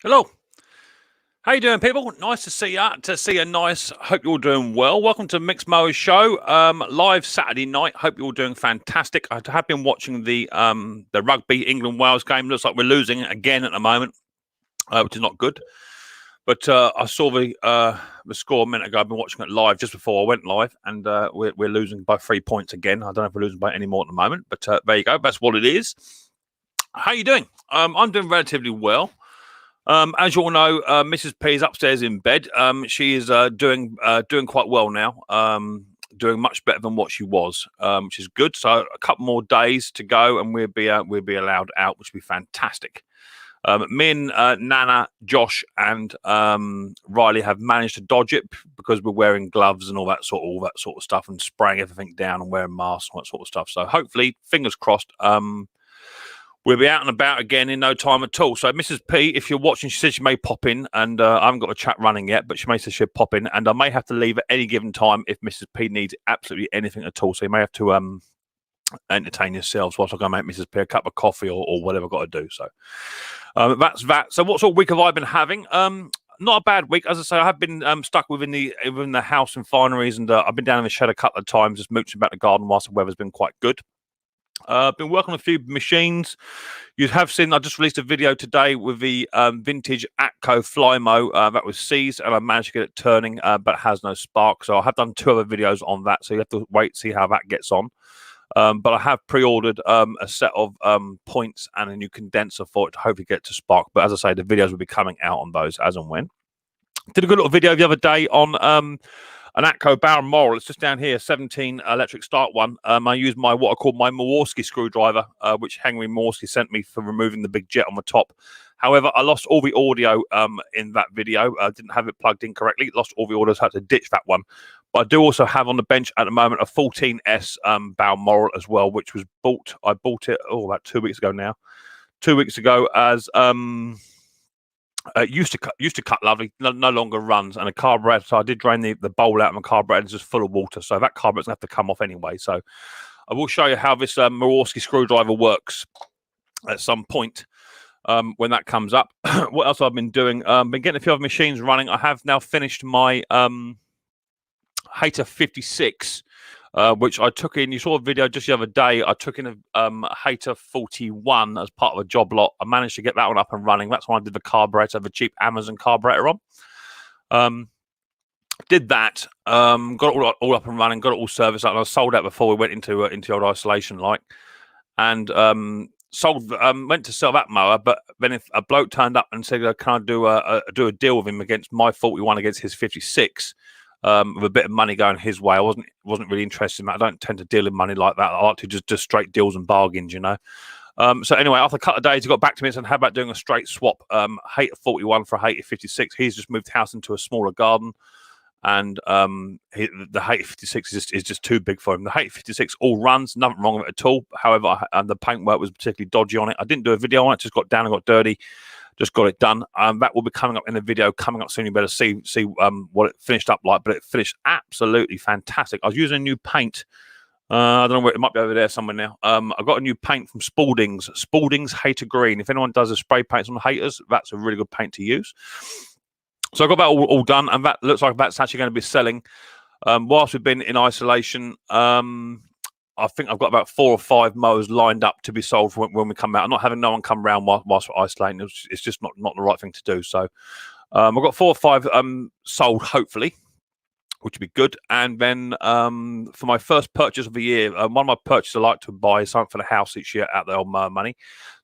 Hello, how you doing, people? Nice to see you. To see you, nice. Hope you're all doing well. Welcome to Micks Mowers show. Live Saturday night. Hope you're all doing fantastic. I have been watching the rugby England Wales game. Looks like we're losing again at the moment, which is not good. But I saw the score a minute ago. I've been watching it live just before I went live, and we're losing by 3 points again. I don't know if we're losing by any more at the moment, but there you go. That's what it is. How you doing? I'm doing relatively well. As you all know, Mrs. P is upstairs in bed. She is doing quite well now. Doing much better than what she was, which is good. So a couple more days to go, and we'll be allowed out, which will be fantastic. Me and Nana, Josh, and Riley have managed to dodge it because we're wearing gloves and all that sort of stuff, and spraying everything down and wearing masks and all that sort of stuff. So hopefully, fingers crossed. We'll be out and about again in no time at all. So, Mrs. P, if you're watching, she said she may pop in, and I haven't got a chat running yet, but she may say she'll pop in, and I may have to leave at any given time if Mrs. P needs absolutely anything at all. So, you may have to entertain yourselves whilst I go make Mrs. P a cup of coffee or whatever I've got to do. So, that's that. So, what sort of week have I been having? Not a bad week. As I say, I have been stuck within the house and fineries, and I've been down in the shed a couple of times, just mooching about the garden whilst the weather's been quite good. Been working on a few machines. You have seen I just released a video today with the vintage Atco Flymo that was seized, and I managed to get it turning, but has no spark. So I have done 2 other videos on that, so you have to wait see how that gets on. But I have pre-ordered a set of points and a new condenser for it to hopefully get to spark. But as I say, the videos will be coming out on those as and when. Did a good little video the other day on an Atco Balmoral. It's just down here, 17 electric start one. I used what I call my Mowers screwdriver, which Henry Mowers sent me for removing the big jet on the top. However, I lost all the audio in that video. I didn't have it plugged in correctly. Lost all the audio, so I had to ditch that one. But I do also have on the bench at the moment a 14S Balmoral as well, which was bought. I bought it about 2 weeks ago now. 2 weeks ago as used to cut lovely, no longer runs, and a carburetor. So I did drain the bowl out, and my carburetor is just full of water. So that carburetor's gonna have to come off anyway. So I will show you how this Mowers screwdriver works at some point when that comes up. What else I've been doing? Been getting a few other machines running. I have now finished my Hater 56. Which I took in. You saw a video just the other day. I took in a Hater 41 as part of a job lot. I managed to get that one up and running. That's when I did the carburetor, the cheap Amazon carburetor on. Did that. Got it all up and running. Got it all serviced up. And I sold that before we went into old isolation, like. And went to sell that mower, but then if a bloke turned up and said, "Can I do a deal with him against my 41 against his 56?" With a bit of money going his way. I wasn't really interested in that. I don't tend to deal in money like that. I like to just straight deals and bargains, you know. So anyway, after a couple of days, he got back to me and said, "How about doing a straight swap? Hater 41 for a Hater 56." He's just moved house into a smaller garden, and the Hater 56 is just too big for him. The Hater 56 all runs, nothing wrong with it at all. However, the paintwork was particularly dodgy on it. I didn't do a video on it; just got down and got dirty. Just got it done. That will be coming up in a video coming up soon. You better see what it finished up like, but it finished absolutely fantastic. I was using a new paint. I don't know where it might be over there somewhere now. I got a new paint from Spalding's Hater Green. If anyone does a spray paints on the haters, that's a really good paint to use. So I got that all done, and that looks like that's actually going to be selling. Whilst we've been in isolation, I think I've got about 4 or 5 mowers lined up to be sold for when we come out. I'm not having no one come around whilst we're isolating. It's just not the right thing to do. So I've got 4 or 5 sold, hopefully, which would be good. And then for my first purchase of the year, one of my purchases I like to buy is something for the house each year at the old money.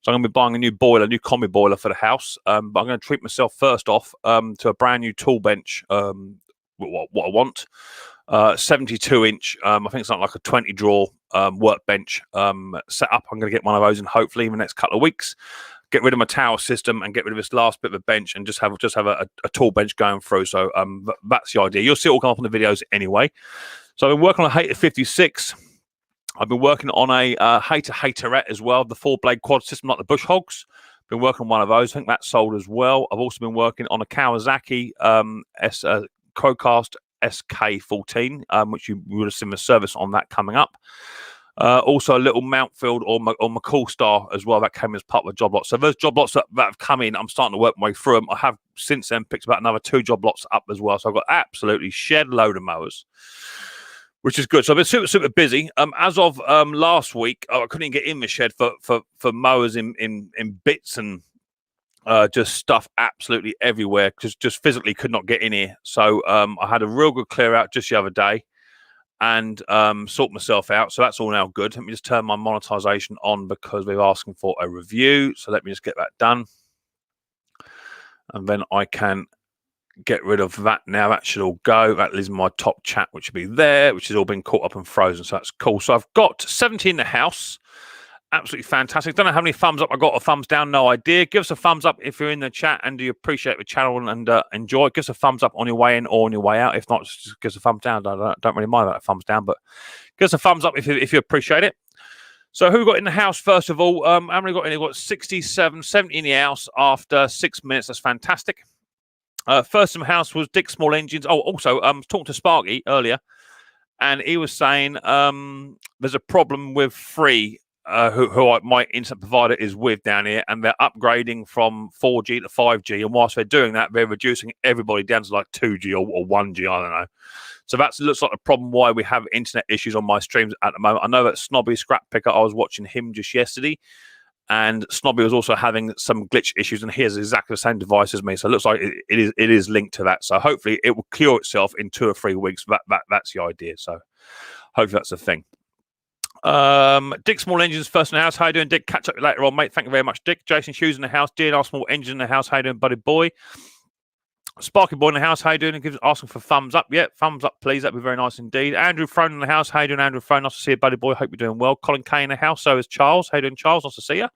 So I'm going to be buying a new combi boiler for the house. But I'm going to treat myself first off to a brand new tool bench, what I want. 72-inch, I think it's something like a 20 drawer workbench set up. I'm going to get one of those in hopefully in the next couple of weeks. Get rid of my tower system and get rid of this last bit of a bench and just have a tool bench going through. So that's the idea. You'll see it all come up on the videos anyway. So I've been working on a Hater 56. I've been working on a Haterette as well, the 4-blade quad system like the Bush Hogs. Been working on one of those. I think that's sold as well. I've also been working on a Kawasaki Crowcast SK14, which you would have seen the service on that coming up. Also, a little Mountfield or McCall Star as well that came as part of the job lot. So those job lots that have come in, I'm starting to work my way through them. I have since then picked about another 2 job lots up as well. So I've got absolutely shed load of mowers, which is good. So I've been super busy. As of last week, I couldn't even get in the shed for mowers in bits and just stuff absolutely everywhere because just physically could not get in here. So I had a real good clear out just the other day and sort myself out. So that's all now good. Let me just turn my monetization on because we're asking for a review. So let me just get that done. And then I can get rid of that now. That should all go. That is my top chat, which will be there, which has all been caught up and frozen. So that's cool. So I've got 70 in the house. Absolutely fantastic. Don't know how many thumbs up I got or thumbs down. No idea. Give us a thumbs up if you're in the chat and you appreciate the channel and enjoy it. Give us a thumbs up on your way in or on your way out. If not, just give us a thumbs down. I don't really mind that thumbs down, but give us a thumbs up if you appreciate it. So who got in the house first of all? How many got in? We've got 67, 70 in the house after 6 minutes. That's fantastic. First in the house was Dick Small Engines. Oh, also, talked to Sparky earlier, and he was saying there's a problem with Free. Who my internet provider is with down here, and they're upgrading from 4G to 5G. And whilst they're doing that, they're reducing everybody down to like 2G or 1G. I don't know. So that looks like the problem why we have internet issues on my streams at the moment. I know that Snobby Scrap Picker, I was watching him just yesterday, and Snobby was also having some glitch issues, and he has exactly the same device as me. So it looks like it is linked to that. So hopefully it will cure itself in 2 or 3 weeks. That's the idea. So hopefully that's the thing. Dick Small Engines first in the house. How you doing, Dick? Catch up later on, mate. Thank you very much, Dick. Jason Hughes in the house. DNR Small Engine in the house. How you doing, buddy boy? Sparky Boy in the house. How you doing? Asking for thumbs up. Yeah, thumbs up, please. That'd be very nice indeed. Andrew Throne in the house. How you doing, Andrew Throne? Nice to see you, buddy boy. Hope you're doing well. Colin Kay in the house. So is Charles. How you doing, Charles? Nice to see you.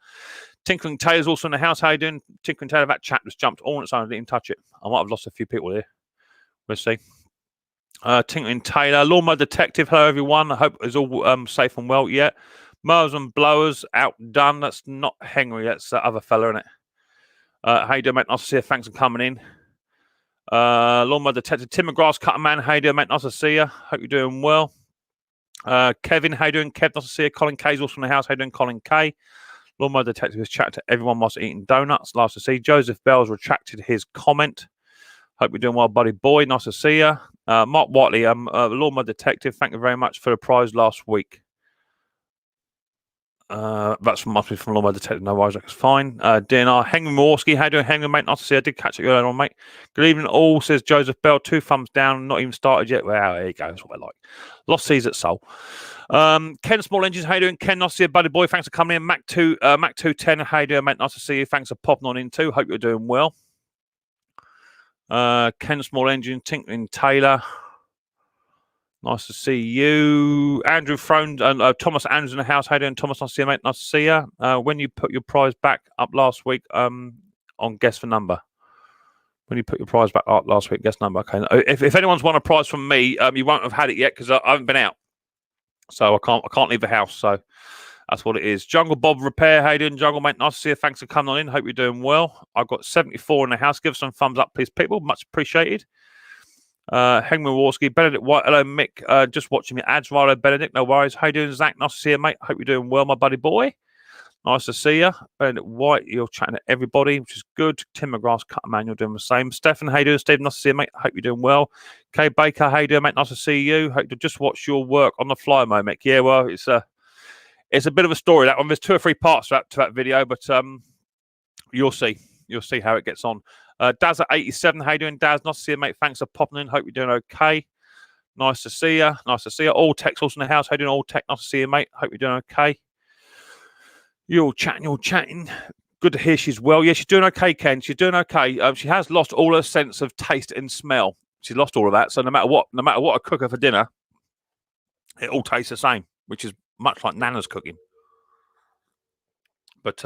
Tinkling Taylor's also in the house. How you doing, Tinkling Taylor? That chat just jumped all on its own. I didn't even touch it. I might have lost a few people here. We'll see. Tinkling Taylor. Lawnmower Detective. Hello, everyone. I hope it's all safe and well. Yeah. Mowers and Blowers outdone. That's not Henry. That's the other fella, isn't it? How you doing, mate? Nice to see you. Thanks for coming in. Lawnmower Detective. Tim McGrath's Cutter Man. How you doing, mate? Nice to see you. Hope you're doing well. Kevin, how you doing? Kev, nice to see you. Colin Kay's also in the house. How you doing, Colin Kay? Lawnmower Detective has chatted to everyone whilst eating donuts. Nice to see. Joseph Bell's retracted his comment. Hope you're doing well, buddy boy. Nice to see you. Mark Whiteley, Lawnmower Detective. Thank you very much for the prize last week. That's must be from Lawnmower Detective. No worries, that's fine. DNR Henry Morski, how you doing, Henry, mate? Nice to see you. I did catch it earlier on, mate. Good evening, all, says Joseph Bell. 2 thumbs down, not even started yet. Well, there you go. That's what I like. Lost seas at Soul. Ken Small Engines, how you doing, Ken? Nice to see you, buddy boy. Thanks for coming in. Mac 210, how you doing, mate? Nice to see you. Thanks for popping on in too. Hope you're doing well. Ken Small Engine, Tinkling Taylor. Nice to see you. Andrew Throne, Thomas Andrews in the house. How you doing, Thomas? Nice to see you, mate. Nice to see you. When you put your prize back up last week on Guess the Number. When you put your prize back up last week, guess number. Okay. If anyone's won a prize from me, you won't have had it yet because I haven't been out. So I can't leave the house. So that's what it is. Jungle Bob Repair. How you doing, Jungle, mate? Nice to see you. Thanks for coming on in. Hope you're doing well. I've got 74 in the house. Give us some thumbs up, please, people. Much appreciated. Henry Warski, Benedict White, hello Mick, just watching me ads, Rilo Benedict, no worries. How you doing, Zach? Nice to see you, mate. Hope you're doing well, my buddy boy. Nice to see you. Benedict White, you're chatting to everybody, which is good. Tim McGrath's Cutter Man, you're doing the same. Stefan, how you doing, Steve? Nice to see you, mate. Hope you're doing well. Kay Baker, how you doing, mate? Nice to see you. Hope to just watch your work on the fly, Mo, Mick. Yeah, well, it's a bit of a story, that one. There's 2 or 3 parts to that video, but you'll see. You'll see how it gets on. Daz at 87. How you doing, Daz? Nice to see you, mate. Thanks for popping in. Hope you're doing okay. Nice to see you. Nice to see you. All Tech's also in the house. How you doing, All Tech? Nice to see you, mate. Hope you're doing okay. You're all chatting. You're all chatting. Good to hear she's well. Yeah, she's doing okay, Ken. She's doing okay. She has lost all her sense of taste and smell. She's lost all of that. So no matter what I cook her for dinner, it all tastes the same, which is much like Nana's cooking. But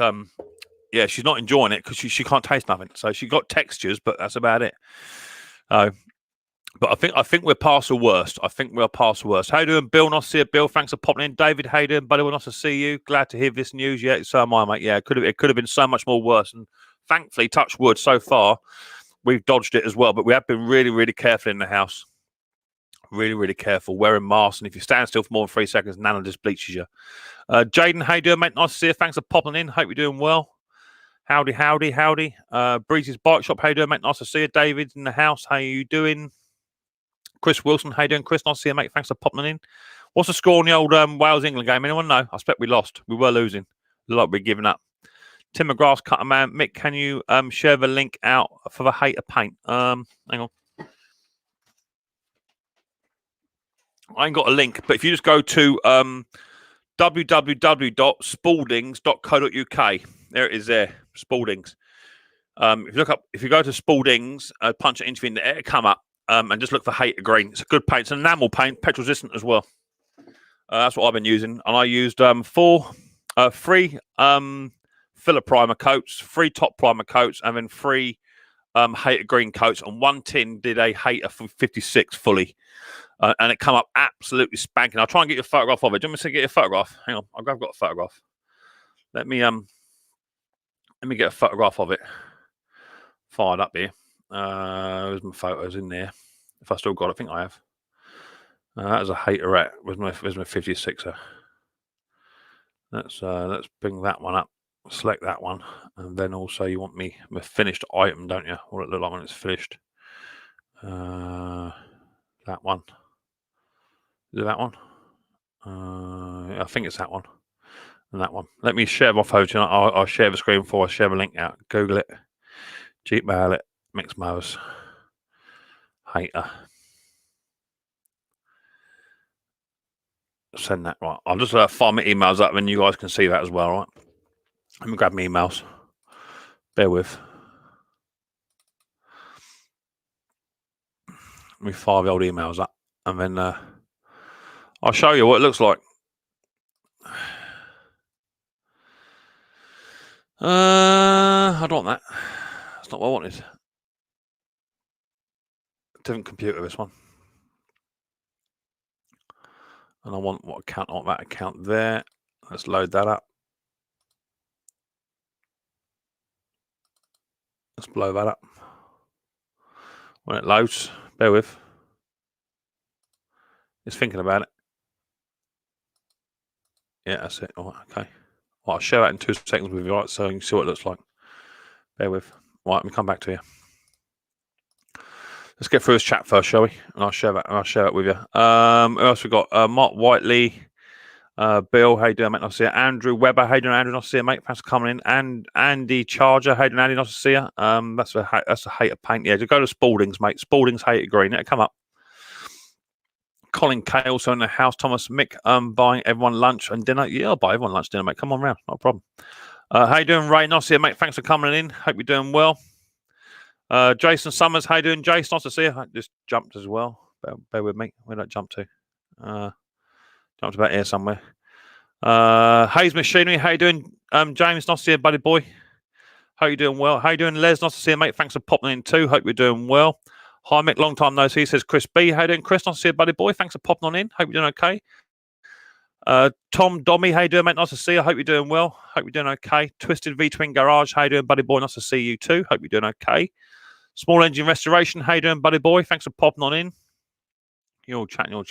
yeah, she's not enjoying it because she can't taste nothing. So she got textures, but that's about it. But I think we're past the worst. I think we're past the worst. How you doing, Bill? Nice to see you, Bill. Thanks for popping in. David, how you doing, buddy? Well, nice to see you. Glad to hear this news. Yeah, so am I, mate. Yeah, it could have been so much more worse. And thankfully, touch wood, so far, we've dodged it as well. But we have been really, really careful in the house. Really, really careful. Wearing masks, and if you stand still for more than 3 seconds, Nana just bleaches you. Jaden, how you doing, mate? Nice to see you. Thanks for popping in. Hope you're doing well. Howdy, howdy, howdy. Breezy's Bike Shop, how you doing, mate? Nice to see you. David's in the house. How you doing? Chris Wilson, how you doing, Chris? Nice to see you, mate. Thanks for popping in. What's the score on the old Wales-England game? Anyone know? I expect we lost. We were losing. Look like we're giving up. Tim McGrath's Cutter Man. Mick, can you share the link out for the hater paint? Hang on. I ain't got a link, but if you just go to www.spaldings.co.uk, there it is there, Spaldings. If you go to Spaldings, punch it into it'll come up, and just look for Hater Green. It's a good paint. It's an enamel paint, petrol resistant as well. That's what I've been using, and I used three filler primer coats, 3 top primer coats, and then 3 Hater Green coats, and 1 tin did a Hater 56 fully. And it come up absolutely spanking. I'll try and get you a photograph of it. Do you want me to get you a photograph? Hang on, I've got a photograph. Let me get a photograph of it. Fired up here. There's my photos in there. If I still got it, I think I have. That was a Haterette. Where's my 56er? Let's bring that one up. Select that one, and then also you want me my finished item, don't you? What it look like when it's finished? That one. Is it that one? I think it's that one. And that one. Let me share my photo. I'll share the screen before I share the link out. Google it. Gmail it. Micks Mowers. Hater. Send that. Right. I'll just fire my emails up and you guys can see that as well, right? Let me grab my emails. Bear with. Let me fire the old emails up and then I'll show you what it looks like. I don't want that. That's not what I wanted. Different computer, this one. And I want what account? I want that account there. Let's load that up. Let's blow that up. When it loads, bear with. It's thinking about it. Yeah, that's it. All right, okay. Well, I'll share that in 2 seconds with you, right? So you can see what it looks like. Bear with. Right, let me come back to you. Let's get through this chat first, shall we? And I'll share that. With you. Who else we got? Mark Whiteley, Bill. How you doing, mate? Nice to see you. Andrew Webber. How you doing, Andrew? Nice to see you, mate. Thanks for coming in. And Andy Charger. How you doing, Andy? Nice to see you. That's a Hater paint. Yeah, just go to Spaldings, mate. Spaldings Hater Green. It'll come up. Colin Kay also in the house. Thomas Mick, buying everyone lunch and dinner. Yeah, I'll buy everyone lunch and dinner, mate. Come on round, not a problem. How you doing, Ray? Nice to see you, mate. Thanks for coming in. Hope you're doing well. Jason Summers, how you doing, Jason? Nice to see you. I just jumped as well. Bear with me. Where did I jump to? Jumped about here somewhere. Hayes Machinery, how you doing, James? Nice to see you, buddy boy. Hope you're doing well. How you doing, Les? Nice to see you, mate. Thanks for popping in too. Hope you're doing well. Hi, Mick. Long time no see. Says Chris B. How you doing, Chris? Nice to see you, buddy boy. Thanks for popping on in. Hope you're doing okay. Tom Dommy, how you doing, mate? Nice to see you. Hope you're doing well. Hope you're doing okay. Twisted V Twin Garage, how you doing, buddy boy? Nice to see you too. Hope you're doing okay. Small Engine Restoration, how you doing, buddy boy? Thanks for popping on in. You're all chatting. Top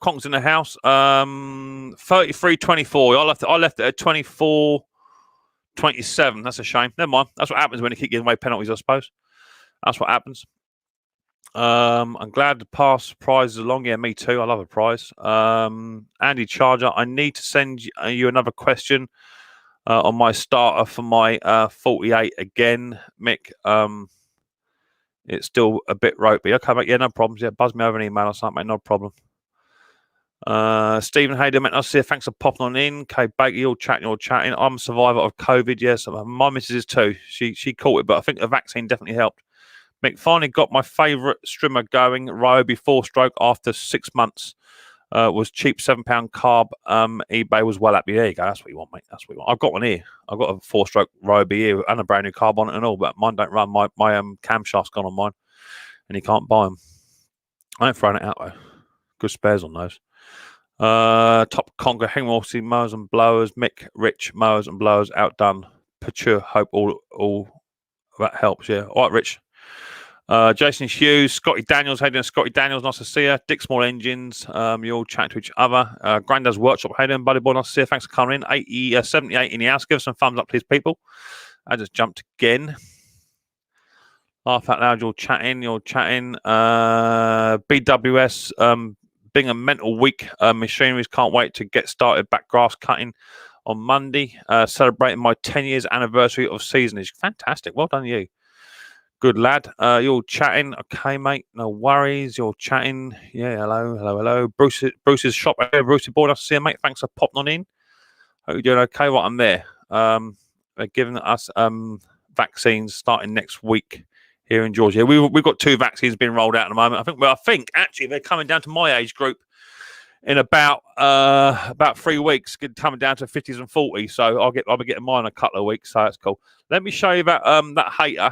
Conks in the house. 33.24. I left it at 24.27. That's a shame. Never mind. That's what happens when you keep giving away penalties, I suppose. That's what happens. I'm glad to pass prizes along. Yeah, me too. I love a prize. Andy Charger, I need to send you another question on my starter for my 48 again, Mick. It's still a bit ropey. Okay, mate. Yeah, no problems. Yeah, buzz me over an email or something, mate. No problem. Stephen Hayden, mate. Nice to see you. Thanks for popping on in. Okay, Baker, you're chatting. I'm a survivor of COVID. Yes, my missus is too. She caught it, but I think the vaccine definitely helped. Mick, finally got my favourite strimmer going. Ryobi 4-stroke after 6 months. Was cheap, £7 carb. eBay was well happy. There you go. That's what you want, mate. That's what you want. I've got one here. I've got a 4-stroke Ryobi here and a brand new carb on it and all, but mine don't run. My camshaft's gone on mine, and you can't buy them. I ain't throwing it out though. Good spares on those. Top Conga, Hengwalsey, mowers and blowers. Mick, Rich, mowers and blowers. Outdone. Pature, hope all that helps. Yeah. All right, Rich. Jason Hughes, Scotty Daniels, how you doing, Scotty Daniels? Nice to see you. Dick Small Engines, you all chat to each other. Grandad's Workshop, how you doing, buddy boy? Nice to see you. Thanks for coming in. 78 in the house. Give us some thumbs up, please, people. I just jumped again. Laugh out loud, you're chatting. BWS, being a mental week, machineries can't wait to get started back grass cutting on Monday. Celebrating my 10 years anniversary of seasonage. Fantastic. Well done, you. Good lad. You're chatting. Okay, mate. No worries. You're chatting. Yeah, hello. Bruce's shop. Brucey boy, nice to see you, mate. Thanks for popping on in. Hope you're doing okay. Right, I'm there. They're giving us vaccines starting next week here in Georgia. We've got 2 vaccines being rolled out at the moment. I think actually they're coming down to my age group in about 3 weeks, coming down to 50s and 40s. So I'll be getting mine in a couple of weeks. So that's cool. Let me show you that hater.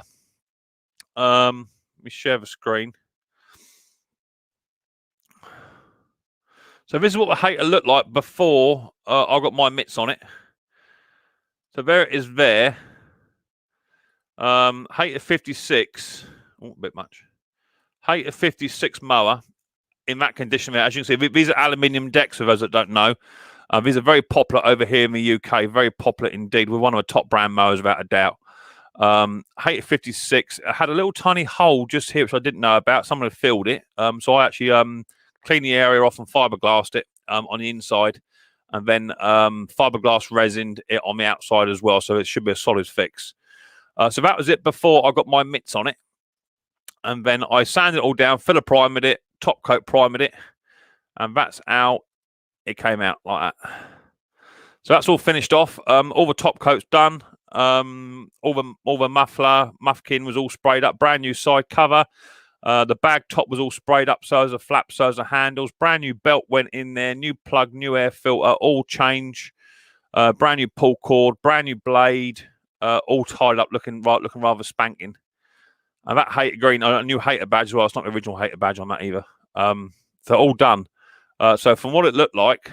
Let me share the screen. So this is what the hater looked like before I got my mitts on it. So there it is there. Hater 56. Oh, a bit much. Hater 56 mower in that condition there. As you can see, these are aluminium decks for those that don't know. These are very popular over here in the UK. Very popular indeed. We're one of the top brand mowers without a doubt. Hater 56 had a little tiny hole just here which I didn't know about. Someone had filled it, so I actually cleaned the area off and fiberglassed it on the inside, and then fiberglass resined it on the outside as well, so it should be a solid fix. So that was it before I got my mitts on it, and then I sanded it all down, filler primered it, top coat primered it, and that's how it came out like that. So that's all finished off. All the top coat's done. All the muffler, muffkin was all sprayed up. Brand new side cover. The bag top was all sprayed up. So as a flap, so as the handles. Brand new belt went in there. New plug, new air filter, all change. Brand new pull cord, brand new blade, all tied up, looking rather spanking. And that hater green, a new hater badge as well. It's not the original hater badge on that either. So all done. So from what it looked like,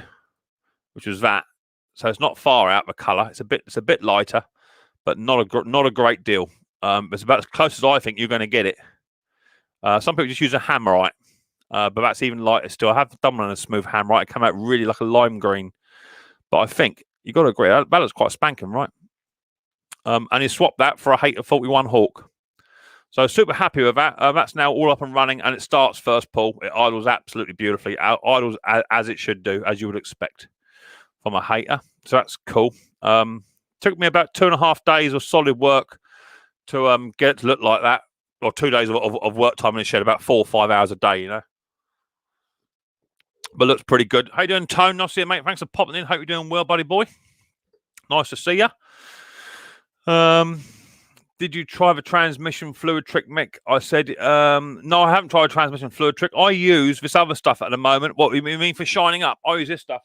which was that. So it's not far out the colour. It's a bit lighter, but not a great deal. It's about as close as I think you're going to get it. Some people just use a hammerite, but that's even lighter still. I have done one on a smooth hammerite. It came out really like a lime green, but I think you got to agree that looks quite spanking, right? And he swapped that for a Hater 41 Hawk. So super happy with that. That's now all up and running, and it starts first pull. It idles absolutely beautifully. It idles as it should do, as you would expect from a Hater. So that's cool. Took me about 2.5 days of solid work to get it to look like that. Or 2 days of work time in the shed, about 4 or 5 hours a day, you know. But looks pretty good. How you doing, Tone? Nice to see you, mate. Thanks for popping in. Hope you're doing well, buddy boy. Nice to see you. Did you try the transmission fluid trick, Mick? I said, no, I haven't tried a transmission fluid trick. I use this other stuff at the moment. What do you mean for shining up? I use this stuff.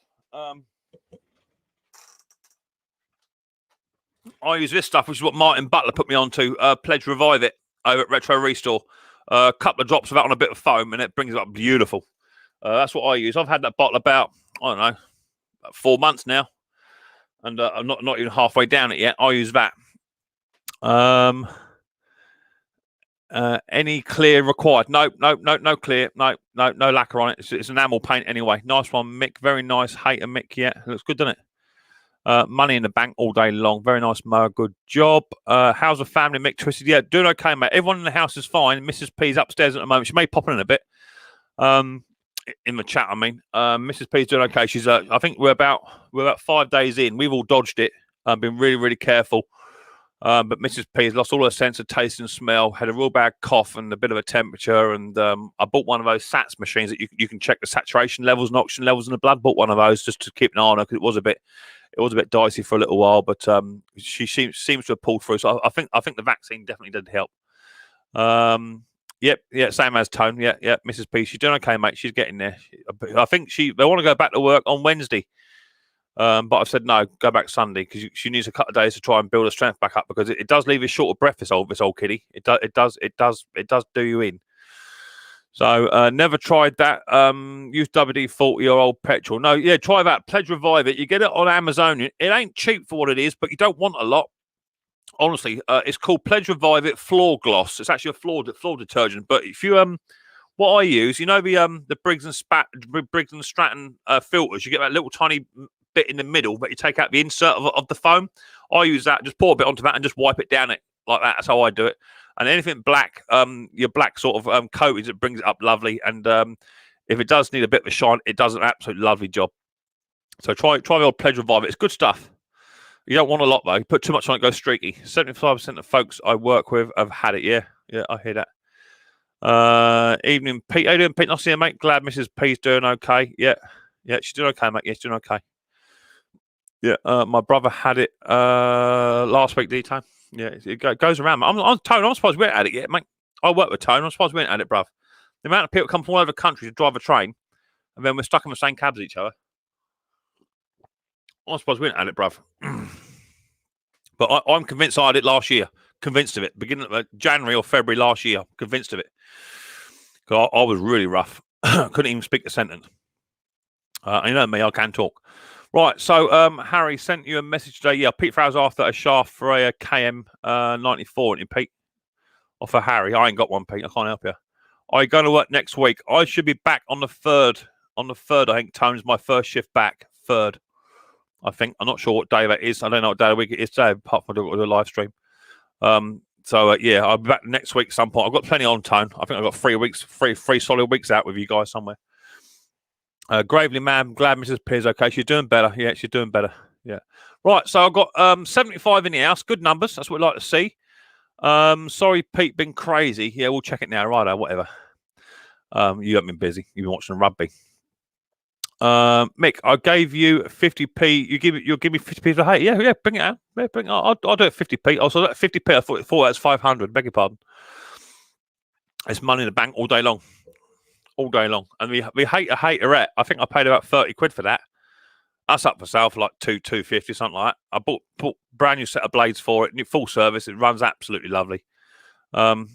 I use this stuff, which is what Martin Butler put me onto. Pledge Revive It over at Retro Restore. A couple of drops of that on a bit of foam, and it brings it up beautiful. That's what I use. I've had that bottle about, I don't know, about 4 months now, and I'm not even halfway down it yet. I use that. Any clear required? No clear. No lacquer on it. It's enamel paint anyway. Nice one, Mick. Very nice. Hater Mick. Yeah, it looks good, doesn't it? Money in the bank all day long. Very nice, Mo. Good job. How's the family, Mick Twisted? Yeah, doing okay, mate. Everyone in the house is fine. Mrs. P's upstairs at the moment. She may pop in a bit. In the chat, I mean. Mrs. P's doing okay. She's I think we're about 5 days in. We've all dodged it. Been really, really careful. But Mrs. P has lost all her sense of taste and smell, had a real bad cough and a bit of a temperature. And I bought one of those SATs machines that you can check the saturation levels and oxygen levels in the blood. Bought one of those just to keep an eye on her because it was a bit dicey for a little while. But she seems to have pulled through. So I think the vaccine definitely did help. Yep, same as Tone. Yeah, Mrs. P, she's doing okay, mate. She's getting there. I think they want to go back to work on Wednesday. But I've said no, go back Sunday because she needs a couple of days to try and build her strength back up because it does leave you short of breath. This old kitty, it does do you in. So never tried that. Use WD-40 or old petrol. No, yeah, try that. Pledge Revive It. You get it on Amazon. It ain't cheap for what it is, but you don't want a lot. Honestly, it's called Pledge Revive It Floor Gloss. It's actually a floor detergent. But if you what I use, the Briggs and Stratton filters, you get that little tiny bit in the middle that you take out the insert of the foam. I use that, just pour a bit onto that and just wipe it down it like that. That's how I do it. And anything black, your black sort of coatings, it brings it up lovely. And if it does need a bit of a shine, it does an absolutely lovely job. So try the old Pledge Revive It. It's good stuff. You don't want a lot though. You put too much on it, goes streaky. 75% of folks I work with have had it. Yeah, I hear that. Evening, Pete. How you doing, Pete? Nice to see you, mate. Glad Mrs. P's doing okay. Yeah, she's doing okay, mate. Yeah, she's doing okay. Yeah, my brother had it last week, D-Time. Yeah, it goes around. I'm Tone. I'm surprised we ain't had it yet, mate. I work with Tone. I'm surprised we ain't had it, bruv. The amount of people come from all over the country to drive a train, and then we're stuck in the same cabs as each other. I'm surprised we ain't had it, bruv. But I'm convinced I had it last year. Convinced of it. Beginning of January or February last year. Convinced of it. Because I was really rough. Couldn't even speak a sentence. You know me, I can talk. Right, so Harry sent you a message today. Yeah, Pete Frow's after a shaft for a KM 94, aren't you, Pete? Or for Harry. I ain't got one, Pete. I can't help you. Are you going to work next week? I should be back on the 3rd. On the 3rd, I think, Tone's my first shift back. 3rd. I think. I'm not sure what day that is. I don't know what day of the week it is today, apart from I do a live stream. Yeah, I'll be back next week at some point. I've got plenty on, Tone. I think I've got 3 weeks, three solid weeks out with you guys somewhere. Gravely, ma'am. Glad Mrs. P is okay. She's doing better. Yeah, she's doing better. Yeah. Right, so I've got 75 in the house. Good numbers. That's what we'd like to see. Sorry, Pete, been crazy. Yeah, we'll check it now. Righto, whatever. You haven't been busy. You've been watching the rugby. Mick, I gave you 50p. You'll give me 50p for hate. Yeah, bring it out. Yeah, bring it out. I'll do it 50p. Also, that 50p, I thought that's 500. Beg your pardon. It's money in the bank all day long. All day long. And we hate a haterette. I think I paid about 30 quid for that. That's up for sale for like 250, something like that. I bought brand new set of blades for it, full service. It runs absolutely lovely. I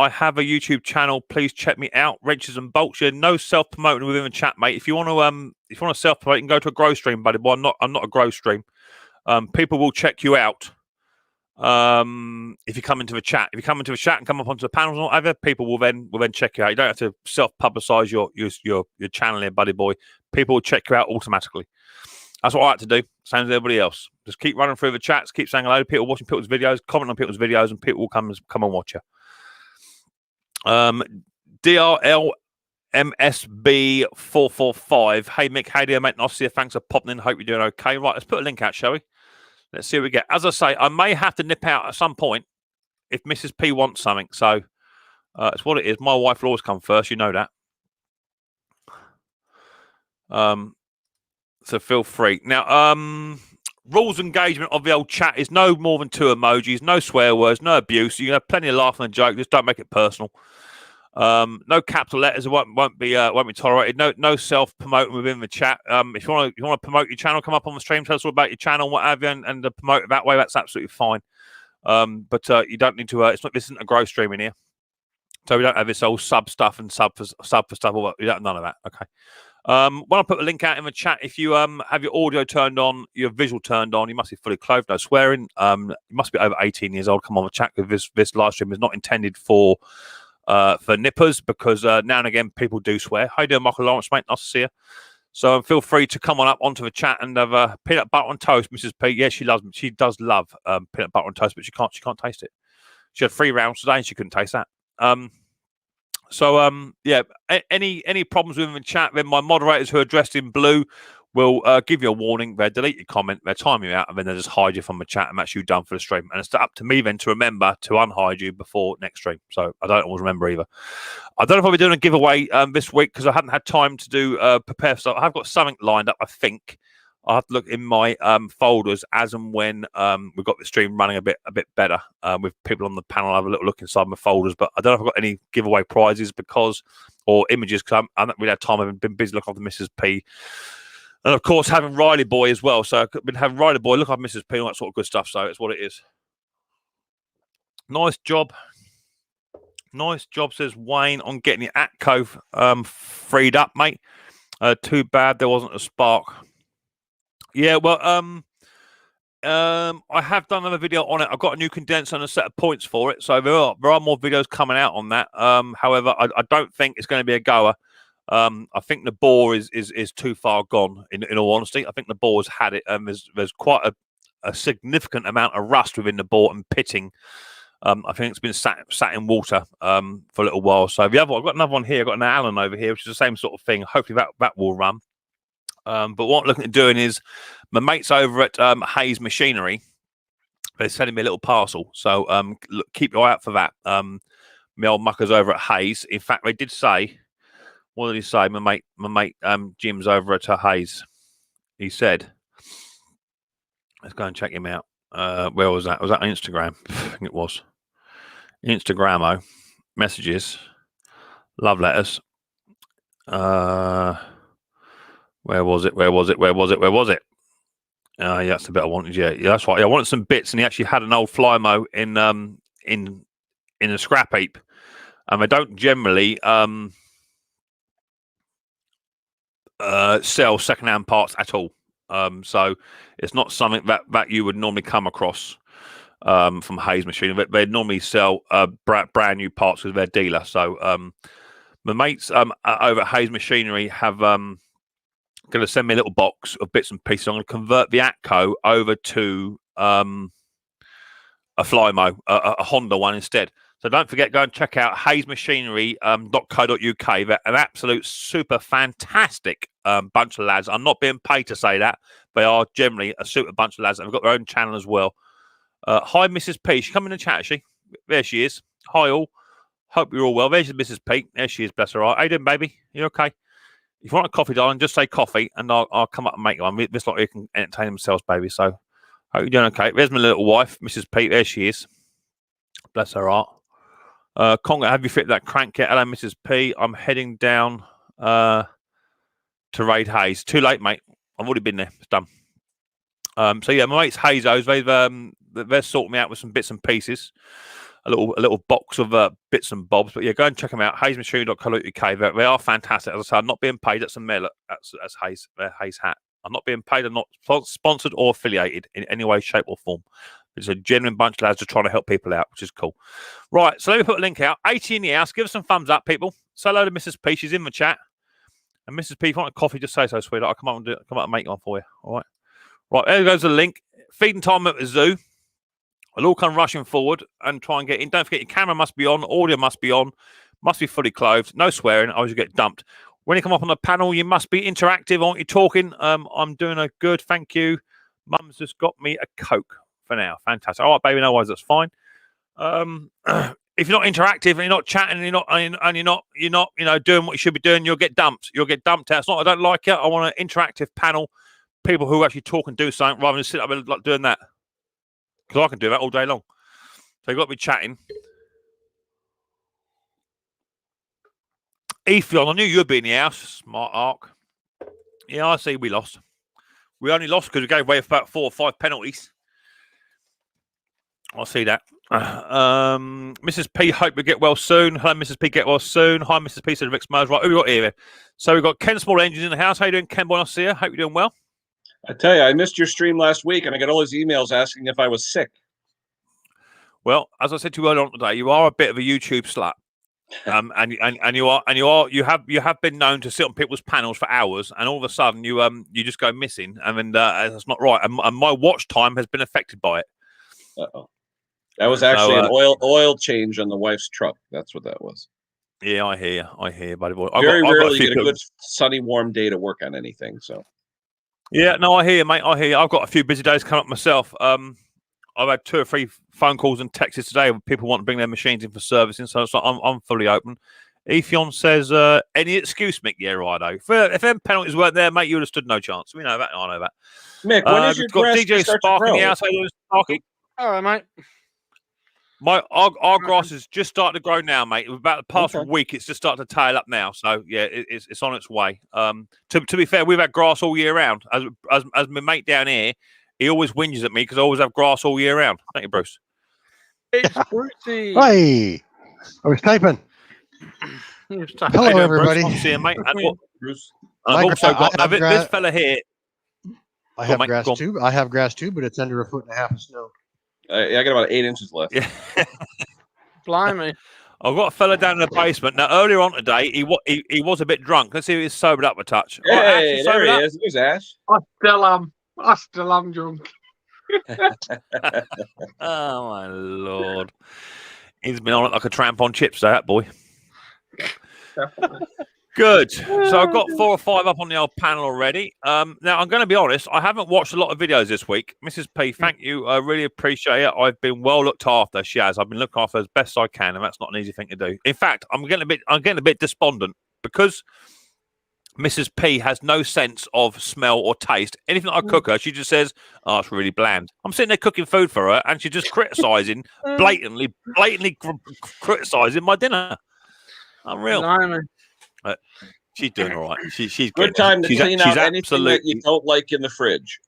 have a YouTube channel. Please check me out. Wrenches and bolts. Yeah, no self promoting within the chat, mate. If you want to self promote, you can go to a grow stream, buddy. Well, I'm not a grow stream. People will check you out. If you come into the chat, and come up onto the panels or whatever, people will then check you out. You don't have to self publicize your channel here, buddy boy. People will check you out automatically. That's what I like to do. Same as everybody else. Just keep running through the chats, keep saying hello to people, watching people's videos, comment on people's videos, and people will come and watch you. DRL MSB445. Hey Mick, how do you, mate? Nice to see you. Thanks for popping in. Hope you're doing okay. Right, let's put a link out, shall we? Let's see what we get. As I say, I may have to nip out at some point if Mrs. P wants something. So it's what it is. My wife will always come first. You know that. So feel free. Now, rules of engagement of the old chat is no more than 2 emojis, no swear words, no abuse. You can have plenty of laughing and joke. Just don't make it personal. No capital letters. It won't be tolerated. No self promoting within the chat. If you want to promote your channel, come up on the stream, tell us all about your channel, what have you, and promote it that way. That's absolutely fine. But you don't need to. This isn't a grow stream in here, so we don't have this old sub stuff and sub for stuff. We don't have none of that. Okay. When I put the link out in the chat, if you have your audio turned on, your visual turned on, you must be fully clothed, no swearing. You must be over 18 years old. Come on the chat, because this live stream is not intended for nippers, because now and again people do swear. How you doing, Michael Lawrence, mate? Nice to see you. So feel free to come on up onto the chat and have peanut butter on toast, Mrs. P. Yeah, she does love peanut butter on toast, but she can't taste it. She had 3 rounds today and she couldn't taste that. Yeah, any problems within the chat, then my moderators who are dressed in blue will give you a warning. They'll delete your comment, they'll time you out, and then they'll just hide you from the chat, and that's you done for the stream. And it's up to me then to remember to unhide you before next stream. So I don't always remember either. I don't know if I'll be doing a giveaway this week, because I hadn't had time to do prepare stuff. I've got something lined up, I think. I'll have to look in my folders as and when we've got the stream running a bit better with people on the panel. I'll have a little look inside my folders, but I don't know if I've got any giveaway prizes or images, because I haven't really had time. I've been busy looking after Mrs. P. And of course, having Riley Boy as well. So I've been having Riley Boy look after Mrs. P and all that sort of good stuff. So it's what it is. Nice job. Nice job, says Wayne, on getting your Atco freed up, mate. Too bad there wasn't a spark. Yeah, well, I have done another video on it. I've got a new condenser and a set of points for it, so there are more videos coming out on that. However, I don't think it's going to be a goer. I think the bore is too far gone. In all honesty, I think the bore's had it, and there's quite a significant amount of rust within the bore and pitting. I think it's been sat in water for a little while. So the other, I've got another one here. I've got an Allen over here, which is the same sort of thing. Hopefully that will run. But what I'm looking at doing is my mates over at Hayes Machinery. They're sending me a little parcel, so look, keep your eye out for that. My old muckers over at Hayes. In fact, they did say, what did he say? My mate Jim's over at Hayes. He said, let's go and check him out. Where was that? Was that on Instagram? I think it was. Instagramo messages, love letters. Where was it? Yeah, that's the bit I wanted. Yeah, that's right. Yeah, I wanted some bits, and he actually had an old Flymo in a scrap heap, and they don't generally sell second-hand parts at all. So it's not something that you would normally come across from Hayes Machinery. They normally sell brand new parts with their dealer. So my mates over at Hayes Machinery have going to send me a little box of bits and pieces. I'm going to convert the Atco over to a Flymo, a Honda one instead. So don't forget, go and check out hayesmachinery.co.uk. They're an absolute super fantastic bunch of lads. I'm not being paid to say that. They are generally a super bunch of lads. They've got their own channel as well. Hi, Mrs. P. She come in the chat, is she? There she is. Hi, all. Hope you're all well. There's Mrs. P. There she is. Bless her heart. How you doing, baby? You okay? If you want a coffee, darling, just say coffee, and I'll come up and make one. This lot here can entertain themselves, baby. So, hope you're doing okay. There's my little wife, Mrs. P. There she is. Bless her heart. Conga, have you fit that crank yet? Hello, Mrs. P. I'm heading down to raid Hayes. Too late, mate. I've already been there. It's done. So yeah, my mates Hayes, they're sorting me out with some bits and pieces. A little box of bits and bobs. But yeah, go and check them out. hayesmachinery.co.uk. They are fantastic. As I say, I'm not being paid. That's a mail. That's Hayes. Hayes hat. I'm not being paid. I'm not sponsored or affiliated in any way, shape, or form. It's a genuine bunch of lads just trying to help people out, which is cool. Right, so let me put a link out. 80 in the house. Give us some thumbs up, people. Say hello to Mrs. P. She's in the chat. And Mrs. P, if you want a coffee, just say so, sweetheart. I'll come up and make one for you. All right. Right, there goes the link. Feeding time at the zoo. I'll all come rushing forward and try and get in. Don't forget, your camera must be on. Audio must be on. Must be fully clothed. No swearing. Otherwise you get dumped. When you come up on the panel, you must be interactive. Aren't you talking? I'm doing a good. Thank you. Mum's just got me a Coke. For now, fantastic. All right, baby, no worries, that's fine. If you're not interactive and you're not chatting and you're not doing what you should be doing, you'll get dumped. You'll get dumped out. It's not I don't like it. I want an interactive panel, people who actually talk and do something rather than sit up and like doing that. Because I can do that all day long. So you've got to be chatting. Ethion, I knew you'd be in the house. Smart Ark. Yeah, I see we lost. We only lost because we gave away about 4 or 5 penalties. I see that. Mrs. P, hope you get well soon. Hello, Mrs. P, get well soon. Hi, Mrs. P, said Micks Mowers. Right, who we got here? So we've got Ken Small Engines in the house. How you doing, Ken? Buenos dias. Hope you're doing well. I tell you, I missed your stream last week, and I got all these emails asking if I was sick. Well, as I said to you earlier on today, you are a bit of a YouTube slut. And you have been known to sit on people's panels for hours, and all of a sudden you just go missing, and then that's not right. And my watch time has been affected by it. Uh-oh. That was actually an oil change on the wife's truck. That's what that was. Yeah, I hear, buddy boy. Very rarely get a good sunny, warm day to work on anything. So, yeah, no, I hear you, mate. I hear you. I've got a few busy days coming up myself. I've had 2 or 3 phone calls and texts today with people wanting to bring their machines in for servicing. So I'm fully open. Ethion says, any excuse, Mick? Yeah, righto. If them penalties weren't there, mate, you would have stood no chance. We know that. I know that. Mick, when is your grass DJ Spark in the house? All right, mate. Our grass has just started to grow now, mate. About the past week, it's just started to tail up now. So yeah, it's on its way. To be fair, we've had grass all year round. As my mate down here, he always whinges at me because I always have grass all year round. Thank you, Bruce. It's Brucey. Hey, I was typing. Hello, everybody. Bruce? See you, mate. Bruce. I've also got this fella here. I have grass too. I have grass too, but it's under 1.5 feet of snow. I got about 8 inches left. Yeah. Blimey. I've got a fella down in the basement. Now, earlier on today, he was a bit drunk. Let's see if he's sobered up a touch. Hey, Ash, you there sobered he up? is. There's Ash. I still am drunk. Oh, my Lord. He's been on it like a tramp on chips, that boy. Definitely. Good. So I've got 4 or 5 up on the old panel already. Now, I'm going to be honest. I haven't watched a lot of videos this week. Mrs. P, thank you. I really appreciate it. I've been well looked after. She has. I've been looking after as best I can, and that's not an easy thing to do. In fact, I'm getting a bit despondent because Mrs. P has no sense of smell or taste. Anything I cook her, she just says, "Oh, it's really bland." I'm sitting there cooking food for her, and she's just criticizing, blatantly criticizing my dinner. Unreal. Blimey. She's doing all right. She's Good good. time to clean out anything absolutely, that you don't like in the fridge.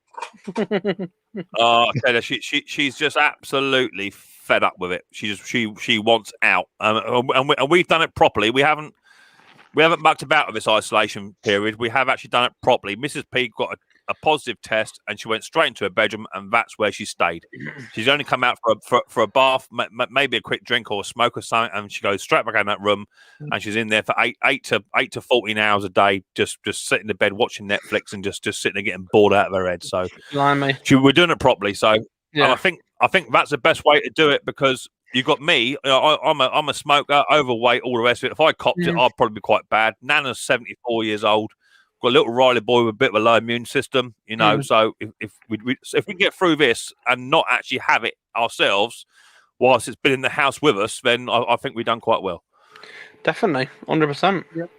I tell you, she's just absolutely fed up with it. She wants out, and we've done it properly. We haven't mucked about with this isolation period. We have actually done it properly. Mrs. P got a positive test, and she went straight into her bedroom, and that's where she stayed. She's only come out for a bath, maybe a quick drink or a smoke or something, and she goes straight back in that room, and she's in there for 8 to 14 hours a day, just sitting in the bed watching Netflix and just sitting there getting bored out of her head. So Blimey. we're doing it properly. So Yeah. and I think that's the best way to do it because. You got me. I'm a smoker, overweight, all the rest of it. If I copped it, I'd probably be quite bad. Nana's 74 years old. Got a little Riley boy with a bit of a low immune system, you know. So if we get through this and not actually have it ourselves, whilst it's been in the house with us, then I think we've done quite well. Definitely, 100%. Yep.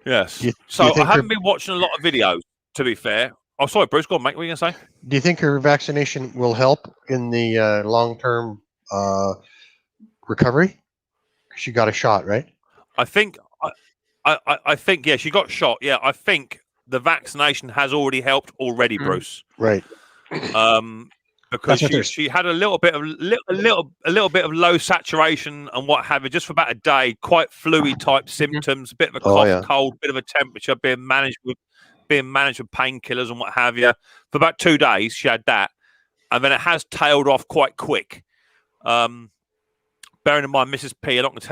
Yes. So I haven't been watching a lot of videos. To be fair. Oh, sorry, Bruce. Go on, mate. What are you going to say? Do you think her vaccination will help in the long-term recovery? She got a shot, right? I think, yeah, she got shot. Yeah, I think the vaccination has already helped already, Bruce. Right. Because she had a little bit of low saturation and what have you, just for about a day. Quite flu-y type symptoms, a bit of a cough, cold, bit of a temperature, being managed with painkillers and what have you. For about 2 days, she had that, and then it has tailed off quite quick. Bearing in mind, Mrs. P, I'm not going to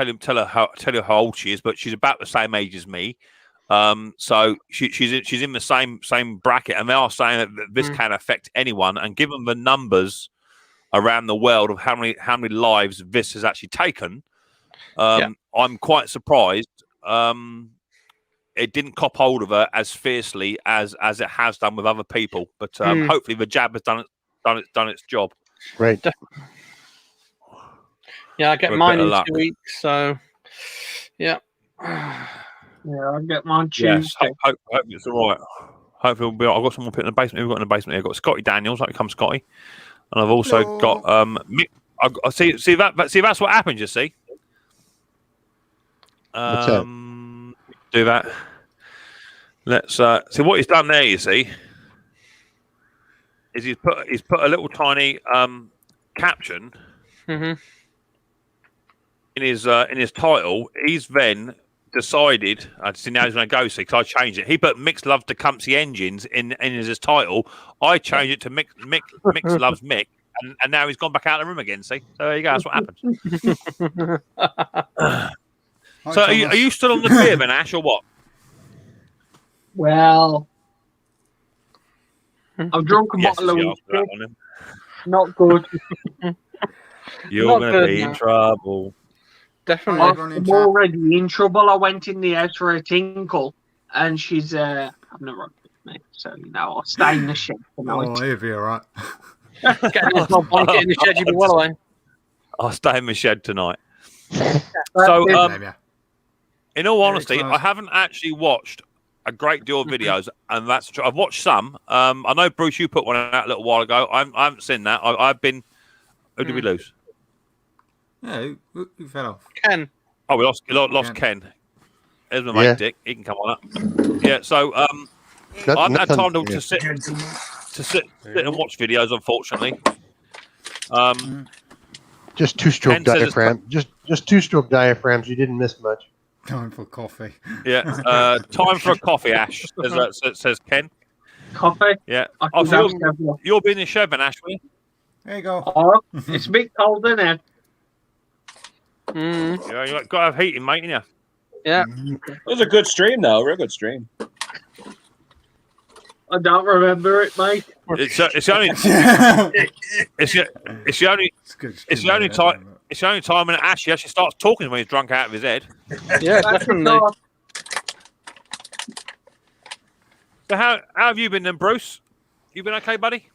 tell you how old she is, but she's about the same age as me. So she's in the same bracket, and they are saying that this can affect anyone. And given the numbers around the world of how many lives this has actually taken, I'm quite surprised. It didn't cop hold of her as fiercely as it has done with other people, but hopefully the jab has done its job. Right. Yeah, I get mine in 2 weeks, so yeah. Yeah, I'll get mine Yes, Tuesday. hope it's all right. Hopefully, we'll be. I've got someone put in the basement. We've got in the basement here. I've got Scotty Daniels. Like, come Scotty, and I've also got Mick. I see that's what happens. You see. What's that? Do that. Let's see what he's done there. You see, is he's put a little tiny caption in his title. He's then decided. I see now he's going to go see because I changed it. He put Mix Love Tecumseh Engines in his title. I changed it to Mix Loves Mick, and now he's gone back out of the room again. See, so there you go. That's what happens. So are you still on the beer, then, Ash, or what? Well, I've drunk a bottle of whiskey. Not good. You're going to be in trouble. Definitely. I'm already in trouble. I went in the house for a tinkle, and she's I've never run with me, so I'll stay in the shed tonight. Oh, he'll be all right. Get a little blanket in the shed, you'll be well away. I'll stay in the shed tonight. So, in all honesty, I haven't actually watched a great deal of videos, and that's true. I've watched some. I know, Bruce, you put one out a little while ago. I haven't seen that. I've been. Who did we lose? Yeah, who fell off? Ken. Oh, we lost Ken. There's my mate Dick. He can come on up. Yeah. So I haven't had time to sit and watch videos, unfortunately. Just two-stroke diaphragm. Just two-stroke diaphragms. You didn't miss much. Time for coffee. Yeah. Time for a coffee, Ash. Says Ken. coffee. Yeah. I Oh, could so have several. you'll be in the shed, then, Ashley. There you go. Oh, it's a bit cold in here. Mm, Yeah, you got to have heating, mate, innit? yeah. It was a good stream, though. Real good stream. I don't remember it, mate. It's the only it's the only it's the only time it's the only time when Ash actually starts talking when he's drunk out of his head. Yeah, That's definitely. all. So how have you been then, Bruce? You been okay, buddy?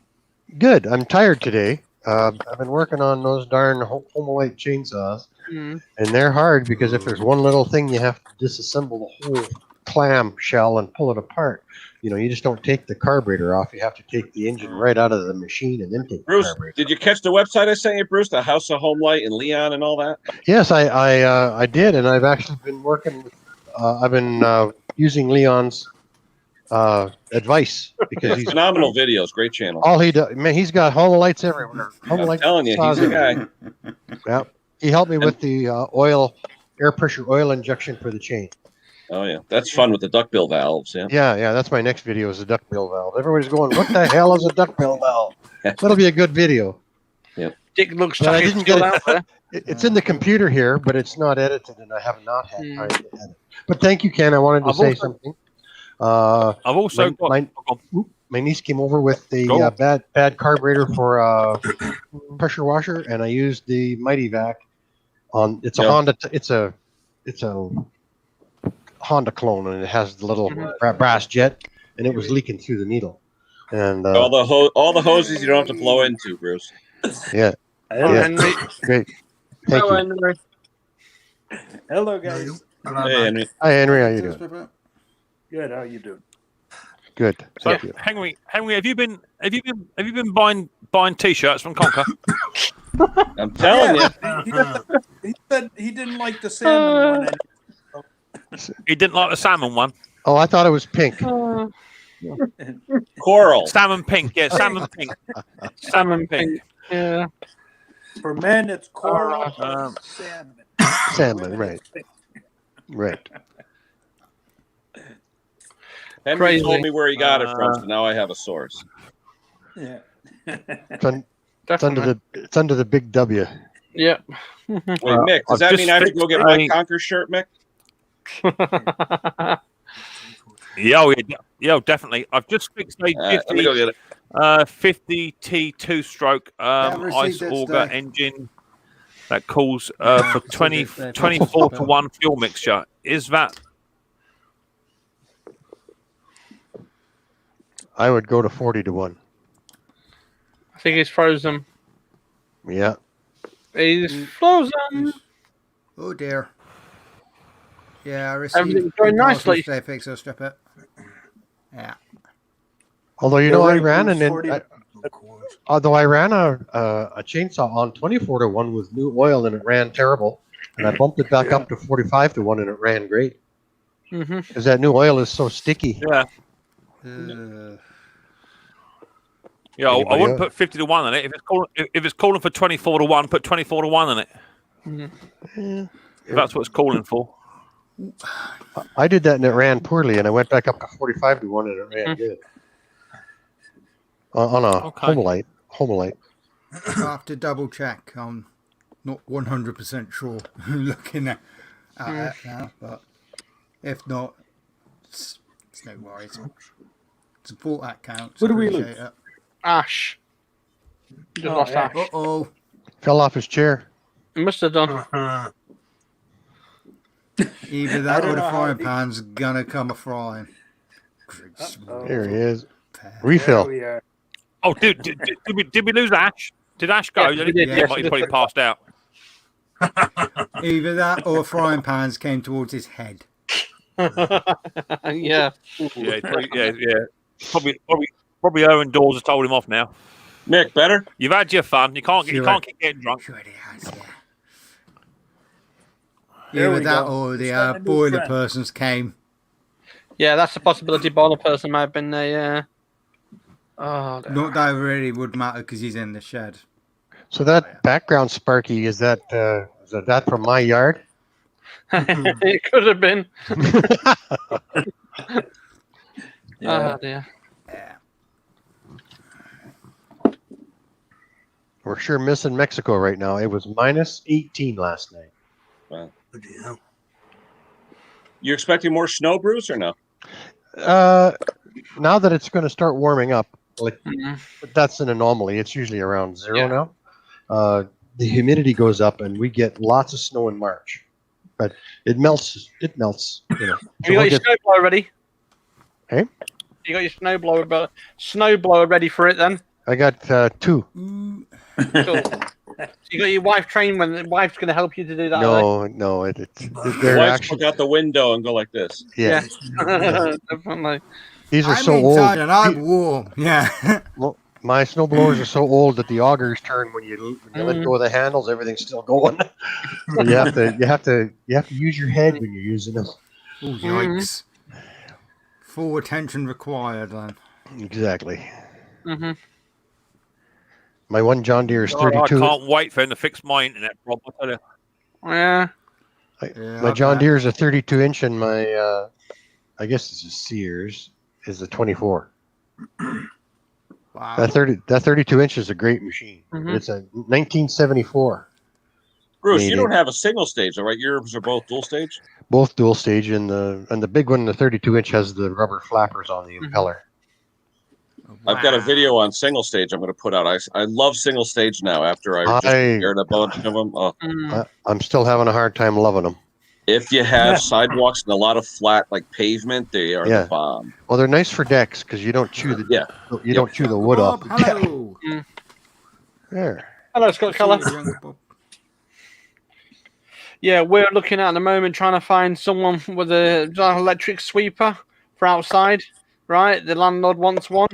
Good. I'm tired today. I've been working on those darn Homelite chainsaws, Mm. and they're hard because if there's one little thing, you have to disassemble the whole clam shell and pull it apart. You know, you just don't take the carburetor off. You have to take the engine right out of the machine and then take Bruce, the carburetor. did you catch the website I sent you, Bruce? The House of Homelight in Leon and all that? Yes, I did, and I've actually been working with. I've been using Leon's advice because he's Phenomenal videos. Great channel. all he does. Man, he's got Homelights everywhere. I'm Homelight telling you, saws he's a everywhere. guy. Yeah, he helped me with the air pressure oil injection for the chain. Oh, yeah. That's fun with the duckbill valves, yeah. Yeah, that's my next video is a duckbill valve. Everybody's going, "What the hell is a duckbill valve?" That'll be a good video. Dick looks But I like didn't it's still get out there. It's in the computer here, but it's not edited, and I have not had time to edit. But thank you, Ken. I wanted to I've say also- something. I've also got. My niece came over with the Go. bad carburetor for pressure washer, and I used the Mighty Vac on. It's a Yeah. Honda. It's a Honda clone, and it has the little brass jet, and it was leaking through the needle. And All the hoses you don't have to blow into, Bruce. yeah, Henry. great. Thank Hello, you. Henry. Hello, guys. Hey, Henry. Hi, Henry. How you doing? Good. How you doing? Good. So, Thank you. Henry, have you been buying t-shirts from Conker? I'm telling you. He said he didn't like the salmon one. He didn't like the salmon one. Oh, I thought it was pink. Coral. Salmon pink, yeah, salmon pink. Salmon pink. Yeah. For men, it's coral. Salmon. Salmon, right. Right. Henry Crazy. told me where he got it from, so now I have a source. Yeah. It's under Definitely. it's under the big W. Yeah. Wait, Mick, does I've that just mean I have to fixed go get a- my Conquer shirt, Mick? Yeah, definitely. I've just fixed a Let me go get it. 50 T2-stroke ice auger engine that calls for 24 to 1 fuel mixture. Is that? I would go to 40 to 1. I think he's frozen. Yeah. He's frozen. Oh dear. Yeah, I received Everything's going nicely. They fix or strip it. Yeah. Although I ran and then 40 although I ran a chainsaw on 24 to 1 with new oil and it ran terrible, and I bumped it back up to 45 to 1 and it ran great Mm-hmm. because that new oil is so sticky. Yeah. Yeah, I Anybody wouldn't else? put 50 to 1 in it. If it's calling for 24 to 1, put 24 to 1 in it. Yeah. If that's what it's calling for. I did that and it ran poorly, and I went back up to 45 to 1 and it ran good. On a Okay. Homelite. I have to double check. I'm not 100% sure looking at it now, but if not, it's no worries. Support that counts. What do we Appreciate lose? it. Ash. Just lost Ash. Ash. Uh-oh. Fell off his chair. He must have done. Either I that don't or the know how frying he- pan's gonna come a frying. There he is. There Refill. we are. Oh, did we lose Ash? Did Ash go? Yeah, we did, He yes, might we have probably did. passed out. Either that or frying pans came towards his head. Yeah. Yeah. Probably Owen Dawes has told him off now. Mick, better? You've had your fun. You can't Sure. keep getting drunk. Sure it has, yeah. There Either we that go. or the It's like a new boiler friend. persons came. Yeah, that's a possibility. Boiler person might have been there. Oh, Not that it really would matter because he's in the shed. So that background Sparky, is that from my yard? it could have been. Yeah. Oh dear. Yeah. We're sure missing Mexico right now. It was minus 18 last night. Wow. Bloody hell. You expecting more snow, Bruce, or no? Now that it's going to start warming up, like Mhm. that's an anomaly. It's usually around 0 now. The humidity goes up, and we get lots of snow in March. But it melts. It melts. You know. You got your snowblower ready? Hey? You got your snowblower ready for it then? I got 2. Ooh. Cool. You got your wife trained when the wife's going to help you to do that? No. The They're wives actually look out the window and go like this. yeah. Definitely. These are I'm so old. inside and I'm warm. Yeah. Well, my snow blowers are so old that the augers turn when you let go of the handles. Everything's still going. So you have to use your head when you're using them. Oh, yikes. Full attention required then. Exactly. Mm-hmm. My one John Deere is Oh, I 32. can't wait for him to fix my internet problem. I tell you. Yeah. My John Deere is a 32-inch, and my I guess this is Sears is a 24. Wow. That 32-inch is a great machine. Mhm. It's a 1974. Bruce, Made you it. don't have a single stage, all right? Yours are both dual stage. Both dual stage, and the big one, the 32-inch, has the rubber flappers on the impeller. I've got a video on single stage I'm going to put out. I love single stage now after I just aired a bunch of them. Oh, I'm still having a hard time loving them. if you have sidewalks and a lot of flat like pavement, they are the bomb. Well, they're nice for decks because you don't chew the don't chew the wood Bob, off. hello. There. Hello, Scott Keller. Yeah, we're looking at the moment trying to find someone with an electric sweeper for outside. Right, the landlord wants one,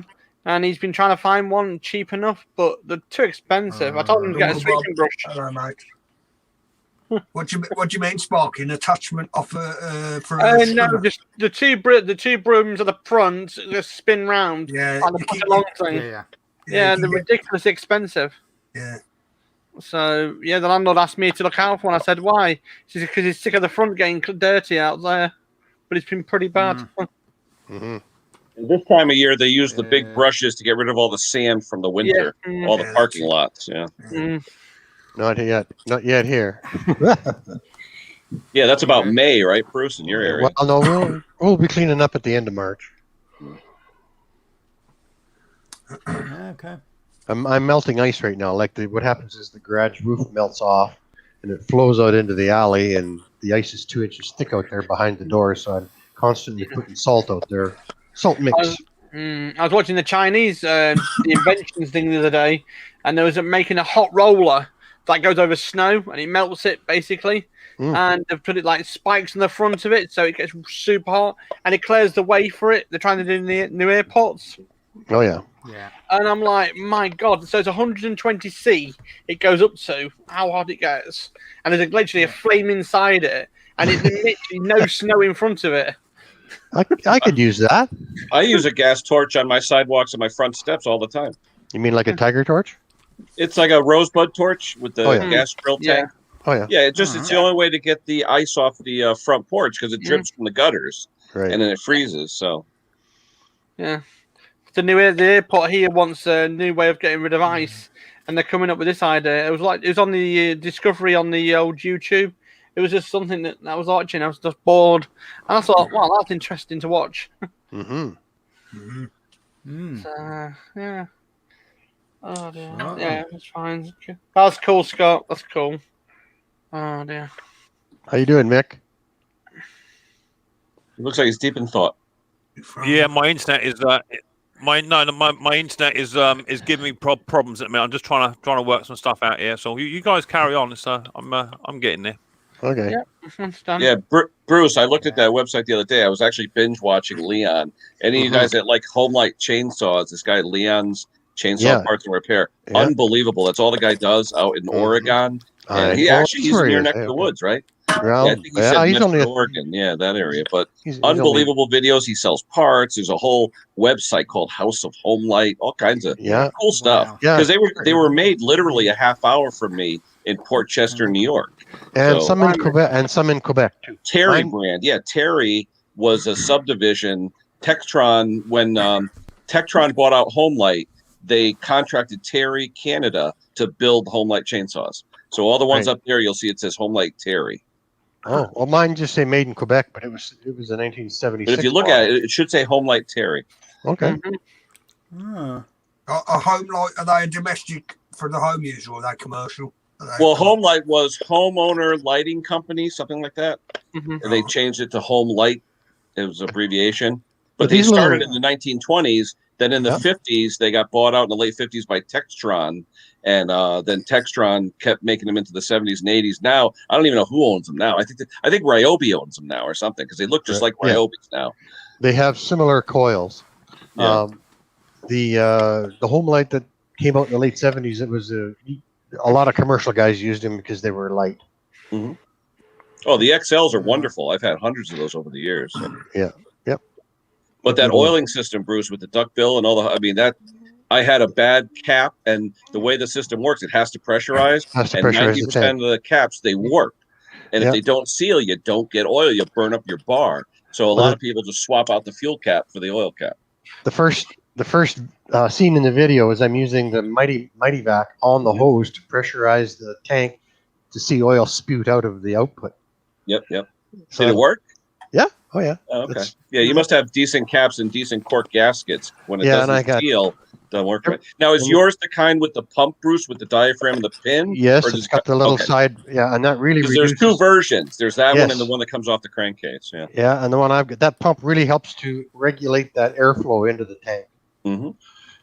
and he's been trying to find one cheap enough, but they're too expensive. I told him to get a sweeping brush. Hello, mate. What do you mean, sparking attachment off for? No, just the two brooms at the front just spin round. Yeah, like the long thing. Yeah, they're ridiculously expensive. Yeah. So yeah, the landlord asked me to look out for one. I said, "Why?" She said, "Because he's sick of the front getting dirty out there." But it's been pretty bad. Mm-hmm. This time of year, they use the big brushes to get rid of all the sand from the winter, all the parking lots. Yeah. Not yet here. Yeah, that's about May, right, Bruce, in your area? Well, no, we'll be cleaning up at the end of March. Okay. I'm melting ice right now. Like what happens is the garage roof melts off, and it flows out into the alley, and the ice is 2 inches thick out there behind the door. So I'm constantly putting salt out there, salt mix. I was watching the Chinese the inventions thing the other day, and there was making a hot roller that goes over snow and it melts it basically. And they've put it like spikes in the front of it, so it gets super hot and it clears the way for it. They're trying to do in the new airports. Oh yeah. Yeah. And I'm like, my God! So it's 120 C. It goes up to how hot it gets, and there's literally a flame inside it, and it's literally no snow in front of it. I could use that. I use a gas torch on my sidewalks and my front steps all the time. You mean like a tiger torch? It's like a rosebud torch with the gas grill tank. Oh yeah. Yeah, it's the only way to get the ice off the front porch because it drips from the gutters, Right. and then it freezes. So Yeah. The airport here wants a new way of getting rid of ice, and they're coming up with this idea. It was on the Discovery on the old YouTube. It was just something that I was watching. I was just bored, and I thought, "Wow, that's interesting to watch." Mm-hmm. So, yeah. Oh dear. Yeah, it's fine. That's cool, Scott. That's cool. Oh dear. How you doing, Mick? it looks like he's deep in thought. Yeah, my internet is my internet is giving me problems at the minute. I'm just trying to work some stuff out here. So you guys carry on. So I'm getting there. Okay. Yeah, Yeah, Bruce, I looked at that website the other day. I was actually binge watching Leon. Any of you guys that like home light chainsaws? This guy Leon's chainsaw parts and repair. Yeah. Unbelievable. That's all the guy does out in Oregon. And he's near neck to the woods, right? Well, I think he said he's only Oregon. Yeah, that area. But he's unbelievable videos. He sells parts. There's a whole website called House of Home Light. All kinds of cool stuff. Wow. Yeah. Because they were made literally a half hour from me in Port Chester, New York. And So- some in Quebec, and some in Quebec too. Terry brand. Yeah, Terry was a subdivision. Textron, when Textron bought out Home Light, they contracted Terry Canada to build Home Light chainsaws. So all the ones up there, you'll see it says Home Light Terry. Oh, well, mine just say made in Quebec, but it was a 1976. But if you look at it, it should say Home Light Terry. Okay. Ah. A home light, are they a domestic for the home use or are they commercial? Well, Home Light was Homeowner Lighting Company, something like that. And they changed it to Home Light. It was an abbreviation. But they started in the 1920s. Then in the 50s, they got bought out in the late 50s by Textron. And then Textron kept making them into the 70s and 80s. Now, I don't even know who owns them now. I think Ryobi owns them now or something because they look just like Ryobi's now. They have similar coils. Yeah. The Home Light that came out in the late 70s, it was a lot of commercial guys used them because they were light. Mm-hmm. Oh, the XLs are wonderful. I've had hundreds of those over the years. So. Yeah. Yep. But that oiling system, Bruce, with the duckbill and all the, I mean, that I had a bad cap, and the way the system works, it has to pressurize. And 90% of the caps, they work. And if they don't seal, you don't get oil. You burn up your bar. So a lot of people just swap out the fuel cap for the oil cap. The first scene in the video is I'm using the Mighty Vac on the hose to pressurize the tank to see oil spout out of the output. Yep. So did it work? Yeah. Oh yeah. Oh, okay. Yeah, you must have decent caps and decent cork gaskets. When it doesn't seal, doesn't work right. Now, is yours the kind with the pump, Bruce, with the diaphragm and the pin? Yes, it's got the little side. Yeah, and that really reduces. There's two versions. There's that one and the one that comes off the crankcase. Yeah. Yeah, and the one I've got, that pump really helps to regulate that airflow into the tank. Mm-hmm.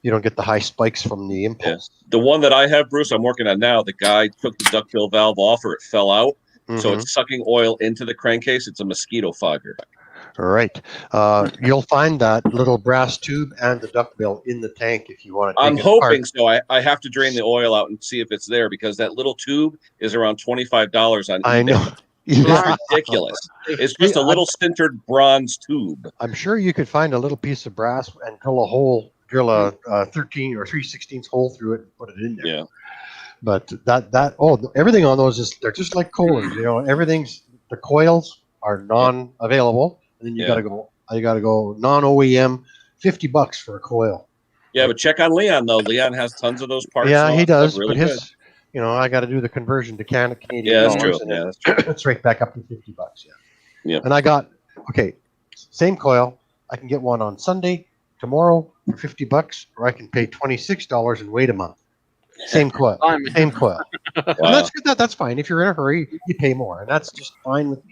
You don't get the high spikes from the impulse. Yeah. The one that I have, Bruce, I'm working on now, the guy took the duckbill valve off or it fell out. Mm-hmm. So it's sucking oil into the crankcase. It's a mosquito fogger. Right. You'll find that little brass tube and the duckbill in the tank if you want to take I'm hoping so. I have to drain the oil out and see if it's there because that little tube is around $25 on eBay. I know. It's ridiculous. It's just a little sintered bronze tube. I'm sure you could find a little piece of brass and drill a 13 or 3/16 hole through it and put it in there. Yeah. But everything on those they're just like coilers. You know, the coils are non-available. And then you got to go non-OEM, $50 for a coil. Yeah, but check on Leon though. Leon has tons of those parts. Yeah, he does. Really but his, I got to do the conversion to Canadian dollars. True. And that's true. It's right back up to $50. Yeah. And I got same coil. I can get one on Sunday, tomorrow for $50, or I can pay $26 and wait a month. Same coil. Same coil. Wow. And that's good. That's fine. If you're in a hurry, you pay more, and that's just fine with me.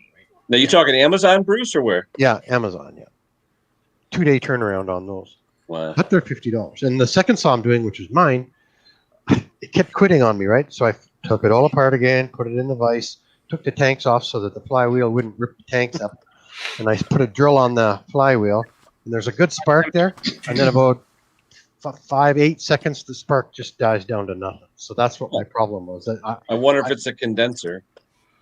Now, you talking Amazon, Bruce, or where? Yeah, Amazon, 2-day turnaround on those. Wow. But they're $50. And the second saw I'm doing, which is mine, it kept quitting on me, right? So I took it all apart again, put it in the vise, took the tanks off so that the flywheel wouldn't rip the tanks up. And I put a drill on the flywheel, and there's a good spark there. And then about 5-8 seconds, the spark just dies down to nothing. So that's what my problem was. I wonder if it's a condenser.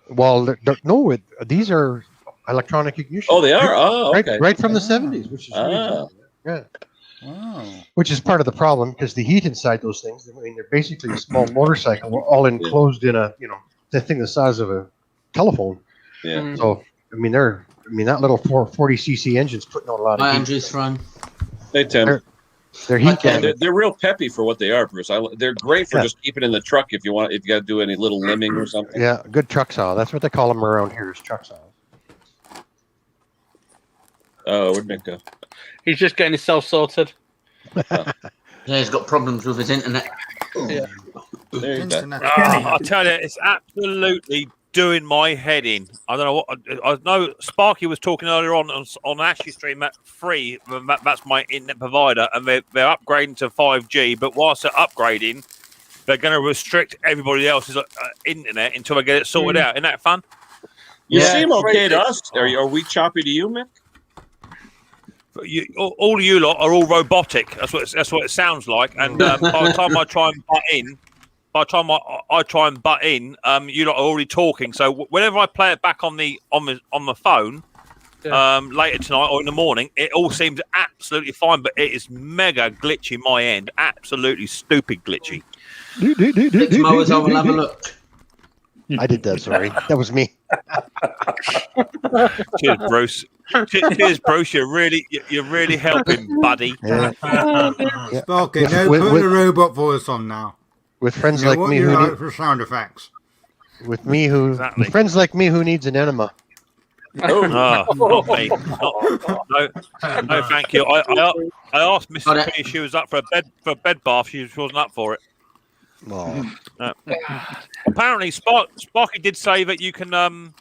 Well, no, these are electronic ignition. Oh, they are? Oh, okay. Right from the 70s, which is yeah. Wow. Which is part of the problem because the heat inside those things, they're basically a small motorcycle. We're all enclosed in the thing the size of a telephone. Yeah. So, that little 440cc engine's putting out a lot of heat. Andrew's run. Hey, Tim. They're heat. They're real peppy for what they are, Bruce. They're great for just keeping in the truck if you got to do any little limbing or something. Yeah, good truck saw. That's what they call them around here is truck saws. Oh, where'd Nick go? He's just getting himself sorted. Yeah, he's got problems with his internet. Yeah. I tell you, it's absolutely doing my head in. I don't know what. I know Sparky was talking earlier on Ashley Stream at 3. That's my internet provider, and they're upgrading to 5G. But whilst they're upgrading, they're going to restrict everybody else's internet until they get it sorted out. Isn't that fun? You seem okay to us. Are we choppy to you, Mick? All of you lot are all robotic. That's what it sounds like. And by the time I try and butt in. By the time I try and butt in, you lot are already talking. So whenever I play it back on the phone later tonight or in the morning, it all seems absolutely fine. But it is mega glitchy my end. Absolutely stupid glitchy. Micks Mowers, I will have a look. I did that. Sorry, that was me. Cheers, Bruce. Cheers, Bruce. You're really helping, buddy. Yeah. Sparky, no, put a robot voice on now. With friends You know like what me you who like for sound effects. with friends like me who needs an enema. Oh, not me. No, thank you. I asked Mrs. P if she was up for a bed bath. She wasn't up for it. Oh. No. Apparently, Sparky did say that you can do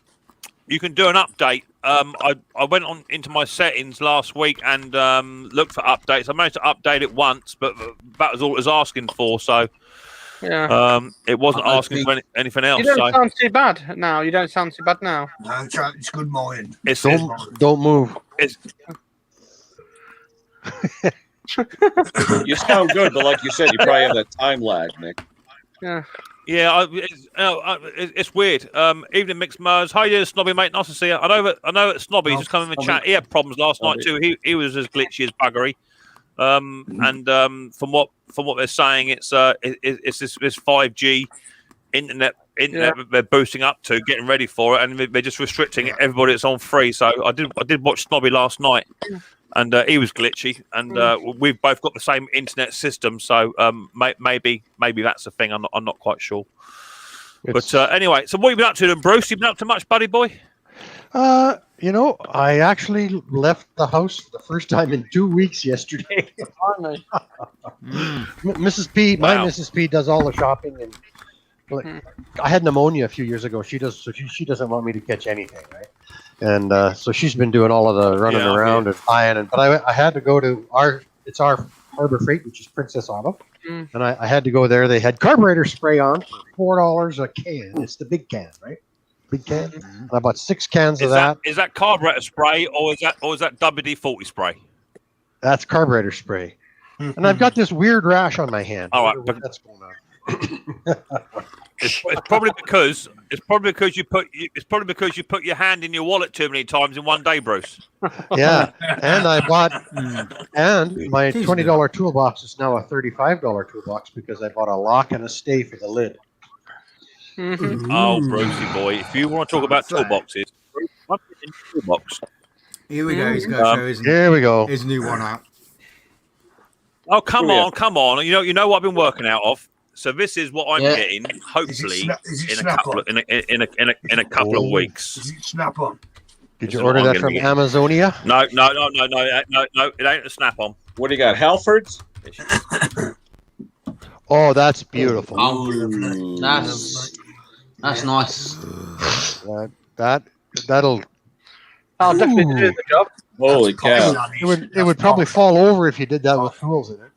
an update. I went on into my settings last week and looked for updates. I managed to update it once, but that was all it was asking for. So Yeah. it wasn't asking for anything else. You don't sound too bad now. You don't sound too bad now. No, it's good morning. Don't move. You sound good, but like you said, you probably have that time lag, Nick. Yeah. Yeah, it's weird. Evening, Micks Mowers. How you doing, Snobby, mate? Nice to see you. I know that Snobby's just come in the chat. He had problems last night too. He was as glitchy as buggery. And from what they're saying, it's this 5G internet they're boosting up to, getting ready for it, and they're just restricting everybody that's on free. So I did watch Snobby last night, and he was glitchy, and we've both got the same internet system. So maybe that's the thing. I'm not quite sure. But anyway, so what have you been up to then, Bruce? You been up to much, buddy boy? I actually left the house for the first time in 2 weeks yesterday. Mrs. P, my Mrs. P does all the shopping, and I had pneumonia a few years ago. She doesn't want me to catch anything, right? And so she's been doing all of the running around and buying. But I had to go to our Harbor Freight, which is Princess Auto, and I had to go there. They had carburetor spray on for $4 a can. It's the big can, right? Big can. And I bought 6 cans of that. Is that carburetor spray or is that WD-40 spray? That's carburetor spray. And I've got this weird rash on my hand. All right, but that's going on. It's probably because you put your hand in your wallet too many times in one day, Bruce. Yeah, and I bought and my $20 toolbox is now a $35 toolbox because I bought a lock and a stay for the lid. Oh, Brucey boy! If you want to talk about toolboxes, toolbox. Here we go. He's going to show Here we go. His new one out. Oh, come on! You know what I've been working out of. So this is what I'm getting. Hopefully, in a couple of weeks. Is it Snap-on? Did you order that from Amazonia? No. It ain't a Snap-on. What do you got? Halfords? Oh, that's beautiful. Oh, that's nice. That'll. I'll definitely do the job. Holy cow! It would probably fall over if you did that with tools in it.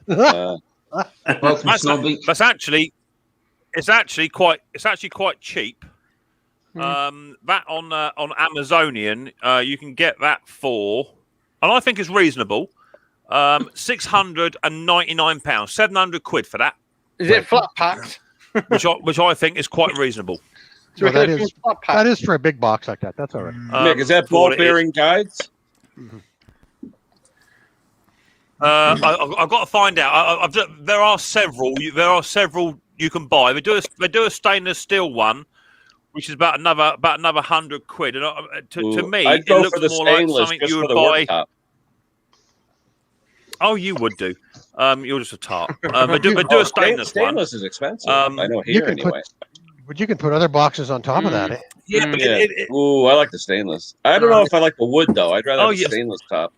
That's actually quite cheap. That on Amazonian, you can get that for, and I think it's reasonable. £699, £700 for that. Is it flat packed? which I think is quite reasonable. So that is for a big box like that. That's all right. Nick, is that ball bearing guides? I've got to find out. There are several you can buy. They do a stainless steel one, which is about another £100. And to me, I'd it go looks for the more like stainless something just you for would the buy. worktop. Oh, you would do. You're just a tart. They do a stainless one. Stainless is expensive. I know here anyway. But you can put other boxes on top of that. Eh? Yeah. Ooh, I like the stainless. I don't know if I like the wood though. I'd rather have the stainless top.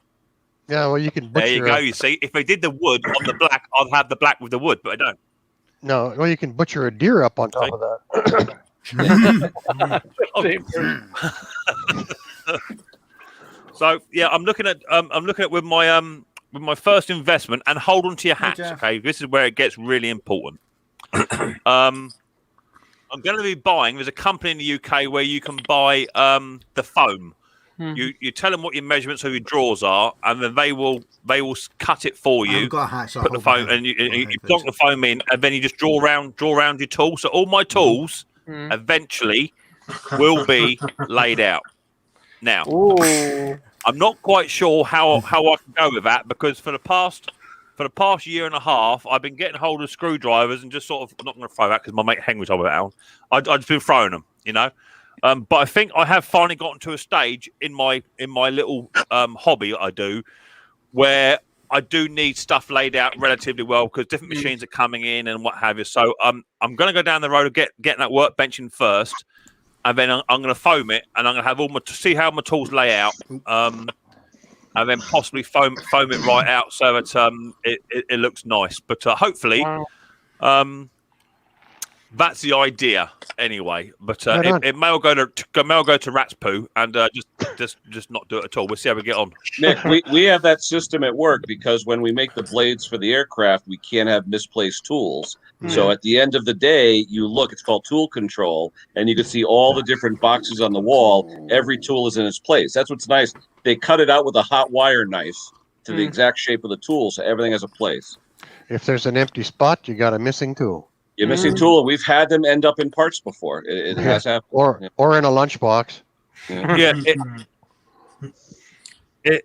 Yeah, well, you can. There you go. You see, if they did the wood on the black, I'd have the black with the wood, but I don't. No, well, you can butcher a deer up on top of that. So yeah, I'm looking at with my first investment, and hold on to your hats, okay? This is where it gets really important. I'm going to be buying. There's a company in the UK where you can buy the foam. You tell them what your measurements of your drawers are, and then they will cut it for you. Got hats, put the foam, and you plonk the foam in, and then you just draw around your tools. So all my tools eventually will be laid out. Now, I'm not quite sure how I can go with that, because for the past year and a half, I've been getting hold of screwdrivers and just sort of, I'm not going to throw that because my mate Henry told me that. I've just been throwing them, you know. But I think I have finally gotten to a stage in my little hobby I do where I do need stuff laid out relatively well because different machines are coming in and what have you. So I'm going to go down the road of getting that workbench in first, and then I'm going to foam it, and I'm going to have see how my tools lay out, and then possibly foam it right out so that it looks nice. But hopefully, that's the idea anyway. But it may all go to rat's poo and just not do it at all. We'll see how we get on. Nick, we have that system at work because when we make the blades for the aircraft, we can't have misplaced tools. So at the end of the day, you look, it's called tool control, and you can see all the different boxes on the wall. Every tool is in its place. That's what's nice. They cut it out with a hot wire knife to the exact shape of the tool, so everything has a place. If there's an empty spot, you got a missing tool. You're missing tool, and we've had them end up in parts before. It has happened. Or in a lunchbox. Yeah. They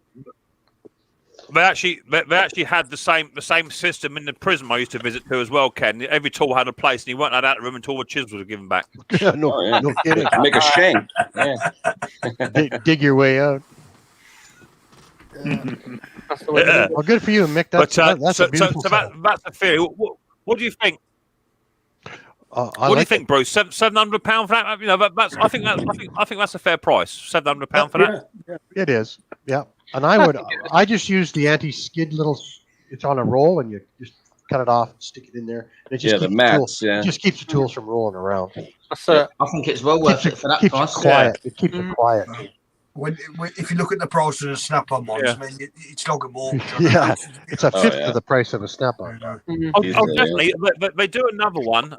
actually had the same system in the prison I used to visit to as well, Ken. Every tool had a place, and you weren't allowed out of the room until the chisels were given back. No kidding. Make a shank. Yeah. Dig your way out. Well, good for you, Mick. That's a beautiful that's a theory. What do you think? What do you think, Bruce? £700 for that? You know, I think that's a fair price. £700 for that. Yeah. It is. Yeah. And I just use the anti-skid little. It's on a roll, and you just cut it off, and stick it in there. And it just the mats. It just keeps the tools from rolling around. I think it's well worth it for that price. It keeps it quiet. If you look at the price of the snap-on ones, I mean, it's like a mortgage. Yeah, it's a fifth of the price of a snap-on. Definitely. They do another one.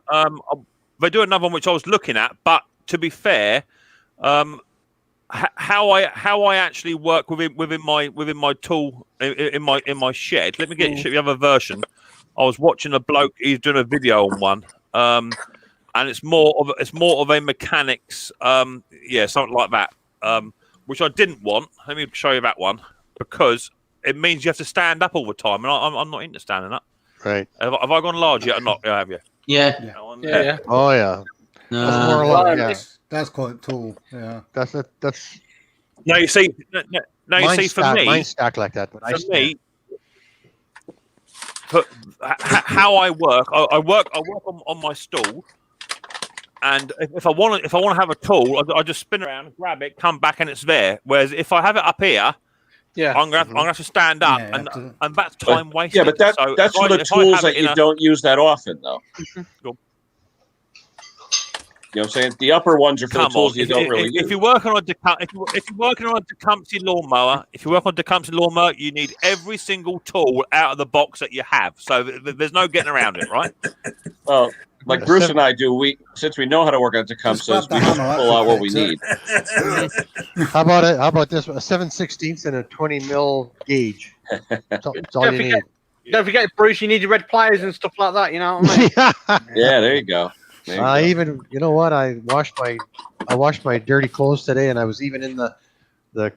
They do another one which I was looking at. But to be fair, how I actually work within my tool in my shed. Let me get you the other version. I was watching a bloke. He's doing a video on one. And it's more of a mechanics. Something like that. Which I didn't want. Let me show you that one because it means you have to stand up all the time, and I'm not into standing up. Right? Have I gone large yet or not? Have you? Yeah. Oh yeah. No. That's quite tall. Yeah. That's. Now you see. Now you see. For me, mine stacked like that, but how I work, I work on my stool. And if I want to have a tool, I just spin around, grab it, come back, and it's there. Whereas if I have it up here, I'm gonna have to stand up, and that's time wasted. Yeah, but that's for the tools that you don't use that often, though. You know what I'm saying? The upper ones are for the tools you don't really use. If you're working on a Tecumseh lawnmower, you need every single tool out of the box that you have. So there's no getting around it, right? Well. Like Bruce and I do, since we know how to work on Tecumsehs, we just pull out what we need. How about this? A 7/16 and a 20 mil gauge. That's all you need. Don't forget, Bruce, you need your red pliers and stuff like that. You know what I mean? Yeah, there you go. Even you know what? I washed my dirty clothes today, and I was even in the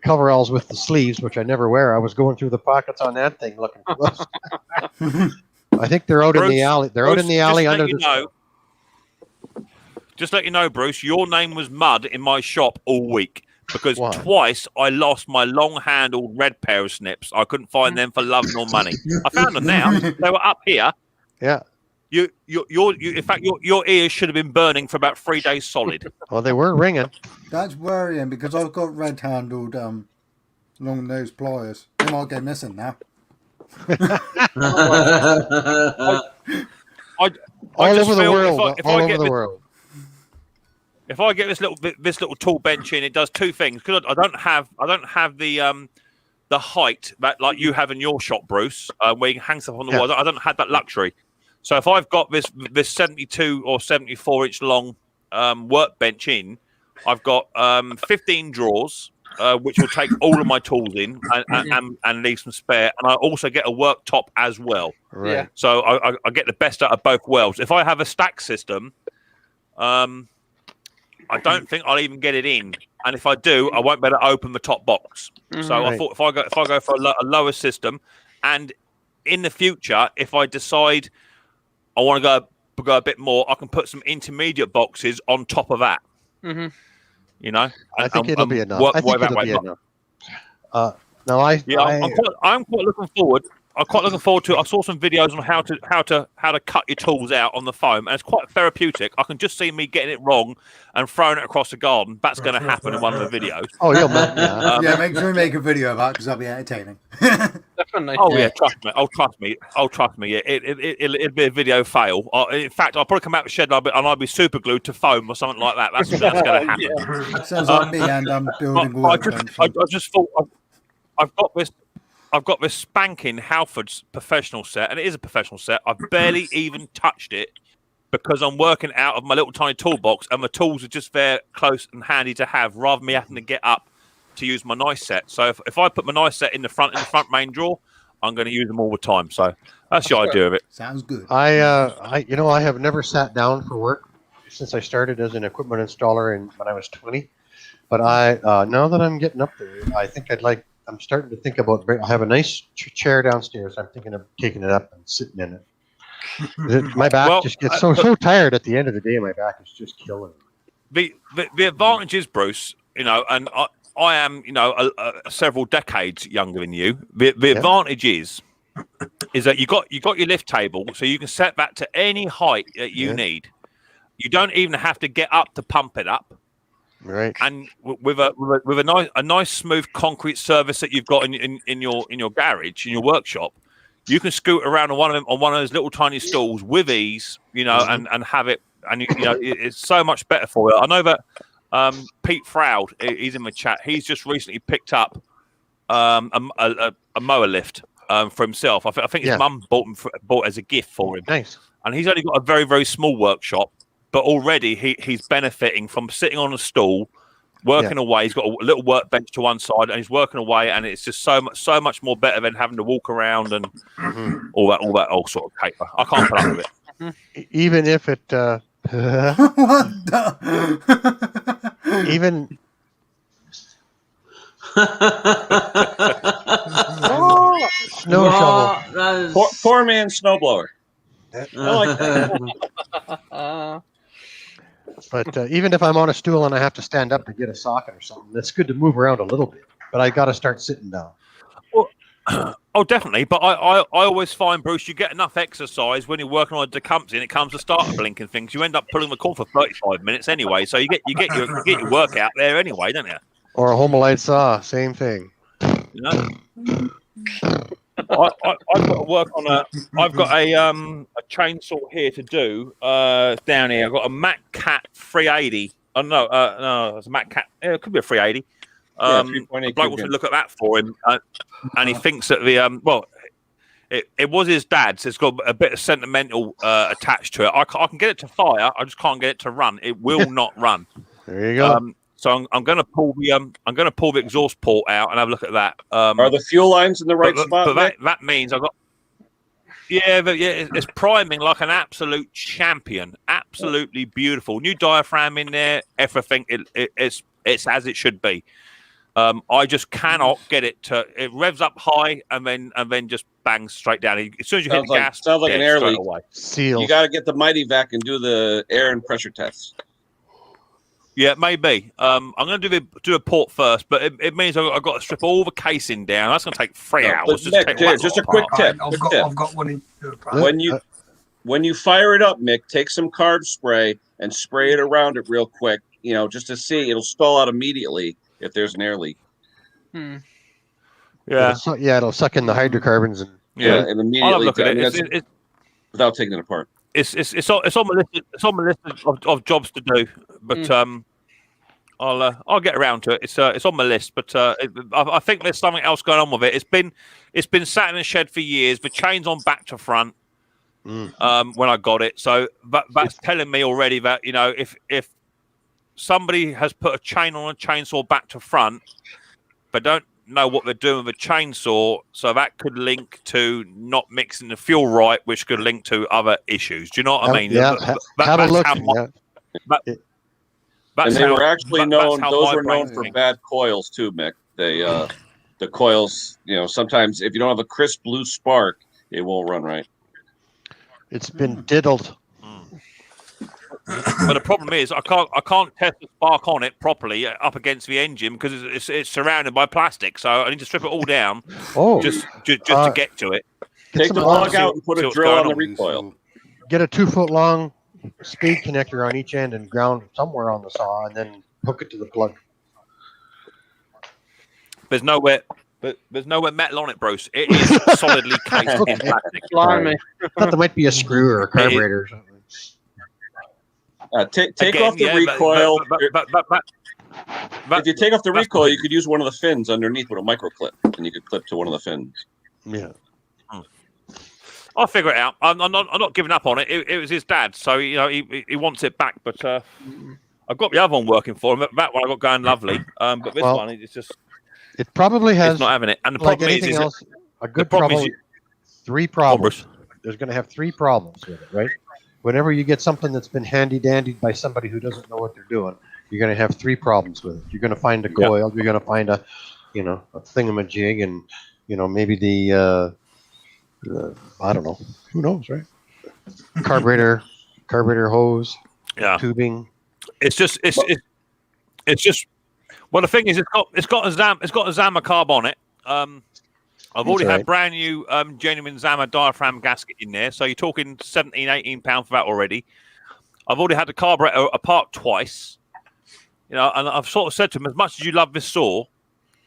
coveralls with the sleeves, which I never wear. I was going through the pockets on that thing looking for those. I think they're out in the alley. They're out in the alley under the. Just let you know, Bruce, your name was mud in my shop all week because twice I lost my long-handled red pair of snips. I couldn't find them for love nor money. I found them now. They were up here. Yeah. In fact, your ears should have been burning for about 3 days solid. Well, they were ringing. That's worrying because I've got red-handled long-nosed pliers. They might go missing now. All over the world. If I get this little tool bench in, it does two things. Because I don't have the height that like you have in your shop, Bruce, where you can hang stuff on the wall. I don't have that luxury. So if I've got this 72 or 74 inch long workbench in, I've got 15 drawers. Which will take all of my tools in and leave some spare. And I also get a worktop as well. Right. Yeah. So I get the best out of both worlds. If I have a stack system, I don't think I'll even get it in. And if I do, I won't be able to open the top box. So I thought if I go for a lower system, and in the future, if I decide I want to go a bit more, I can put some intermediate boxes on top of that. You know, I think it'll be enough. I think it'll be enough. No, I'm quite looking forward. I'm quite looking forward to. I saw some videos on how to cut your tools out on the foam, and it's quite therapeutic. I can just see me getting it wrong and throwing it across the garden. That's going to happen in one of the videos. Oh, yeah. Yeah, make sure you make a video of that because that'll be entertaining. Definitely. Oh yeah, trust me. Trust me. Yeah, it'll be a video fail. In fact, I'll probably come out of the shed and I'll be super glued to foam or something like that. That's going to happen. Yeah. That sounds like me, and I'm building workbench. I just thought I've got this spanking Halford's professional set, and it is a professional set. I've barely even touched it because I'm working out of my little tiny toolbox, and my tools are just there close and handy to have, rather than me having to get up to use my nice set. So if I put my nice set in the front main drawer, I'm going to use them all the time. So that's the idea of it. Sounds good. I have never sat down for work since I started as an equipment installer when I was 20. But now that I'm getting up there, I think I'm starting to think about. I have a nice chair downstairs. I'm thinking of taking it up and sitting in it. My back just gets so tired at the end of the day. My back is just killing me. The advantage is, Bruce, and I am, several decades younger than you. The advantage is that you got your lift table, so you can set that to any height that you need. You don't even have to get up to pump it up. Right, and with a nice smooth concrete surface that you've got in your garage, in your workshop, you can scoot around on one of those little tiny stools with ease, and have it, and it's so much better for you. I know that Pete Froud, he's in the chat. He's just recently picked up a mower lift for himself. I think his mum bought as a gift for him. Nice, and he's only got a very very small workshop. But already he's benefiting from sitting on a stool, working away. He's got a little workbench to one side, and he's working away, and it's just so much more better than having to walk around and all that old sort of caper. I can't put up with it. Even if it, even. Snow shovel. Poor man's snowblower. I like that. But even if I'm on a stool and I have to stand up to get a socket or something, it's good to move around a little bit. But I got to start sitting down. Well, definitely. But I always find, Bruce, you get enough exercise when you're working on a decumping. It comes to start blinking things. You end up pulling the cord for 35 minutes anyway. So you get your workout there anyway, don't you? Or a Homelite saw, same thing. I've got to work on I've got a chainsaw here to do down here. I've got a Mac Cat 380. Oh no, it's a Mac Cat. It could be a 380. The bloke wants to look at that for him, and he thinks that it was his dad's. It's got a bit of sentimental attached to it. I can get it to fire. I just can't get it to run. It will not run. There you go. So I'm going to pull the exhaust port out and have a look at that. Are the fuel lines in the right spot? But that means I've got. It's priming like an absolute champion. Absolutely beautiful. New diaphragm in there. Everything. It's as it should be. I just cannot get it to. It revs up high and then just bangs straight down. As soon as you hit the gas, sounds like an air leak. Seal. You got to get the Mighty Vac and do the air and pressure tests. Yeah, maybe. I'm going to do a port first, but it means I've got to strip all the casing down. That's going to take 3 hours. Just a quick tip. I've got one. When you fire it up, Mick, take some carb spray and spray it around it real quick. Just to see, it'll stall out immediately if there's an air leak. Yeah, it'll suck in the hydrocarbons and and immediately. I'll look at it. Without taking it apart. It's on my list. It's on my list of jobs to do, but I'll get around to it. It's on my list, but I think there's something else going on with it. It's been sat in a shed for years. The chain's on back to front when I got it, so that's telling me already that if somebody has put a chain on a chainsaw back to front, but don't know what they're doing with a chainsaw, so that could link to not mixing the fuel right, which could link to other issues. Do you know what I mean? Yeah, have a look. And they were actually known; those were known for bad coils too, Mick. The coils, sometimes if you don't have a crisp blue spark, it won't run right. It's been diddled. But the problem is, I can't test the spark on it properly up against the engine because it's surrounded by plastic. So I need to strip it all down. Just to get to it. Take the plug out and put a drill on the recoil. Get a 2-foot long speed connector on each end and ground somewhere on the saw, and then hook it to the plug. There's nowhere metal on it, Bruce. It is solidly cased in plastic. Blimey. I thought there might be a screw or a carburetor or something. Take off the recoil. If you take off the recoil, you could use one of the fins underneath with a micro clip, and you could clip to one of the fins. Yeah. I'll figure it out. I'm not giving up on it. It was his dad, so he wants it back. But I've got the other one working for him. That one I got going lovely. But this one, it's just it probably has. It's not having it. And the like problem anything is else, a good problem. Three problems. There's going to have three problems with it, right? Whenever you get something that's been handy-dandied by somebody who doesn't know what they're doing, you're going to have three problems with it. You're going to find a coil. You're going to find a thingamajig, and maybe the I don't know. Who knows, right? Carburetor hose, tubing. It's just. Well, the thing is, it's got a Zama carb on it. I've already had brand new genuine Zama diaphragm gasket in there, so you're talking £17-18 for that already. I've already had the carburetor apart twice, and I've sort of said to him, as much as you love this saw,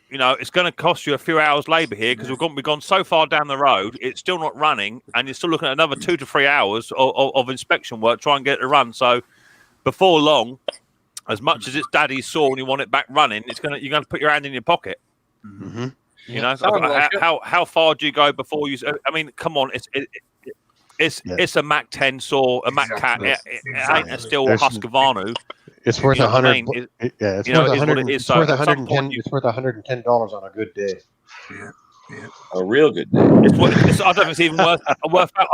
it's going to cost you a few hours labour here because we've gone so far down the road, it's still not running, and you're still looking at another 2 to 3 hours of inspection work, try and get it to run. So before long, as much as it's daddy's saw and you want it back running, you're going to put your hand in your pocket. Mm-hmm. How far do you go before you? I mean, come on, it's a Mac 10 saw, a Mac Cat. It ain't a still Husqvarna. It's worth $100. It's worth $110. It's worth $110 on a good day. Yeah. A real good day. I don't think it's even worth. I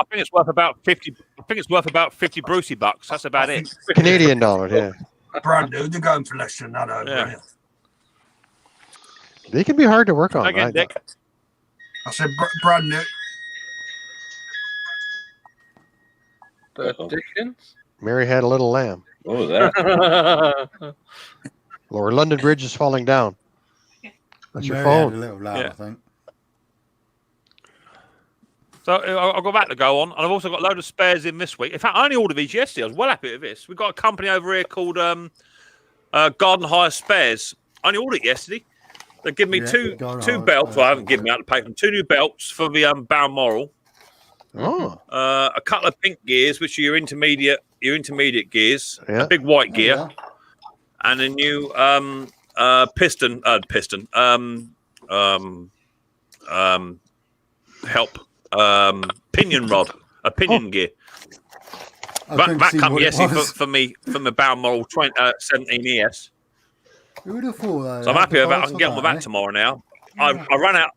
think it's worth about 50. I think it's worth about 50 Brucey bucks. That's about it. Canadian dollars, yeah. Brand new. They're going for less than that over here. They can be hard to work on. Again, Dick. I said brand new. Mary had a little lamb. What was that? Lower London Bridge is falling down. That's your phone. A little loud, I think. So I've got that to go on, and I've also got a load of spares in this week. In fact, I only ordered these yesterday. I was well happy with this. We've got a company over here called Garden Hire Spares. I only ordered it yesterday. They give me two belts. Well, I haven't given me out to pay for them. 2 new belts for the Balmoral. Oh. A couple of pink gears, which are your intermediate gears. A big white gear, and a new piston. Pinion rod, a pinion gear. That come yesterday for me from the Balmoral 17 ES. Who would have thought? So I'm happy with that. I can get on with that tomorrow now. I ran out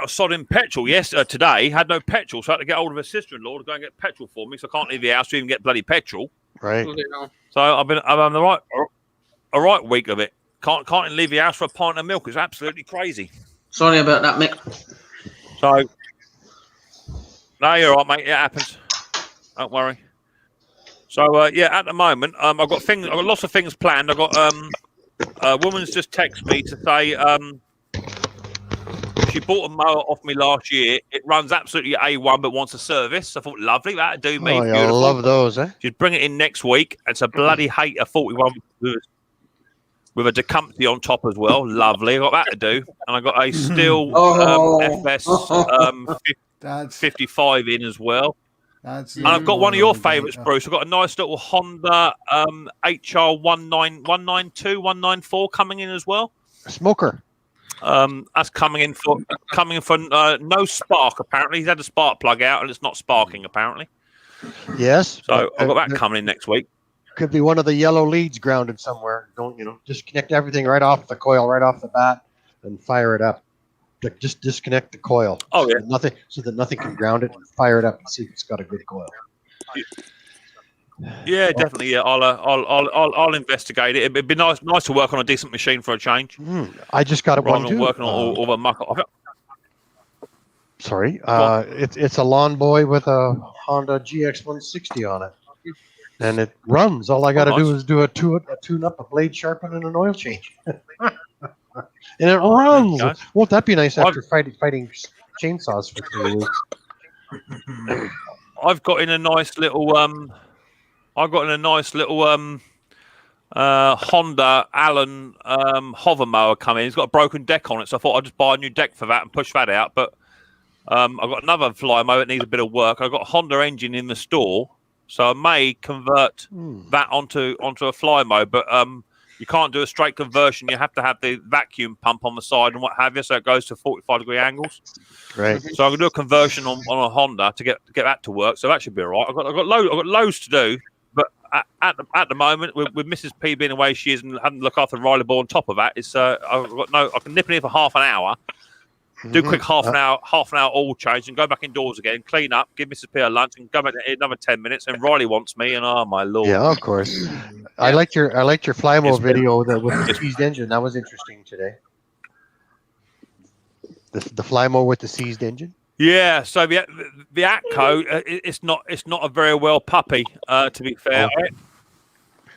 of sodding petrol today. Had no petrol, so I had to get hold of her sister-in-law to go and get petrol for me. So I can't leave the house to even get bloody petrol. Right. So I'm the right week of it. Can't even leave the house for a pint of milk. It's absolutely crazy. Sorry about that, Mick. So no, you're all right, mate. It happens. Don't worry. So at the moment, I've got lots of things planned. I've got a woman's just texted me to say she bought a mower off me last year. It runs absolutely A1, but wants a service. I thought, lovely, that'd do me. Oh, yeah, I love those, eh? She'd bring it in next week. It's a bloody hater 41 with a Decumpty on top as well. Lovely. I got that to do, and I got a Stihl FS 55 in as well. And I've got one of your favourites, Bruce. I've got a nice little Honda HR 192, 194 coming in as well. A smoker. That's coming in for no spark. Apparently, he's had the spark plug out and it's not sparking. Apparently, yes. So I've got that coming in next week. Could be one of the yellow leads grounded somewhere. Just connect everything right off the coil, right off the bat, and fire it up. Just disconnect the coil. Oh yeah. So that nothing can ground it, and fire it up and see if it's got a good coil. Yeah, definitely. Yeah, I'll investigate it. It'd be nice to work on a decent machine for a change. I just got it one too. Working on all the muck. Sorry, it's a lawn boy with a Honda GX 160 on it. And it runs. All I got to Oh, do nice. is do a tune up, a blade sharpen, and an oil change. And it runs. Okay. Won't that be nice after fighting chainsaws for 3 weeks? I've got in a nice little Honda Allen hover mower coming. It's got a broken deck on it, so I thought I'd just buy a new deck for that and push that out. But I've got another fly mower that needs a bit of work. I've got a Honda engine in the store, so I may convert that onto a fly mower. But you can't do a straight conversion. You have to have the vacuum pump on the side and what have you, so it goes to 45-degree angles. Right. So I'm gonna do a conversion on a Honda to get that to work. So that should be all right. I've got loads to do. But at the moment, with Mrs. P being away, she is, and having to look after Riley Ball on top of that, it's I can nip in here for half an hour, do a quick half an hour oil change, and go back indoors again, clean up, give Mrs. P a lunch, and go back another 10 minutes. And Riley wants me, and oh my lord! Yeah, of course. I liked your Flymo video with the seized engine. That was interesting today. The Flymo with the seized engine. Yeah, so the Atco, it's not a very well puppy, to be fair.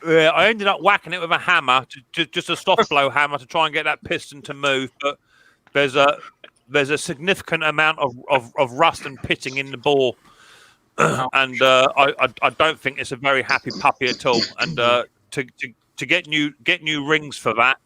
I ended up whacking it with a hammer, just a soft blow hammer, to try and get that piston to move. But there's a significant amount of rust and pitting in the bore, and I don't think it's a very happy puppy at all. And to get new rings for that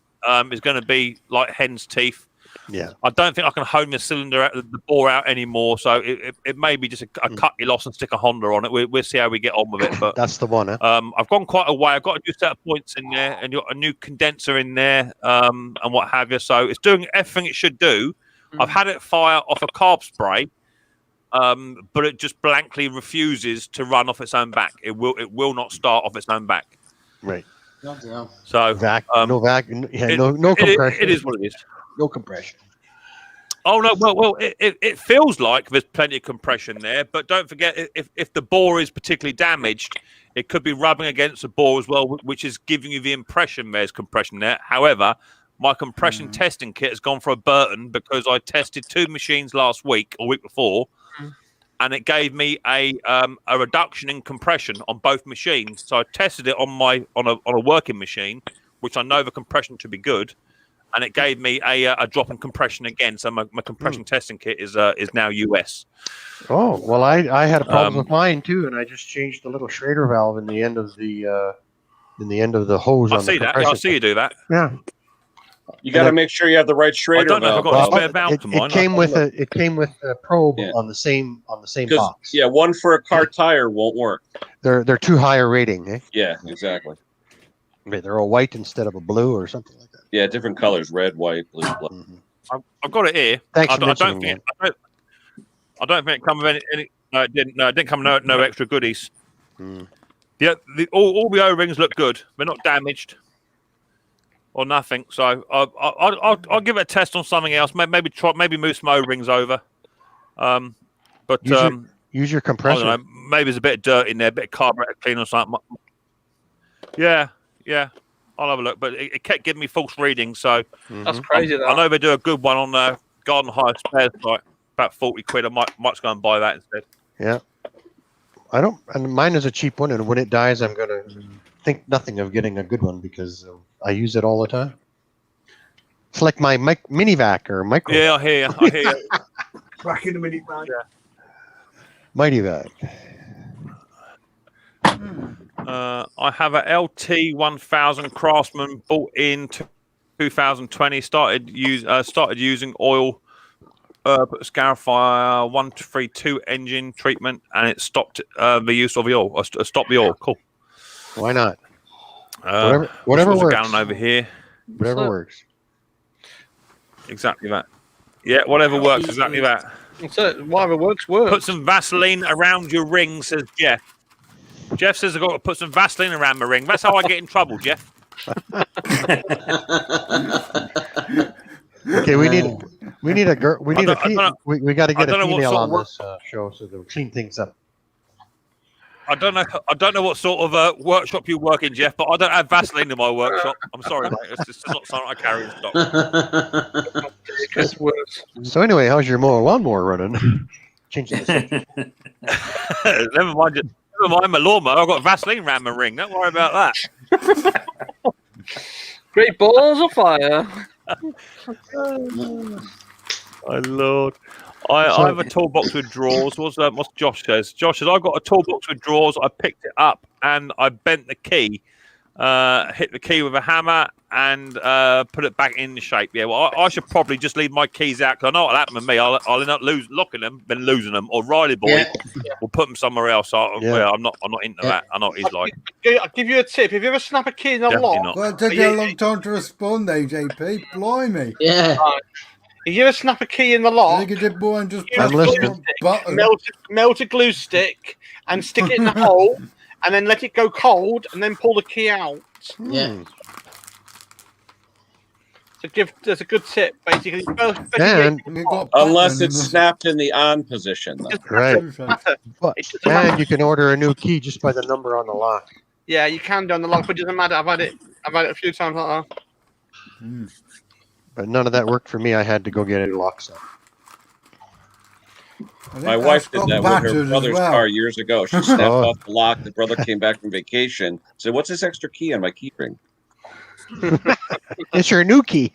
is going to be like hen's teeth. Yeah, I don't think I can hone the bore out anymore. So it may be just a cut you loss and stick a Honda on it. We'll see how we get on with it. But that's the one. Huh? I've gone quite a way. I've got a new set of points in there, and a new condenser in there, and what have you. So it's doing everything it should do. I've had it fire off a carb spray, but it just blankly refuses to run off its own back. It will not start off its own back. Right. So no compression. It is what it is. No compression. Oh no! Well, it feels like there's plenty of compression there, but don't forget, if the bore is particularly damaged, it could be rubbing against the bore as well, which is giving you the impression there's compression there. However, my compression testing kit has gone for a Burton because I tested 2 machines last week or week before, and it gave me a reduction in compression on both machines. So I tested it on a working machine, which I know the compression to be good. And it gave me a drop in compression again. So my compression testing kit is now US. Oh well, I had a problem with mine too, and I just changed the little Schrader valve in the end of the hose. I see that. I see you do that. Yeah. You got to make sure you have the right Schrader valve. I don't know if I've got a spare valve to mine. It came with a probe on the same box. Yeah, one for a car tire won't work. They're too high a rating, eh? Yeah, exactly. They're all white instead of a blue or something like that. Yeah, different colors: red, white, blue, black. I've got it here. Thanks I don't think it come with any. No, it didn't. No, it didn't come with no extra goodies. Yeah, all the O-rings look good. They're not damaged or nothing. So I'll give it a test on something else. Maybe move some O-rings over. But use your compressor. I don't know, maybe there's a bit of dirt in there, a bit of carburetor clean or something. Yeah. I'll have a look, but it kept giving me false readings. So that's crazy. I know they do a good one on the Garden Hire Spares site, about 40 quid. I might go and buy that instead. Yeah, I don't. And mine is a cheap one, and when it dies, I'm gonna think nothing of getting a good one because I use it all the time. It's like my minivac or micro. Yeah, I hear you. Back in the minivan. Yeah. Mighty vac. I have a LT 1000 Craftsman bought in 2020. Started using oil. Put the Scarifier 132 engine treatment, and it stopped the use of the oil. Stopped the oil. Cool. Why not? Whatever works. Gallon over here. Whatever works. Exactly that. Yeah, whatever works. Exactly that. So whatever works. Put some Vaseline around your ring, says Jeff. Jeff says I've got to put some Vaseline around my ring. That's how I get in trouble, Jeff. Okay, we got to get a female on this show so they'll clean things up. I don't know what sort of workshop you work in, Jeff, but I don't have Vaseline in my workshop. I'm sorry, mate. It's just not something I carry in stock. So anyway, how's your lawnmower running? Changing the subject. Never mind my lawnmower. I've got Vaseline around my ring. Don't worry about that. Great balls of fire. My lord. I have a toolbox with drawers. What's Josh says? Josh says, I've got a toolbox with drawers. I picked it up and I bent the key, hit the key with a hammer and put it back in the shape. Yeah, well, I should probably just leave my keys out because I know what'll happen with me. I'll end up locking them, then losing them, or Riley boy will put them somewhere else. I'm not into that. I know what he's like. I'll give you a tip. If you ever snap a key in a lock, well, it took you a long time to respond, AJP. Blimey. Yeah. If you ever snap a key in the lock, I think it did more than just use melt a glue stick and stick it in the hole, and then let it go cold, and then pull the key out. Yeah. That's a good tip, basically. Unless it's snapped in the on position, though. Right. And you can order a new key just by the number on the lock. Yeah, you can do on the lock, but it doesn't matter. I've had it a few times like that. But none of that worked for me. I had to go get a lock set. My wife did that with her brother's car years ago. She snapped off the lock. The brother came back from vacation. Said, "What's this extra key on my key ring?" It's your new key.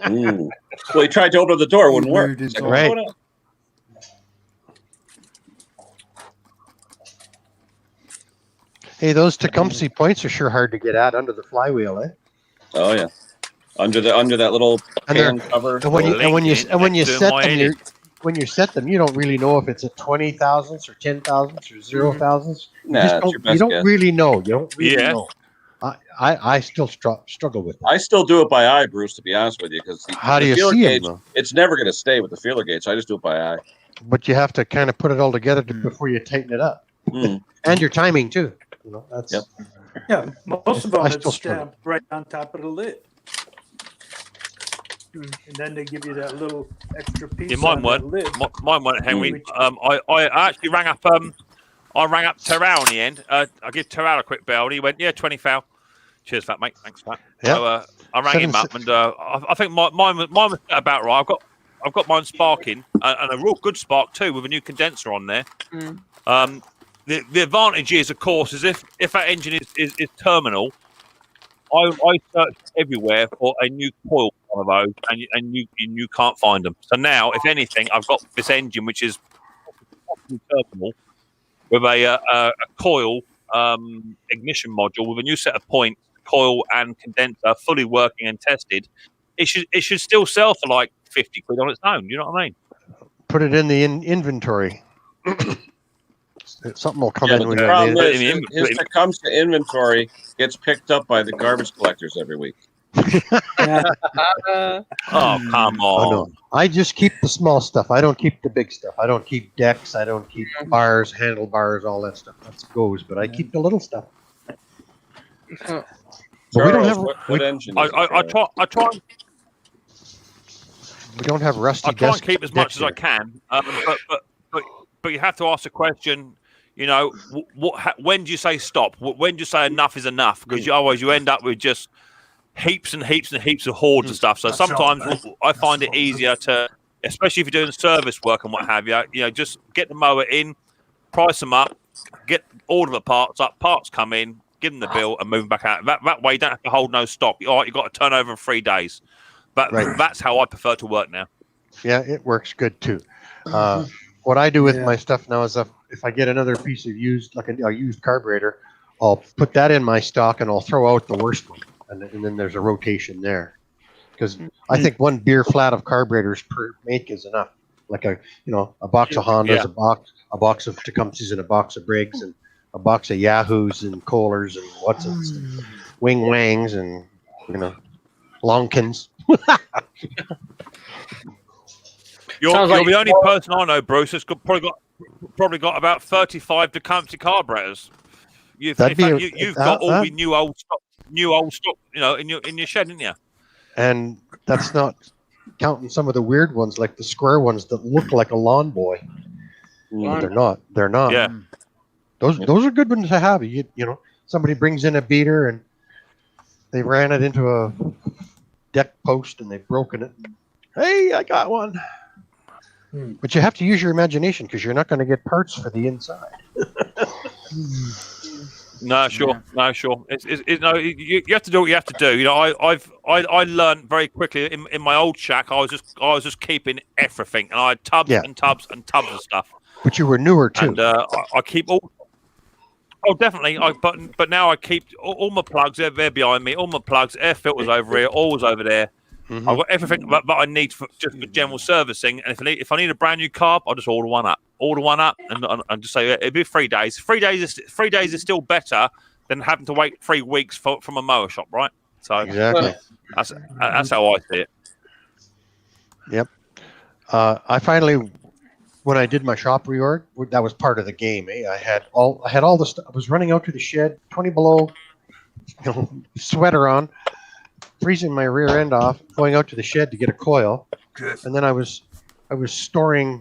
Well, he tried to open the door. It wouldn't work. Like, right. Hey, those Tecumseh points are sure hard to get at under the flywheel, eh? Oh yeah, under that little pan cover. And when you set them, you don't really know if it's a 20 thousandths or 10 thousandths or 0 thousandths. You don't really know. You don't really know. I still struggle with it. I still do it by eye, Bruce. To be honest with you, because how do you see it? It's never going to stay with the feeler gauge. So I just do it by eye. But you have to kind of put it all together before you tighten it up, and your timing too. You know, that's yeah. Most of them it's stamped right on top of the lid, and then they give you that little extra piece. Yeah, mine weren't, Henry. I actually rang up. I rang up Terrell in the end. I give Terrell a quick bell, and he went, "Yeah, 20 foul. Cheers, fat mate. Thanks, fat." Yeah. So I rang him up, and I think mine was about right. I've got mine sparking, and a real good spark too, with a new condenser on there. The advantage is, of course, is if that engine is terminal, I search everywhere for a new coil one of those, and you can't find them. So now, if anything, I've got this engine which is terminal with a coil ignition module with a new set of points, coil and condenser, fully working and tested. It should still sell for like 50 quid on its own. You know what I mean? Put it in the inventory. Something will come in. The problem is his Tecumseh inventory gets picked up by the garbage collectors every week. Oh, come on. No. I just keep the small stuff. I don't keep the big stuff. I don't keep decks. I don't keep bars, handlebars, all that stuff. That goes, but I keep the little stuff. But we don't have what engine. I try. We don't have rusty. I try and keep as much as I can, but you have to ask the question. You know, when do you say stop? When do you say enough is enough? Because you end up with just heaps and heaps and heaps of hordes of stuff. So sometimes I find it easier to, especially if you're doing service work and what have you, just get the mower in, price them up, get all of the parts up, parts come in, give them the bill and move them back out. That way you don't have to hold no stock. All right, you've got to turn over in 3 days. But that's how I prefer to work now. Yeah, it works good too. What I do with my stuff now is if I get another piece of used, like a used carburetor, I'll put that in my stock and I'll throw out the worst one. And then there's a rotation there. Because I think one beer flat of carburetors per make is enough. Like a box of Hondas, a box of Tecumsehs and a box of Briggs and a box of Yahoos and Kohlers and Wing Wangs and, Longkins. You're the only person I know, Bruce, that's probably got about 35 Tecumseh carburetors. You've got all the new old stock, in your shed, didn't you? And that's not counting some of the weird ones, like the square ones that look like a lawn boy. But they're not. They're not. Yeah. Those are good ones to have. Somebody brings in a beater and they ran it into a deck post and they've broken it. Hey, I got one. But you have to use your imagination because you're not going to get parts for the inside. No, sure. No, you have to do what you have to do. You know, I learned very quickly in my old shack. I was just keeping everything, and I had tubs and tubs and tubs of stuff. But you were newer too. And I keep all. Oh, definitely. But now I keep all my plugs. They're behind me. All my plugs, air filters over here, always over there. I've got everything that I need for general servicing. And if I need a brand new carb, I'll just order one up. And just say it'll be 3 days. 3 days is still better than having to wait 3 weeks from a mower shop, right? So exactly. That's how I see it. Yep. I finally, when I did my shop reorg, that was part of the game. I had all the stuff. I was running out to the shed, 20 below, sweater on, freezing my rear end off, going out to the shed to get a coil, and then I was storing,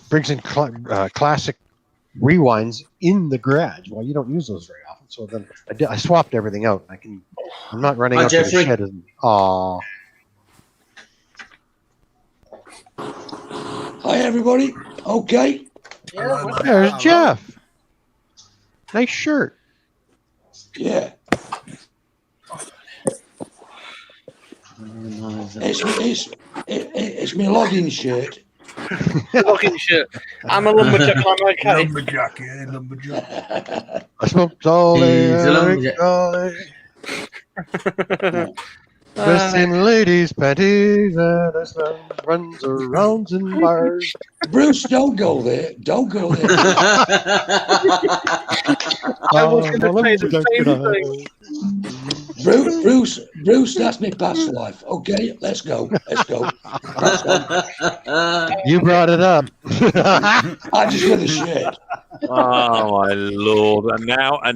Briggs and Classic rewinds in the garage. Well, you don't use those very often, so then I swapped everything out. I'm not running out to the shed. Aw. Hi, everybody. Okay. There's Jeff. Nice shirt. Yeah. It's my logging shirt. Logging shirt. I'm a lumberjack. I'm okay. Lumberjack, yeah, lumberjack. I smoked all He's a lumberjack. Dressed in ladies' panties and a son runs around in bars. Bruce, don't go there. Don't go there. I was going to say the same thing. Bruce, that's my past life. Okay, let's go. You brought it up. I just with a shirt. Oh my lord! And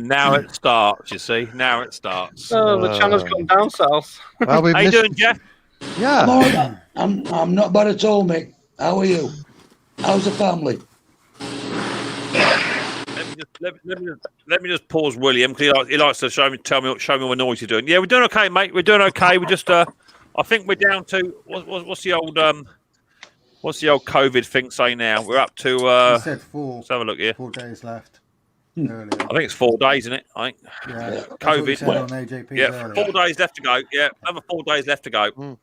now it starts. You see, now it starts. Oh, the channel's gone down south. Well, How you doing, Jeff? Yeah. I'm not bad at all, Mick. How are you? How's the family? Let me just pause, William, because he likes to show me what noise you're doing. Yeah, we're doing okay, mate. We're doing okay. We just, I think we're down to what's the old COVID thing say now? We're up to. He said 4. Let's have a look here. 4 days left. I think it's 4 days, isn't it? I think. Yeah. COVID. On AJP yeah, 4 days left to go. Yeah, another 4 days left to go.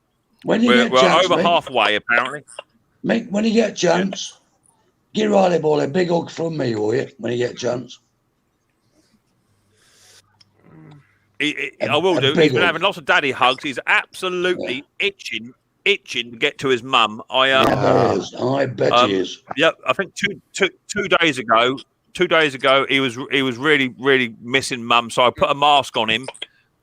When you we're get chance, over Mick, halfway, apparently. Mick, when you get a chance, give Riley Ball a big hug from me, will you? When you get a chance. I will do. He's been having lots of daddy hugs. He's absolutely itching to get to his mum. I bet he is. Yeah, I think two days ago. 2 days ago, he was really, really missing mum. So I put a mask on him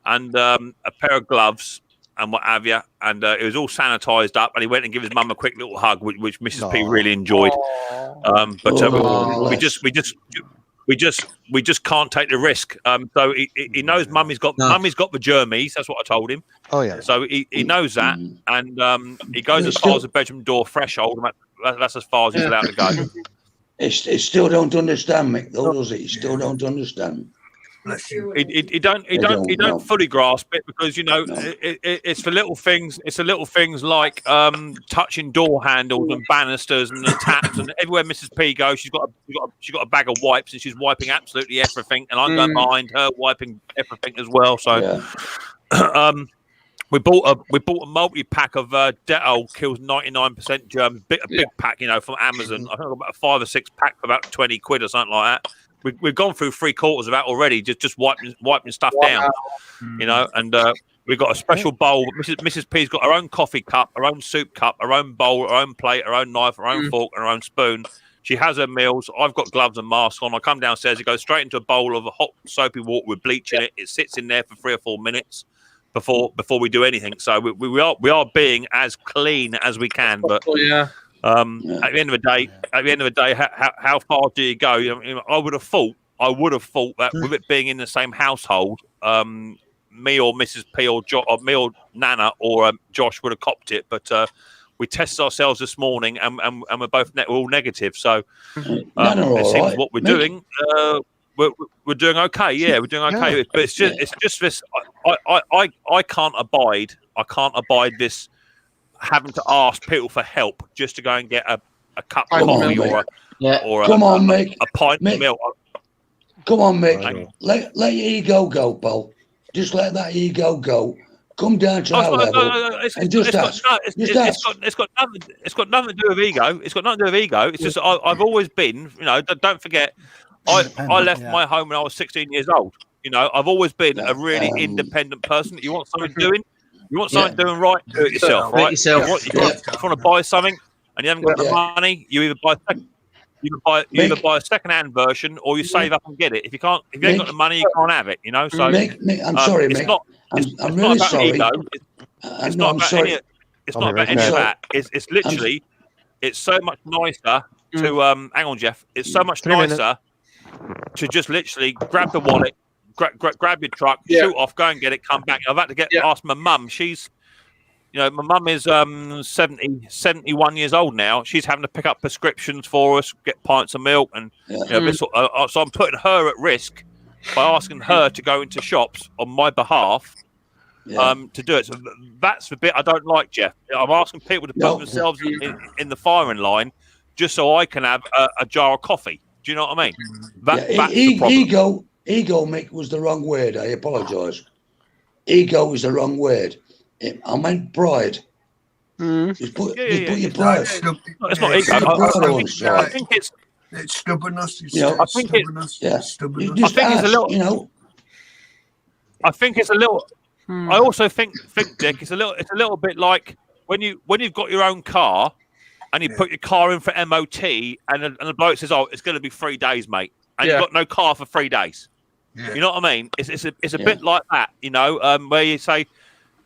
and a pair of gloves and what have you, and it was all sanitized up. And he went and gave his mum a quick little hug, which Mrs. P really enjoyed. We just can't take the risk. So he knows mummy's got the germies. That's what I told him. Oh yeah. So he knows that, and he goes as far as the bedroom door threshold. That's as far as he's allowed to go. It still don't understand, Mick, though, does it? He still don't understand. He don't fully grasp it because it's for little things. It's the little things like touching door handles and banisters and the taps, and everywhere Mrs. P goes, she's got a bag of wipes and she's wiping absolutely everything, and I'm going behind her wiping everything as well. So we bought a multi pack of Dettol kills 99% germs, a big pack, from Amazon. I think about a 5 or 6 pack for about 20 quid or something like that. We've gone through 3/4 of that already, just wiping stuff down, and we've got a special bowl. Mrs. P's got her own coffee cup, her own soup cup, her own bowl, her own plate, her own knife, her own fork, and her own spoon. She has her meals. I've got gloves and masks on. I come downstairs, it goes straight into a bowl of hot soapy water with bleach in it. It sits in there for 3 or 4 minutes before we do anything. So we are being as clean as we can, but at the end of the day, how far do you go? I would have thought that with it being in the same household, me or Mrs. P or me or Nana or Josh would have copped it, but we tested ourselves this morning and we're both we're all negative. So it seems what we're doing. We're doing okay. Yeah, we're doing okay. But it's just this. I can't abide this having to ask people for help just to go and get a cup of coffee or Come on, Mick. a pint of milk. Come on, Mick. Let your ego go, pal. Just let that ego go. Come down to our level and just ask. It's got nothing to do with ego. It's got nothing to do with ego. It's just I've always been, don't forget, I left my home when I was 16 years old. I've always been a really independent person. You want something doing? You want something doing right? Do it yourself, right? You want to buy something and you haven't got the money, you either buy a second-hand version or you save up and get it. If you ain't got the money, you can't have it. So Mick, I'm sorry, Mick. I'm really sorry. It's not about any of that. It's literally, it's so much nicer to hang on, Jeff. It's so much nicer to just literally grab the wallet, grab your truck, shoot off, go and get it, come back. I've had to ask my mum. She's, my mum is 71 years old now. She's having to pick up prescriptions for us, get pints of milk, and so I'm putting her at risk by asking her to go into shops on my behalf to do it. So that's the bit I don't like, Jeff. I'm asking people to put themselves in the firing line just so I can have a jar of coffee. Do you know what I mean? That's the problem. Ego, Mick, was the wrong word. I apologise. Ego is the wrong word. I meant pride. Just put your pride. It's not ego. I think it's stubbornness. I think it's a little. I think it's a little. I also think, Dick, it's a little bit like when you've got your own car and you put your car in for MOT and the bloke says, "Oh, it's going to be 3 days, mate," and you've got no car for 3 days. You know what I mean? It's a bit like that, where you say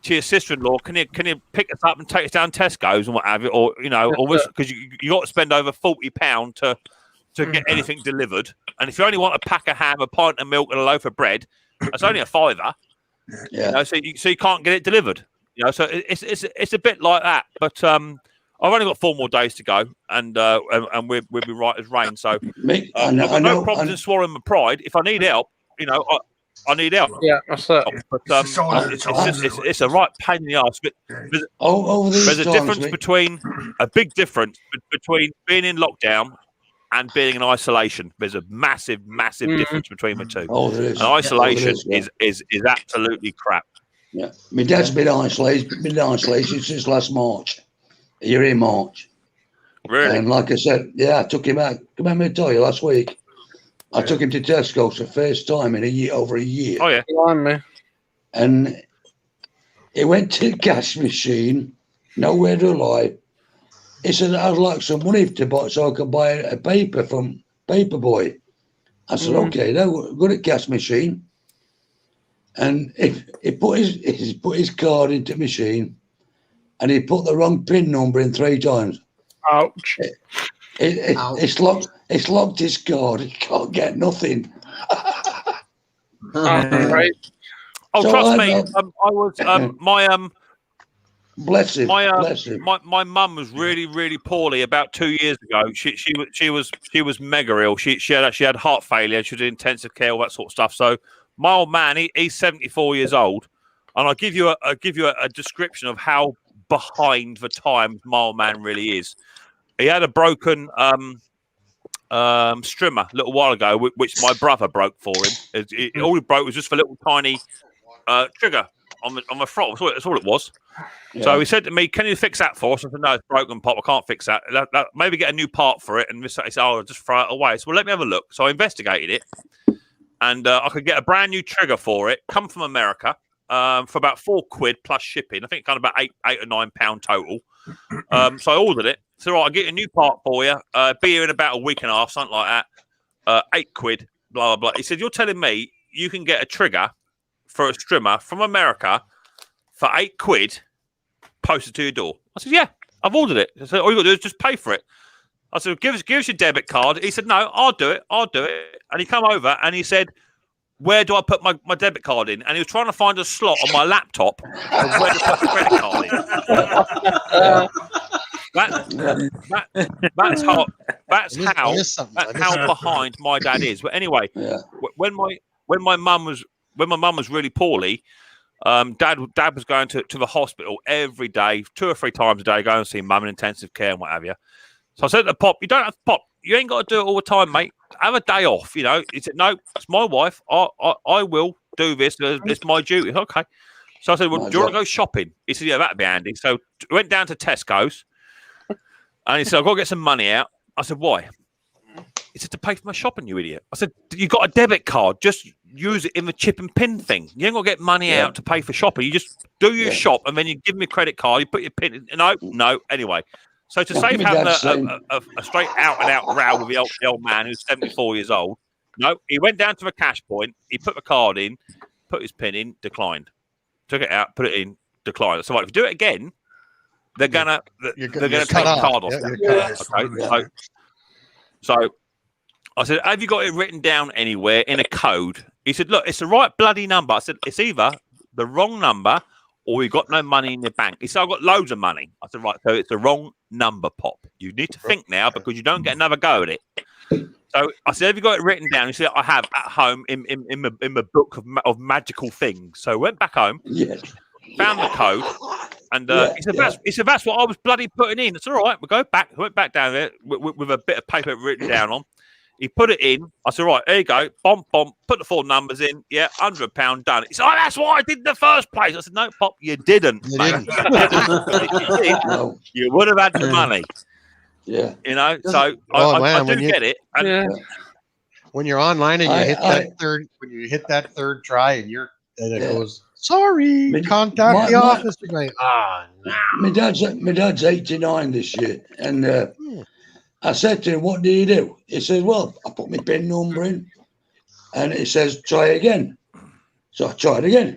to your sister-in-law, "Can you pick us up and take us down Tesco's and what have you?" Or because you got to spend over £40 to get anything delivered, and if you only want a pack of ham, a pint of milk, and a loaf of bread, that's only a £5. So you can't get it delivered. So it's a bit like that. But I've only got 4 more days to go, and we'll be right as rain. So I've got no problems in swallowing my pride. If I need help, I need help. Yeah, that's it. But it's a right pain in the ass. There's a difference a big difference between being in lockdown and being in isolation. There's a massive difference between the two. Oh, there is. And isolation is absolutely crap. Yeah, my dad's been isolated since last March. You're in March. Really? And like I said, I took him out. Remember to tell you last week? I took him to Tesco's for the first time in over a year. Oh yeah. And he went to the cash machine, nowhere to lie. He said, "I'd like some money to buy so I could buy a paper from Paperboy." I said, "Okay, now go to the cash machine." And he put his card into the machine, and he put the wrong PIN number in 3 times. Ouch! It's locked his card. He can't get nothing. Right. Oh, so trust me. I was Bless him. My mum was really, really poorly about 2 years ago. She was mega ill. She had heart failure. She was in intensive care, all that sort of stuff. So my old man, he's 74 years old, and I'll give you a description of how behind the times my old man really is. He had a broken strimmer a little while ago, which my brother broke for him. All he broke was just a little tiny trigger on the throttle. That's all it was. Yeah. So he said to me, "Can you fix that for us?" I said, "No, it's broken, Pop. I can't fix that. Maybe get a new part for it." And he said, "Oh, I'll just throw it away." So, well, let me have a look. So I investigated it, and I could get a brand new trigger for it, come from America, for about £4 plus shipping. I think kind of about £8 or £9 total. So I ordered it. So right, I'll get a new part for you. Be here in about a week and a half, something like that. £8, blah, blah, blah. He said, "You're telling me you can get a trigger for a strimmer from America for £8 posted to your door?" I said, "Yeah, I've ordered it." I said, "All you got to do is just pay for it." I said, give us your debit card." He said, "No, I'll do it. And he come over and he said, "Where do I put my debit card in?" And he was trying to find a slot on my laptop of where to put the credit card in. That's how behind my dad is. But anyway, when my mum was really poorly, dad was going to the hospital every day, 2 or 3 times a day, going to see mum in intensive care and what have you. So I said to Pop, "You don't have to, Pop, you ain't got to do it all the time, mate. Have a day off, you know. He said, no, it's my wife. I will do this. It's my duty. Okay. So I said, well, do you want to go shopping? He said, yeah, that'd be handy. So we went down to Tesco's and he said, I've got to get some money out. I said, why? He said, to pay for my shopping, you idiot. I said, you got a debit card. Just use it in the chip and pin thing. You ain't got to get money out to pay for shopping. You just do your shop and then you give me a credit card. You put your pin in. No. Anyway. So to save having a straight out row with the old man who's 74 years old, no, he went down to the cash point. He put the card in, put his pin in, declined. Took it out, put it in, declined. So if you do it again, they're gonna take the card off. So I said, have you got it written down anywhere in a code? He said, look, it's the right bloody number. I said, it's either the wrong number or you've got no money in your bank. He said, I've got loads of money. I said, right, so it's the wrong number, Pop. You need to think now because you don't get another go at it. So I said, have you got it written down? He said, I have at home in the book of magical things. So I went back home, found the code, and he said, that's what I was bloody putting in. It's all right. We'll go back. I went back down there with a bit of paper written down on. He put it in. I said, right, there you go. Bomb, put the 4 numbers in. Yeah, £100 done. He said, oh, that's what I did in the first place. I said, no, Pop, you didn't, mate. You would have had the money. Yeah. You know, so I do get it. And when you're online and you hit that third try and it goes, sorry, contact the office. You're going, my dad's 89 this year, and I said to him, what do you do? He says, well, I put my PIN number in, and it says, try again. So I tried again.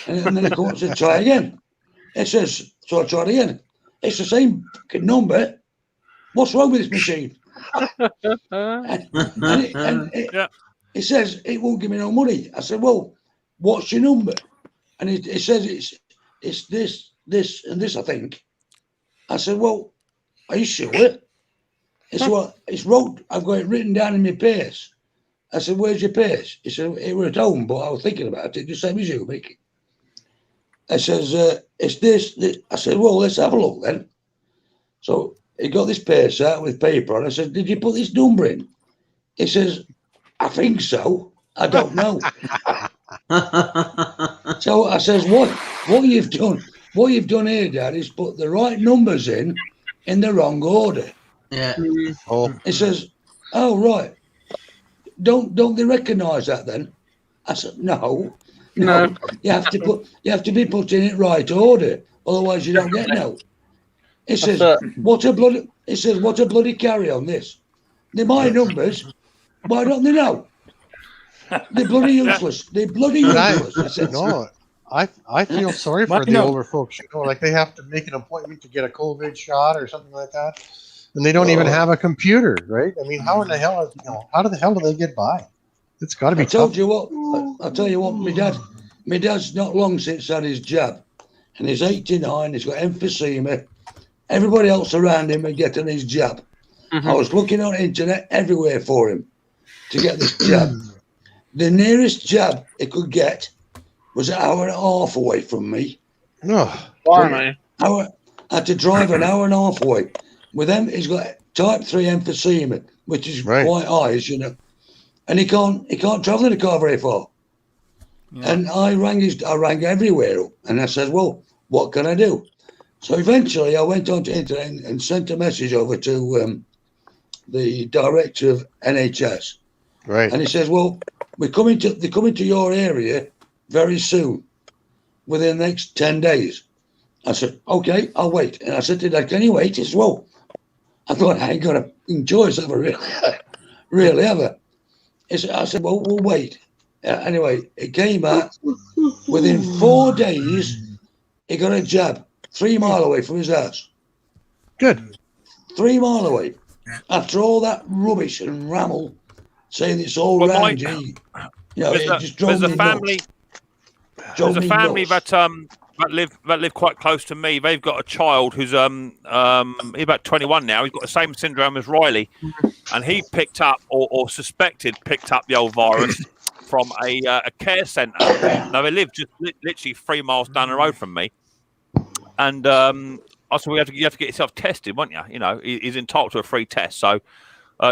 And then I come up and said, try again. It says, so I tried again. It's the same number. What's wrong with this machine? It says, it won't give me no money. I said, well, what's your number? And it says, it's this, and this, I think. I said, well, are you sure? He said, well, it's wrote, I've got it written down in my purse. I said, where's your purse? He said, it was at home, but I was thinking about it, the same as you, Mick. I says, it's this. I said, well, let's have a look then. So he got this purse out with paper on. I said, did you put this number in? He says, I think so. I don't know. So I says, what you've done here, Dad, is put the right numbers in the wrong order. Yeah. He says, oh, right. Don't they recognise that then? I said, no. You have to be put in it right order, otherwise you don't get no. He says, what a bloody carry on this. They're my numbers. Why don't they know? They're bloody useless. They're bloody useless. No, I feel sorry for the older folks. You know, like they have to make an appointment to get a COVID shot or something like that, and they don't even have a computer, right? I mean, how the hell do they get by? It's got to be tough. I'll tell you what, my dad's not long since had his jab, and he's 89. He's got emphysema. Everybody else around him are getting his jab. I was looking on the internet everywhere for him to get this jab. The nearest jab he could get was an hour and a half away from me. Why, man? I had to drive an hour and a half away. With him, he's got type 3 emphysema, which is quite high, as you know. And he can't travel in a car very far. Yeah. And I rang everywhere up, and I said, well, what can I do? So eventually I went on to internet and sent a message over to the director of NHS. Right. And he says, well, they're coming to your area very soon, within the next 10 days. I said, okay, I'll wait. And I said to Dad, can you wait? He said, well, I thought I ain't got a choice ever, really ever. I said, well, we'll wait. Anyway, it came out. Within 4 days, he got a jab 3 mile away from his house. Good. 3 mile away. After all that rubbish and ramble, saying it's all around you. There's a family that live quite close to me. They've got a child who's he's about 21 now. He's got the same syndrome as Riley, and he picked up or suspected picked up the old virus from a care centre. Now they live just literally 3 miles down the road from me, and also you have to get yourself tested, won't you? You know, he's entitled to a free test. So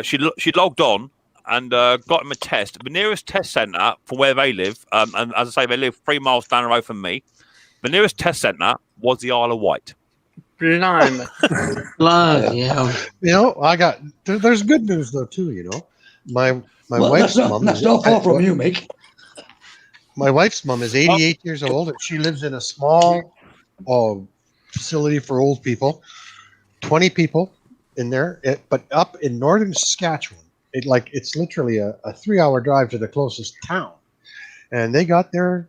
She logged on and got him a test. The nearest test centre for where they live, and as I say, they live 3 miles down the road from me. The nearest test centre was the Isle of Wight. Blimey. Bloody hell. You know, there's good news though too. You know, my wife's mum. That's not far from you, Mick. My wife's mum is 88 years old, and she lives in a small facility for old people. 20 people in there, but up in northern Saskatchewan. It's literally a 3-hour drive to the closest town, and they got there.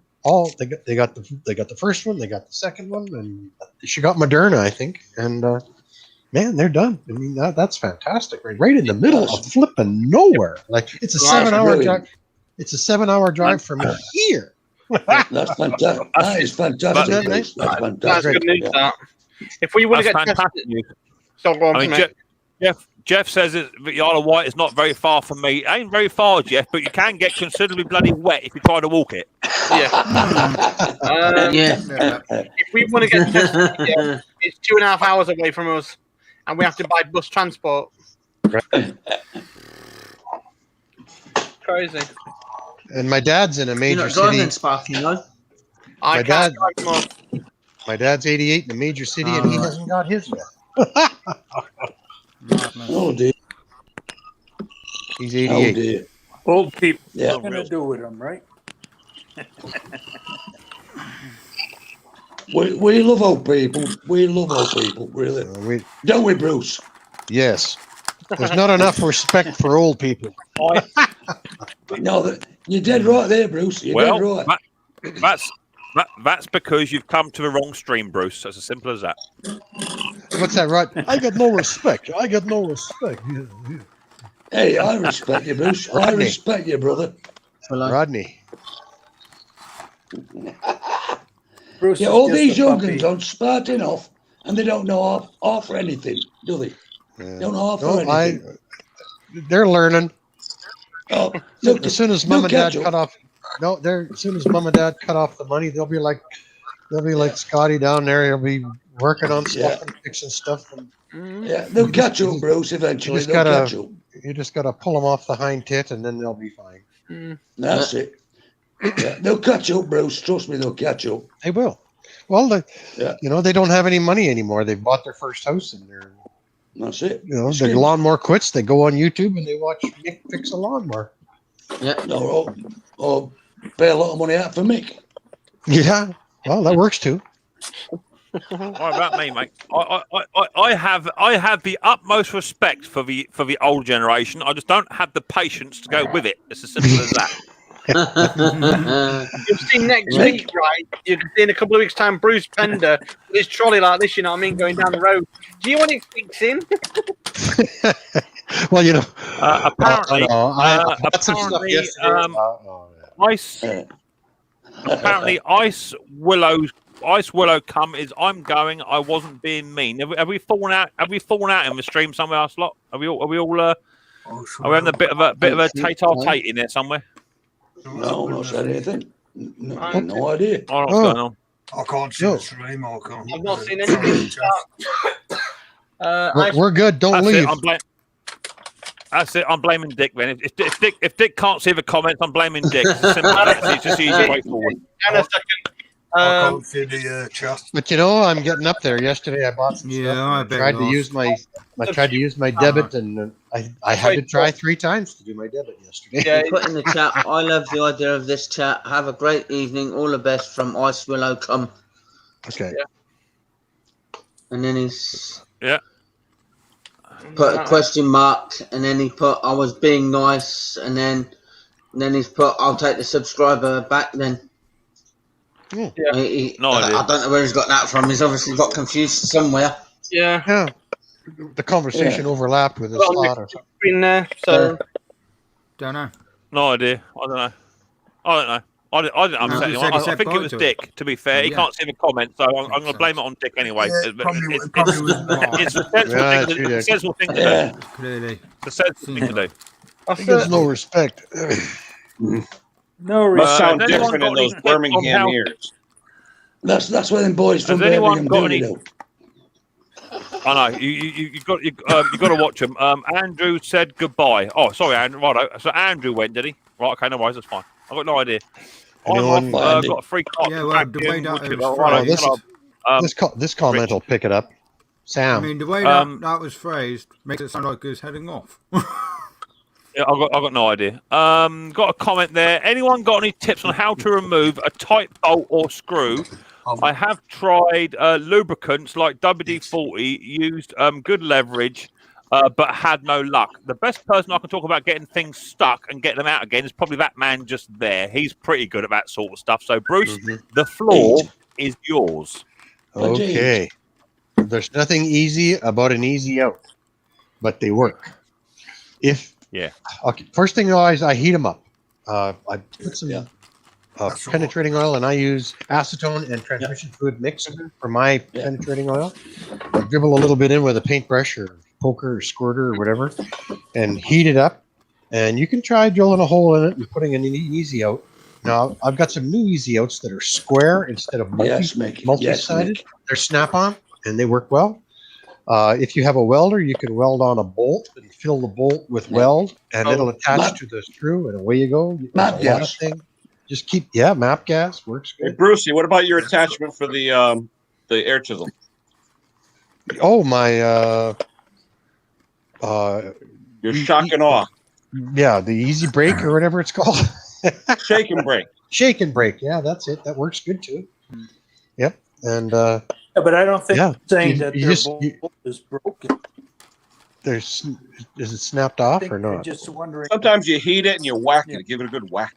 They got the first one, they got the second one, and she got Moderna, I think. And man, they're done. I mean, that's fantastic. Right in the middle of flipping nowhere. Like it's a 7-hour drive. It's a 7-hour drive from here. That's fantastic. That is fantastic. That's fantastic. That's good news. That if we want to get tested, so go on, Jeff says that the Isle of Wight is not very far from me. It ain't very far, Jeff, but you can get considerably bloody wet if you try to walk it. Yeah. If we want to get tested, it's 2.5 hours away from us, and we have to buy bus transport. Crazy. And my dad's in a major city. Sparky, no? My dad's 88 in a major city, and he hasn't got his yet. Oh dear. He's 88. Oh dear. Old people. Yeah. What are you gonna do with them, right? We love old people. We love old people, really. Don't we, Bruce? Yes. There's not enough respect for old people. No, you're dead right there, Bruce. You're dead right. That's because you've come to the wrong stream, Bruce. That's as simple as that. What's that, right? I got no respect. Hey, I respect you, Bruce. I respect you, brother. Rodney. Bruce, yeah, all these young'uns don't sparting off, and they don't know half for anything, do they? Don't know half for anything. They're learning. Oh, as soon as mom and dad cut off. No, as soon as mom and dad cut off the money, they'll be like Scotty down there. He'll be working on stuff and fixing stuff. And, yeah, they'll catch up, Bruce. Eventually, they'll catch up. You just gotta pull them off the hind tit, and then they'll be fine. That's it. Yeah, they'll catch up, Bruce. Trust me, they'll catch up. They will. Well, they don't have any money anymore. They bought their first house, and that's it. You know, the lawnmower quits. They go on YouTube and they watch Mick fix a lawnmower. Yeah, or pay a lot of money out for Mick. Yeah, well, that works too. What about me, mate? I have the utmost respect for the old generation. I just don't have the patience to go with it. It's as simple as that. You'll see next week, right? You can see in a couple of weeks' time Bruce Pender with his trolley like this, you know what I mean, going down the road. Do you want it fixing? Well, you know, apparently, apparently, Ice Willow come is I'm going. I wasn't being mean. Have we fallen out? Have we fallen out in the stream somewhere else? Lot? Are we all? Are we having a bit of a tate in there somewhere? No, not said anything. No idea. I don't know what's going on. I can't see the stream. I've not seen anything. We're good. Don't leave. That's it. I'm blaming Dick then. If Dick can't see the comments, I'm blaming Dick. It's simple. It's just easy way forward. And a second. I can't see the chat. But you know, I'm getting up there. Yesterday, I bought some stuff. I tried to use my debit, and I had to try 3 times to do my debit yesterday. Yeah, put in the chat. I love the idea of this chat. Have a great evening. All the best from Ice Willow. Come. Okay. Yeah. And then he's put a question mark, and then he put I was being nice, and then he's put I'll take the subscriber back then. Yeah. I don't know where he's got that from. He's obviously got confused somewhere. Yeah. The conversation overlapped with his slaughter. Been there, so don't know. No idea. I don't know. I didn't upset anyone. I think it was Dick, to be fair. He can't see the comments, so I'm going to blame it on Dick anyway. It's a sensible thing to do. Clearly. It's a sensible thing to do. He has no respect. No respect. Sound different in those Birmingham ears. That's where them boys from Birmingham do. I know you got to watch them. Andrew said goodbye. Oh, sorry, Andrew. Right, so Andrew went, did he? Right, okay, no worries, that's fine. I've got no idea. Anyone? I've got a free card. Yeah, well, the way that it was phrased, this comment will pick it up. I Sam. mean, the way that was phrased makes it sound like he was heading off. Yeah, I've got no idea. Got a comment there. Anyone got any tips on how to remove a tight bolt or screw? I have tried lubricants like WD-40, used good leverage, but had no luck. The best person I can talk about getting things stuck and getting them out again is probably that man just there. He's pretty good at that sort of stuff. So, Bruce, the floor is yours. Okay. There's nothing easy about an easy out, but they work. Okay. First thing I heat them up. I put some penetrating oil, and I use acetone and transmission fluid mix for my penetrating oil. I dribble a little bit in with a paintbrush or poker or squirter or whatever, and heat it up. And you can try drilling a hole in it and putting an easy out. Now I've got some new easy outs that are square instead of multi-sided. They're snap-on and they work well. If you have a welder, you can weld on a bolt and fill the bolt with weld, and it'll attach to the screw, and away you go. Map gas. Just keep, map gas works good. Hey, Brucey, what about your attachment for the air chisel? Oh, my your shock and awe. Yeah, the easy brake or whatever it's called. Shake and brake. Shake and brake. Yeah, that's it. That works good too. Yep. And but I don't think saying that their bolt is broken. Is it snapped off or not? Just wondering. Sometimes you heat it and you whack it, give it a good whack.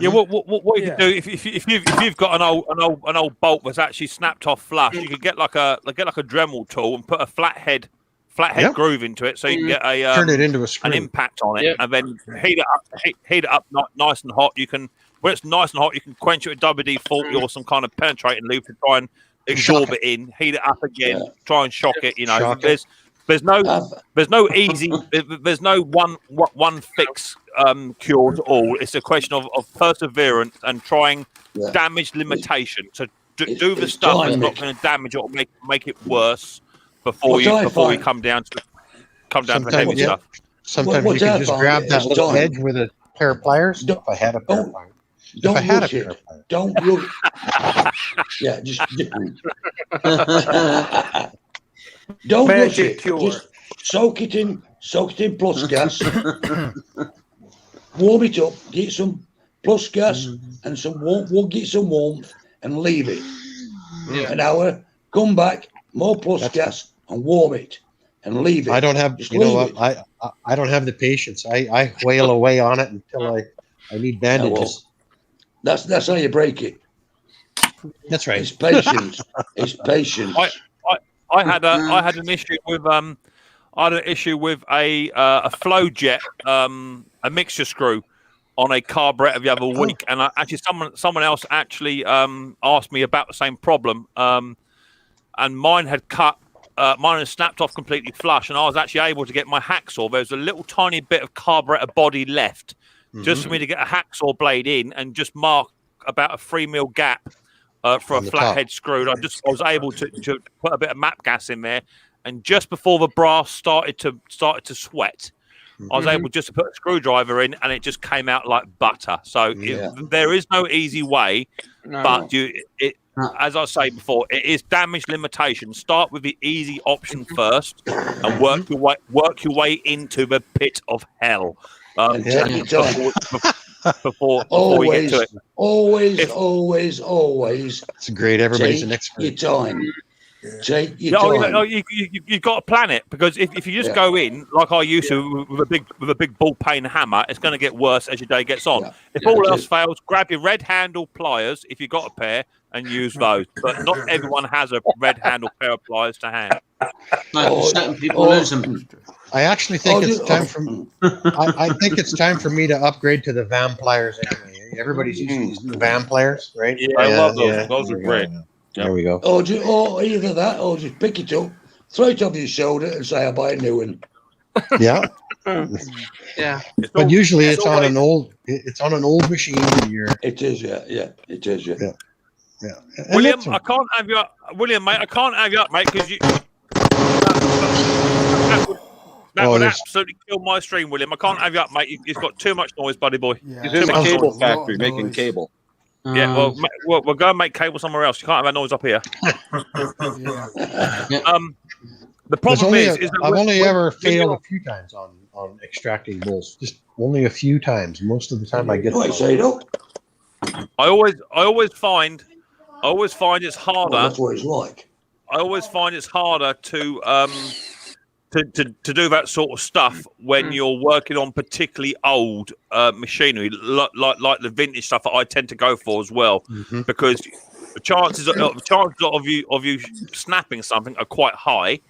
Yeah, what you can do if you've got an old bolt that's actually snapped off flush, you can get like a Dremel tool and put a flathead groove into it, so you can get a turn it into a screw. an impact on it, and then heat it up nice and hot. You can when it's nice and hot, you can quench it with WD-40 or some kind of penetrating lube to try and absorb it in. Heat it up again, try and shock it. You know, there's no easy, there's no one fix cure to all. It's a question of perseverance and trying damage limitation. So do the stuff that's not going to damage it or make it worse before you come down to the heavy stuff. Sometimes you can just grab that little edge with a pair of pliers. If I had a pair of pliers. Don't rush. Yeah, just don't rush it. Just soak it in plus gas. Warm it up. Get some plus gas and some warmth. We'll get some warmth and leave it an hour. Come back, more plus gas and warm it and leave it. I don't have. You know what? I don't have the patience. I whale away on it until I need bandages. That's how you break it. That's right. It's patience. It's patience. I had an issue with a flow jet, a mixture screw on a carburetor the other week, and someone else actually asked me about the same problem, and mine had snapped off completely flush, and I was actually able to get my hacksaw. There was a little tiny bit of carburetor body left, just for me to get a hacksaw blade in and just mark about a 3 mil gap for a flathead screw. And I was able to put a bit of map gas in there, and just before the brass started to sweat, I was able just to put a screwdriver in, and it just came out like butter. So there is no easy way, but as I say before, it is damage limitation. Start with the easy option first, and work your way into the pit of hell. Before you get to it. Always. It's great. Everybody's an expert. Your time. Take your time. You've got to plan it, because if you just go in like I used to with a big ball peen hammer, it's going to get worse as your day gets on. If all else fails, grab your red handle pliers if you've got a pair and use those. But not everyone has a red handle pair of pliers to hand. No, certain people lose them. I actually think it's time for. I think it's time for me to upgrade to the VAM pliers anyway. Everybody's using the VAM pliers, right? Yeah, I love those. Yeah. Those are great. There we go. Or either that, or just pick it up, throw it over your shoulder, and say, "I'll buy a new one." Yeah. Yeah. But usually it's on an old. It's on an old machine. It is, yeah. It is, yeah. William, I can't have you up. William, mate, I can't have you up, mate, because you. That would absolutely kill my stream, William. I can't have you up, mate. It's got too much noise, buddy boy. Yeah. He's in the cable factory making cable. Yeah, well, we'll go and make cable somewhere else. You can't have that noise up here. The problem is that I've only ever failed a few times on extracting bolts. Just only a few times. Most of the time, I get. I always find it's harder. That's what it's like. I always find it's harder to do that sort of stuff when you're working on particularly old machinery, like the vintage stuff that I tend to go for as well, because the chances of you snapping something are quite high,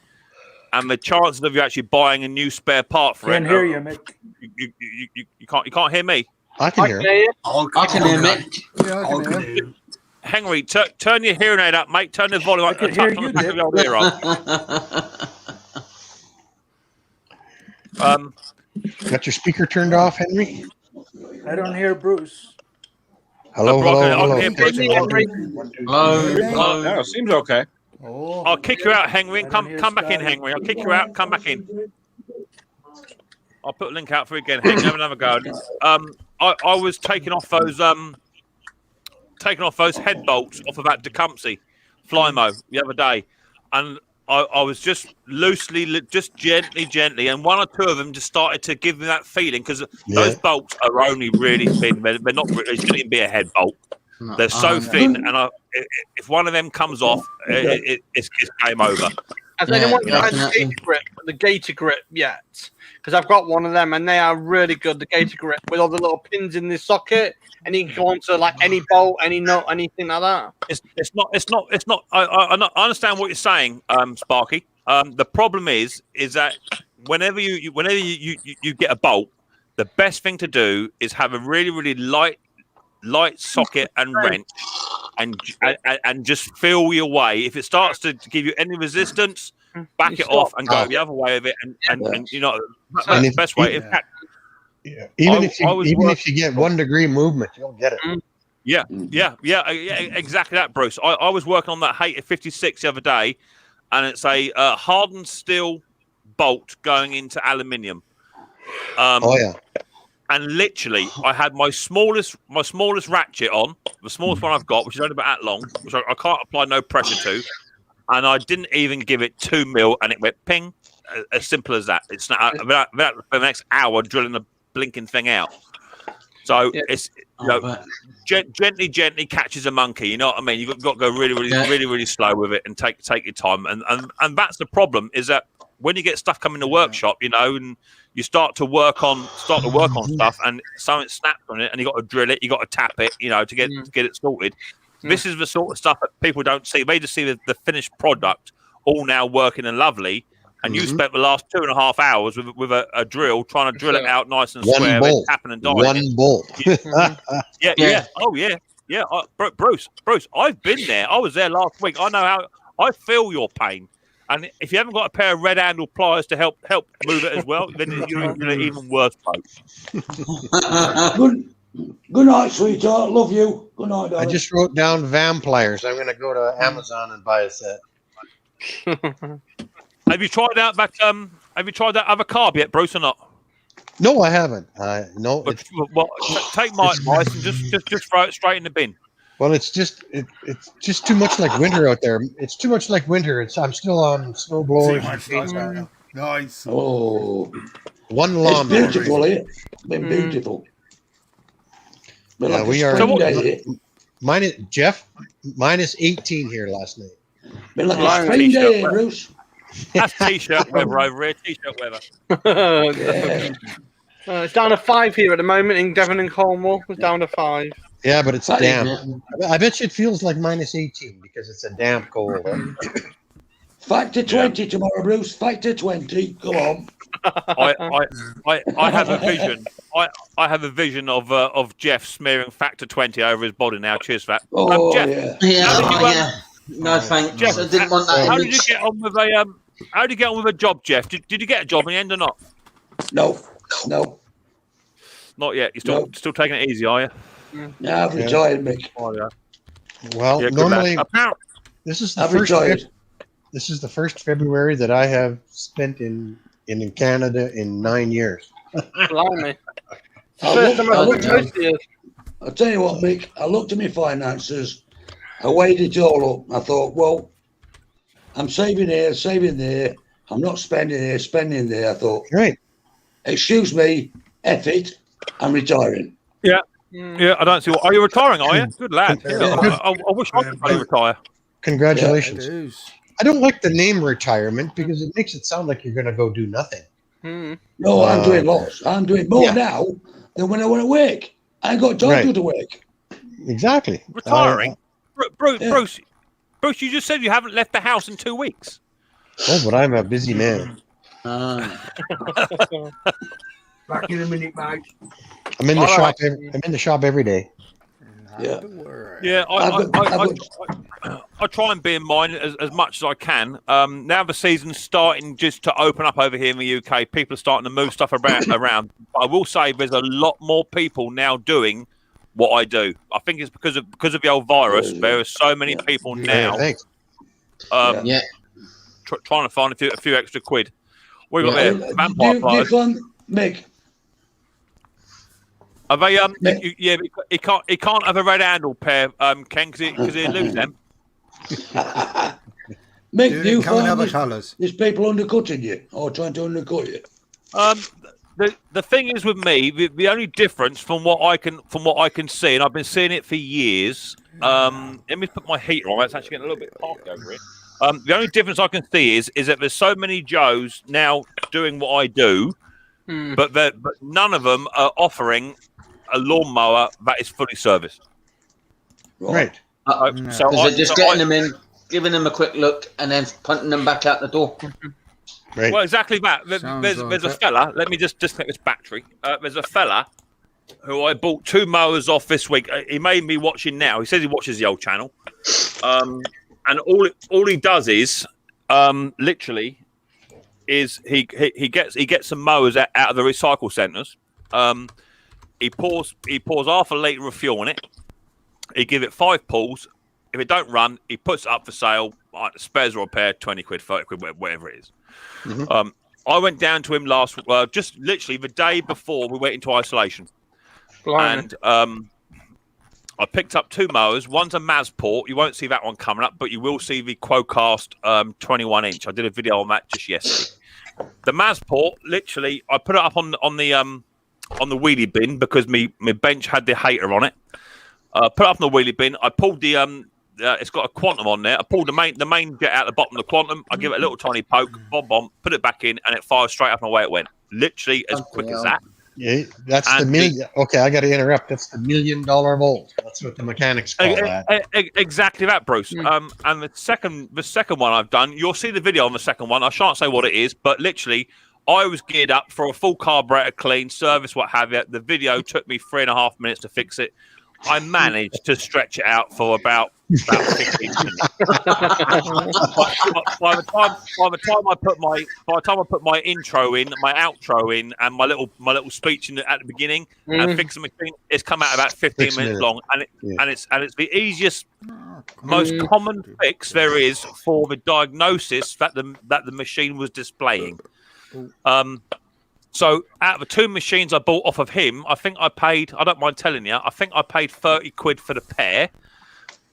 and the chances of you actually buying a new spare part for Can't hear you, Mick. You can't hear me. I can hear you. I can hear Mick. Yeah, I can hear him. Henry, turn your hearing aid up, mate. Turn the volume up. I can hear you, Dick. Got your speaker turned off, Henry? I don't hear Bruce. Hello. I can hear Bruce. Yeah, seems okay. Oh, I'll kick you out, Henry. Come back in, Henry. I'll kick you out. Come back in. I'll put a link out for you again. Henry, have another go. I was taking off those head bolts off of that Tecumseh Flymo the other day, and I was just just gently, and one or two of them just started to give me that feeling, because those bolts are only really thin. They're not. It shouldn't even be a head bolt. They're so thin, and if one of them comes off, it's game over. Has anyone tried the Gator Grip yet? Because I've got one of them, and they are really good. The Gator Grip with all the little pins in the socket, and you can go onto like any bolt, any nut, anything like that. It's not. I understand what you're saying, Sparky. The problem is that whenever you get a bolt, the best thing to do is have a really light socket and wrench, and just feel your way. If it starts to give you any resistance, back it off and go the other way of it, and you know that's the best way. Even if you get 1 degree movement, you'll get it. Yeah, exactly that, Bruce. I was working on that Hater 56 the other day, and it's a hardened steel bolt going into aluminium. And literally, I had my smallest ratchet on, the smallest one I've got, which is only about that long, which I can't apply no pressure to, and I didn't even give it 2 mil, and it went ping, as simple as that. It's not about the next hour drilling the blinking thing out. So it's gently catches a monkey. You know what I mean? You've got to go really slow with it and take your time. And that's the problem, is that when you get stuff coming in the workshop, you know, and you start to work on stuff, and something snaps on it, and you got to drill it, you got to tap it, you know, to get it sorted. This is the sort of stuff that people don't see. They just see the finished product all now working and lovely, and you spent the last 2.5 hours with a drill trying to drill it out nice and square, and tapping and diving. One bolt. Bruce, I've been there. I was there last week. I know how. I feel your pain. And if you haven't got a pair of red handle pliers to help move it as well, then you're in an even worse place. Good night, sweetheart. Love you. Good night, darling. I just wrote down vampires. I'm going to go to Amazon and buy a set. Have you tried out that? Have you tried that other carb yet, Bruce, or not? No, I haven't. No. Well, take my advice and just throw it straight in the bin. Well, it's just too much like winter out there. It's too much like winter. I'm still on snow blowers. Nice. Oh, one lawn. It's beautiful here. Been beautiful. Been like we are. Minus 18 here last night. Been like a spring day, Bruce. That's t-shirt weather over here. T-shirt weather. It's down to 5 here at the moment in Devon and Cornwall. It's down to 5. Yeah, but it's damp. I bet you it feels like minus 18 because it's a damp cold. Factor 20 tomorrow, Bruce. Factor 20. Come on. I have a vision. I have a vision of Jeff smearing Factor 20 over his body now. Cheers for that. Oh, Jeff, No, thanks. Jeff, I didn't want that. How did you get on with a job, Jeff? Did you get a job in the end or not? No. Not yet. You're still taking it easy, are you? Yeah, I've retired, Mick. Oh, yeah. Well, normally this is the I've retired. This is the first February that I have spent in in Canada in 9 years. Blimey. I'll tell you what, Mick, I looked at my finances, I weighed it all up. I thought, well, I'm saving here, saving there. I'm not spending here, spending there. I thought, right. Excuse me, F it, I'm retiring. Yeah. Yeah, I don't see what. Are you retiring, are you? Good lad. I wish I could bloody retire. Congratulations. Yeah, I don't like the name retirement because it makes it sound like you're going to go do nothing. No, I'm doing lots. I'm doing more now than when I went to work. I ain't got time to go to work. Exactly. Retiring? Bruce, you just said you haven't left the house in 2 weeks. Oh, but I'm a busy man. Back in a minute, mate. I'm in the shop. I'm in the shop every day. Yeah. Yeah, I try and be in mind as much as I can. Now the season's starting just to open up over here in the UK. People are starting to move stuff around. But I will say there's a lot more people now doing what I do. I think it's because of the old virus. There are so many people now. Trying to find a few extra quid. We got there. Vampire Flyers. Mick. Are they? He can't have a red handle pair, Ken, because he'll lose them. Mick, do you find there's people undercutting you or trying to undercut you? The thing is with me, the only difference from what I can see, and I've been seeing it for years. Let me put my heater on. It's actually getting a little bit parky over here. The only difference I can see is that there's so many Joes now doing what I do, but none of them are offering a lawnmower that is fully serviced. Right. So they're just getting them in, giving them a quick look, and then punting them back out the door. Right. Well, exactly that. There's a fella. Let me just disconnect this battery. There's a fella who I bought 2 mowers off this week. He made me watching now. He says he watches the old channel, and all he does is literally is he gets some mowers out of the recycle centres. He pours half a litre of fuel in it. He give it 5 pulls. If it don't run, he puts it up for sale. Spares or repair, 20 quid, 30 quid, whatever it is. Mm-hmm. I went down to him just literally the day before we went into isolation. And I picked up 2 mowers. One's a Mazport. You won't see that one coming up, but you will see the Quocast 21-inch. I did a video on that just yesterday. The Mazport, literally, I put it up on the wheelie bin because my bench had the hater on it. Put it up on the wheelie bin. I pulled the it's got a Quantum on there. I pulled the main jet out the bottom of the Quantum. I give it a little tiny poke, bomb, put it back in, and it fires straight up and away it went. Literally as quick as that. Yeah, that's the million. Okay, I got to interrupt. That's the $1 million volt. That's what the mechanics call that. Exactly that, Bruce. And the second one I've done, you'll see the video on the second one. I shan't say what it is, but literally, I was geared up for a full carburetor clean, service, what have you. The video took me 3.5 minutes to fix it. I managed to stretch it out for about 15 minutes. by the time I put my intro in, my outro in, and my little speech at the beginning and fix the machine, it's come out about 15 minutes long, and it's the easiest, most common fix there is for the diagnosis that the machine was displaying. So out of the 2 machines I bought off of him, I think I paid, I don't mind telling you, I think I paid 30 quid for the pair.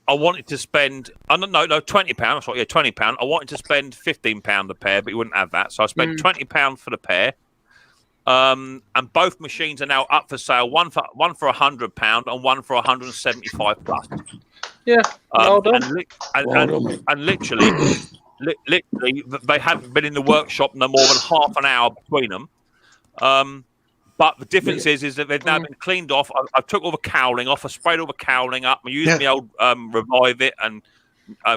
I wanted to spend, no, £20. That's right, yeah, £20. I wanted to spend £15 a pair, but you wouldn't have that. So I spent £20 for the pair. And both machines are now up for sale, one for £100 and one for 175 plus. Yeah, well done. And literally, they haven't been in the workshop no more than half an hour between them. But the difference is that they've now been cleaned off. I took all the cowling off. I sprayed all the cowling up. I used the old Revive It and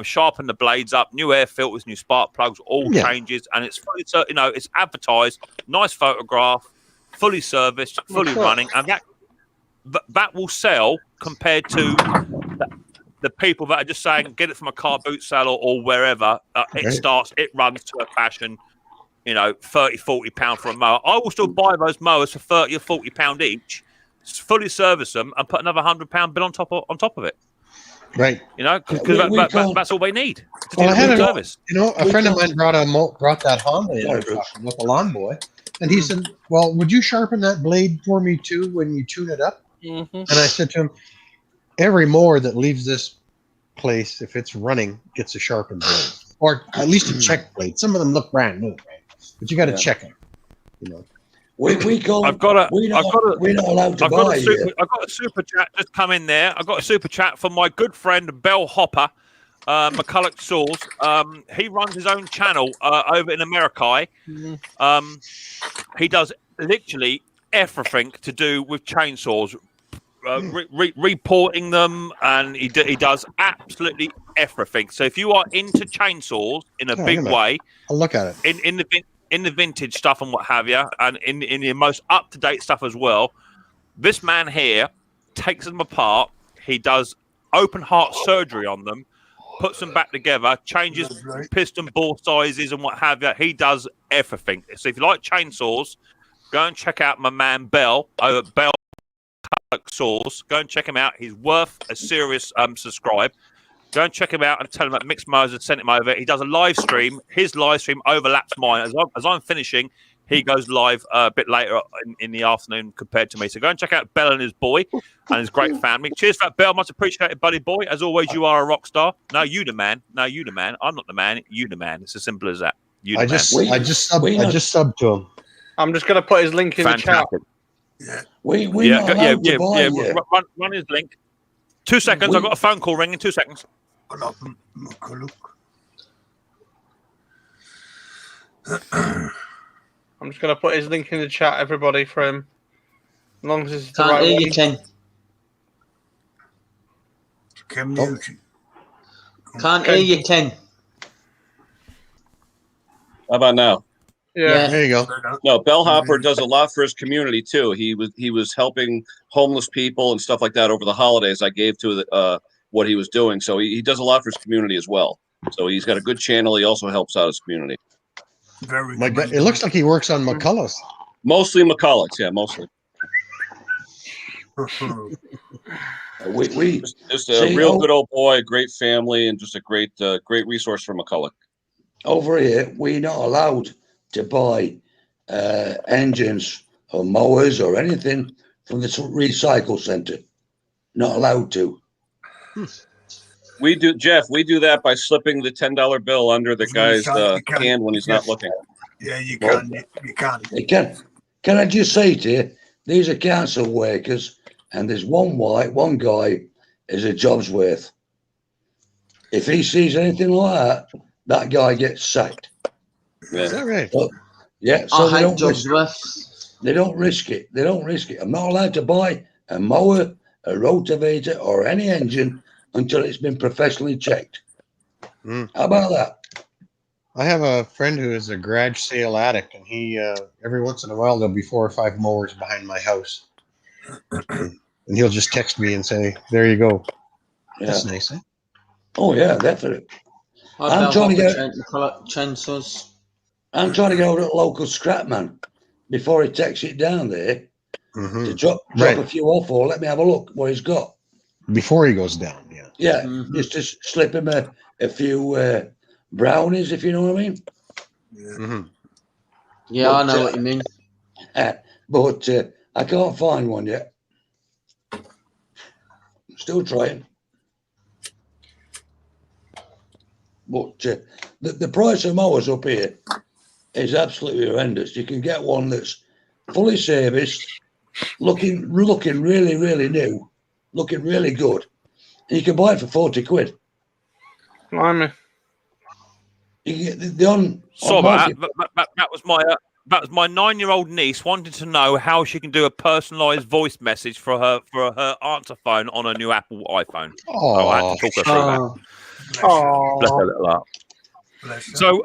sharpened the blades up. New air filters, new spark plugs, all changes, and it's fully, it's advertised. Nice photograph, fully serviced, fully running, and that will sell compared to the people that are just saying get it from a car boot sale or wherever. It runs to a fashion. £30-40 for a mower. I will still buy those mowers for £30 or £40 each, fully service them, and put another £100 bill on top of it. Right. You know, because that's all they need. Well, I had service. A friend of mine brought that Honda in with a lawn boy, and he said, "Well, would you sharpen that blade for me too when you tune it up?" Mm-hmm. And I said to him, "Every mower that leaves this place, if it's running, gets a sharpened blade, or at least a check blade. Some of them look brand new, right? But you got to check them. You know." We're not allowed to buy it. I've got a super chat just come in there. I've got a super chat from my good friend Bell Hopper, McCulloch Saws. He runs his own channel over in America. He does literally everything to do with chainsaws, reporting them, and he does absolutely everything. So if you are into chainsaws in a big way, I'll look at it in the vintage stuff and what have you, and in the most up-to-date stuff as well. This man here takes them apart. He does open heart surgery on them, puts them back together, changes piston bore sizes and what have you. He does everything. So if you like chainsaws, go and check out my man Bell over at Bell Saws. Go and check him out. He's worth a serious subscribe. Go and check him out and tell him that Micks Mowers has sent him over. He does a live stream. His live stream overlaps mine. As I'm finishing, he goes live a bit later in the afternoon compared to me. So go and check out Bell and his boy and his great family. Cheers for that, Bell. Much appreciated, buddy boy. As always, you are a rock star. No, you the man. No, you the man. I'm not the man. You the man. It's as simple as that. You the man. I just subbed to him. I'm just going to put his link in the chat. Yeah. Run his link. 2 seconds. I've got a phone call ringing. 2 seconds. I'm just going to put his link in the chat, everybody, for him. As long as it's the Can't right hear one. you, Ken. Can't hear you, Ken. How about now? Yeah. There you go. No, Bellhopper does a lot for his community too. He was helping homeless people and stuff like that over the holidays. I gave to what he was doing, so he does a lot for his community as well. So he's got a good channel. He also helps out his community. It looks like he works on McCullough's. Mostly McCullough's, yeah, mostly. we just a real good old boy, a great family, and just a great resource for McCullough. Over here, we're not allowed to buy engines or mowers or anything from the recycle center. Not allowed to. We do, Jeff. We do that by slipping the $10 bill under the guy's hand when he's not looking. Yeah, you can. You can. Can I just say to you, these are council workers, and there's one guy is a job's worth. If he sees anything like that guy gets sacked. Yeah. Is that right? But, yeah, so I hate jobs worth. They don't risk it. They don't risk it. I'm not allowed to buy a mower, a rotavator, or any engine until it's been professionally checked. How about that? I have a friend who is a garage sale addict, and he every once in a while there'll be 4 or 5 mowers behind my house, and he'll just text me and say, "There you go." Yeah. That's nice, eh? Oh yeah, definitely. I'm trying to get chainsaws. I'm trying to get over to the local scrap man before he takes it down there to drop a few off, or let me have a look what he's got before he goes down. Yeah. Yeah, just to slip him a few brownies, if you know what I mean. Yeah, I know what you mean. But I can't find one yet. Still trying. But the price of mowers up here is absolutely horrendous. You can get one that's fully serviced, looking really, really new, looking really good. And you can buy it for 40 quid. Blimey. You can get the on. So that was my 9-year-old niece wanting to know how she can do a personalised voice message for her answer phone on a new Apple iPhone. So I had to talk her through that. Bless her little heart. So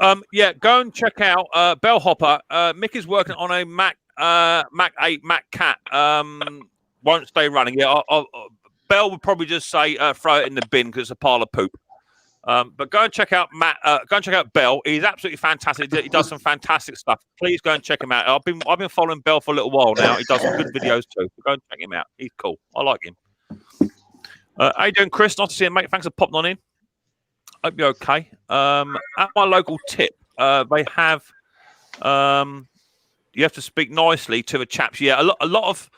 go and check out Bellhopper. Mick is working on a Mac 8 Mac Cat. Won't stay running. Yeah, Bell would probably just say throw it in the bin because it's a pile of poop. But go and check out Matt. Go and check out Bell. He's absolutely fantastic. He does some fantastic stuff. Please go and check him out. I've been following Bell for a little while now. He does some good videos too. So go and check him out. He's cool. I like him. How you doing, Chris? Nice to see you, mate. Thanks for popping on in. Hope you're okay. At my local tip, they have you have to speak nicely to the chaps. Yeah, a lot of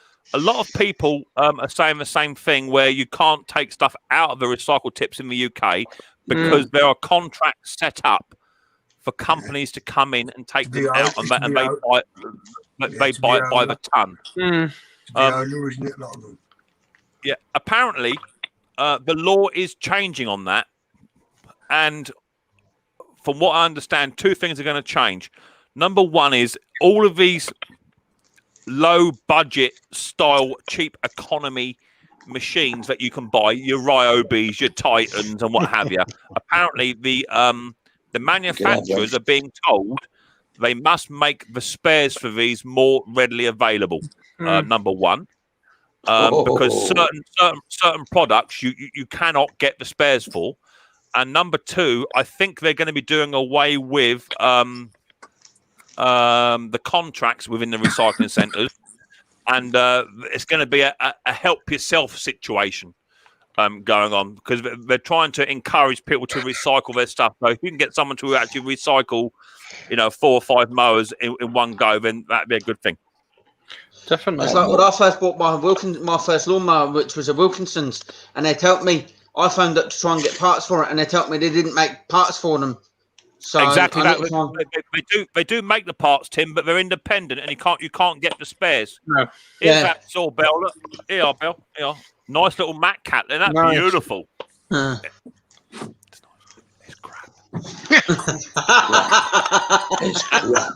people are saying the same thing, where you can't take stuff out of the recycle tips in the UK because there are contracts set up for companies to come in and take them out, and they buy it by the ton. Isn't it, a lot of them? Yeah, apparently the law is changing on that, and from what I understand, two things are going to change. Number one is all of these low budget style, cheap economy machines that you can buy, your Ryobis, your Titans, and what have you. Apparently, the manufacturers are being told they must make the spares for these more readily available. Number one, because certain products you cannot get the spares for, and number two, I think they're going to be doing away with the contracts within the recycling centres, and it's going to be a help yourself situation going on, because they're trying to encourage people to recycle their stuff. So if you can get someone to actually recycle, 4 or 5 mowers in one go, then that'd be a good thing. Definitely. It's like when I first bought my first lawnmower, which was a Wilkinson's, and they told me, I phoned up to try and get parts for it, and they told me they didn't make parts for them. So exactly that. They do make the parts, Tim, but they're independent, and you can't get the spares. No. Here's that saw, Bell. Look. Here, Bell. Here. Nice little Mac cat. They're that beautiful. It's crap. It's crap.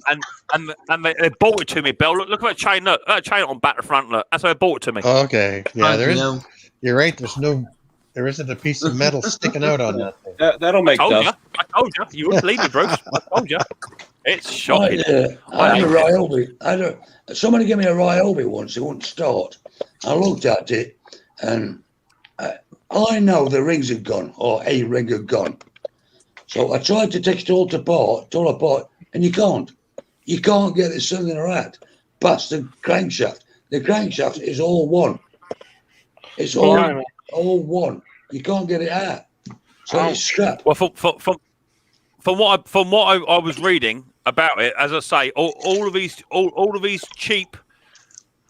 And they bought it to me, Bell. Look at that chain. Look, that chain on back to front. Look, that's how they bought it to me. Okay, yeah, you're right. There isn't a piece of metal sticking out on that thing. That'll make dust. I told you. You wouldn't believe me, Bruce. I told you. It's shocking. I had a Ryobi. Somebody gave me a Ryobi once. It wouldn't start. I looked at it, and I know the rings had gone, or a ring had gone. So I tried to take it all apart, and you can't. You can't get the cylinder out past the crankshaft. The crankshaft is all one. It's all one. You can't get it out. So it's scrap. Well, from what I was reading about it, as I say, all of these cheap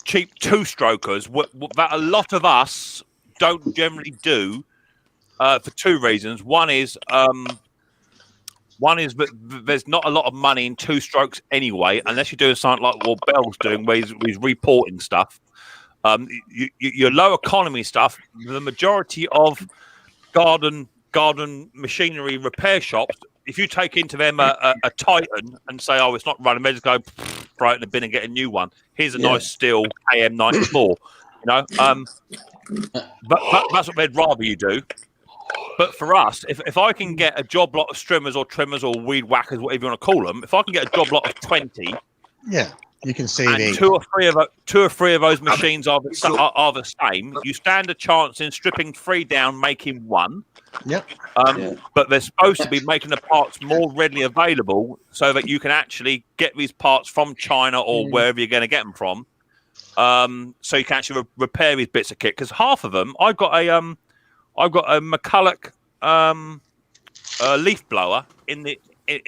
two-strokers that a lot of us don't generally do for two reasons. One is that there's not a lot of money in two strokes anyway, unless you're doing something like what Bell's doing, where he's reporting stuff. Your low economy stuff, the majority of garden machinery repair shops, if you take into them a Titan and say, oh, it's not running, they just go throw it in the bin and get a new one. Here's a nice steel AM94, but that's what they'd rather you do. But for us, if I can get a job lot of trimmers or weed whackers, whatever you want to call them, if I can get a job lot of 20, you can save and 8. two or three of those machines are the same, you stand a chance in stripping 3 down, making 1. Yep. But they're supposed to be making the parts more readily available so that you can actually get these parts from China or wherever you're going to get them from. So you can actually repair these bits of kit. Because half of them, I've got a McCulloch leaf blower in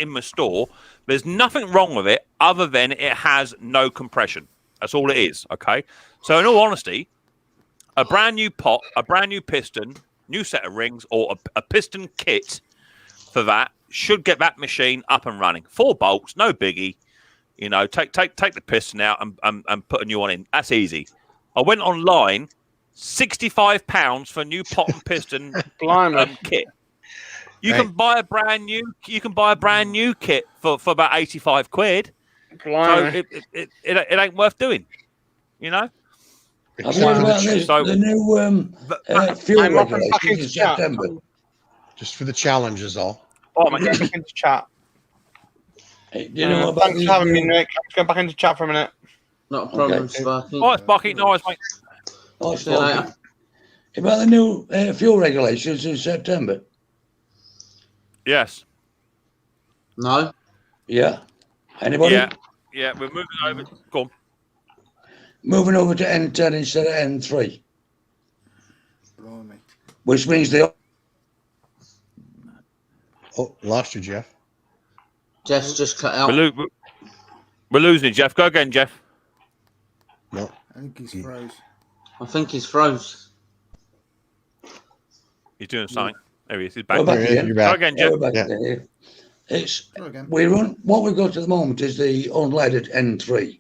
my store. There's nothing wrong with it other than it has no compression. That's all it is. Okay. So in all honesty, a brand new pot, a brand new piston, new set of rings, or a piston kit for that should get that machine up and running. 4 bolts, no biggie. Take the piston out and put a new one in. That's easy. I went online, £65 for a new pot and piston kit. You can buy a brand new kit for about 85 quid. So it ain't worth doing. I've heard about this, the new fuel regulations in September. Just for the challenge is all. Oh, my God, back into chat. Hey, do you know about thanks for having me, Nick. Let's go back into chat for a minute. Not a problem, Sparky. Oh, Sparky. No, it's mate. Oh, Sparky. About the new fuel regulations in September. Yes. No. Yeah. Anybody? Yeah. We're moving over. Go on. Moving over to N10 instead of N3. Blimey. which means they. Oh, lost you, Jeff. Jeff's just cut out. We're losing you, Jeff. Go again, Jeff. No. I think he's froze. I think he's froze. He's doing something. There he is. He's back. We're back again. You're back. Go again, Yeah, Jeff. we're back Yeah. again. It's Go again. we run what we've got at the moment is the unleaded N3.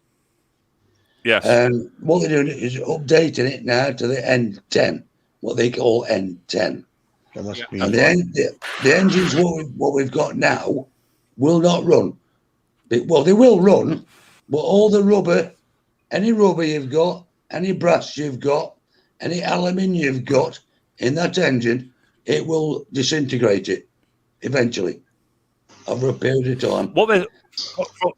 Yes. And what they're doing is updating it now to the N10, what they call N10. That must be. And the engines what we've got now will not run. They will run, but all the rubber, any rubber you've got, any brass you've got, any aluminium you've got in that engine, it will disintegrate it eventually over a period of time.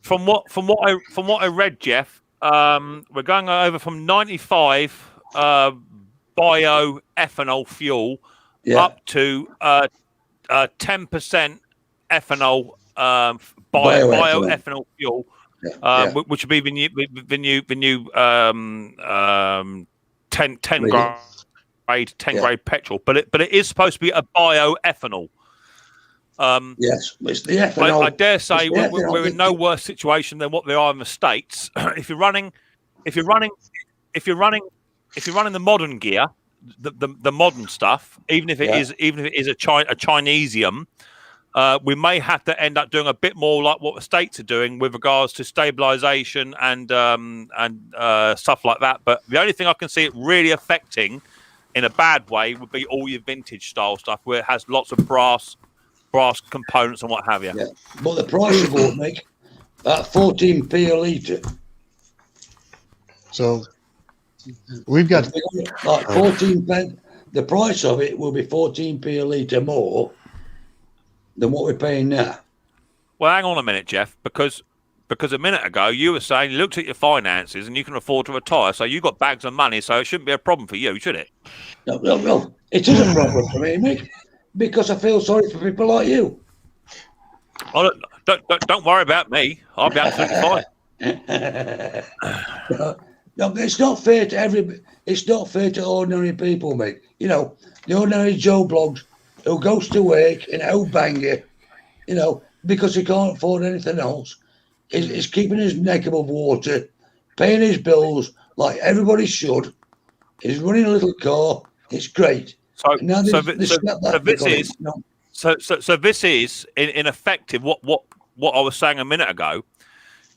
From what I read, Jeff, we're going over from 95 bioethanol fuel up to 10% ethanol bioethanol fuel, which would be the new 10 grade petrol, but it is supposed to be a bioethanol. Yes, it's the ethanol. I dare say we're in no worse situation than what they are in the States. If you're running the modern gear, the modern stuff, even if it is a Chinesium, we may have to end up doing a bit more like what the States are doing with regards to stabilization and stuff like that. But the only thing I can see it really affecting in a bad way would be all your vintage style stuff where it has lots of brass components and what have you. Yeah. But the price of it make at 14p a litre. So we've got like 14p. The price of it will be 14p a litre more than what we're paying now. Well, hang on a minute, Jeff, because a minute ago you were saying you looked at your finances and you can afford to retire, so you got bags of money, so it shouldn't be a problem for you, should it? No. It is a problem for me, Mick, because I feel sorry for people like you. Oh, don't worry about me. I'll be absolutely fine. No, it's not fair to everybody. It's not fair to ordinary people, Mick. You know, the ordinary Joe Blogs who goes to work in Outbanger, you know, because he can't afford anything else. Is keeping his neck above water, paying his like everybody should. He's running a little car. It's great. So this is in effect what I was saying a minute ago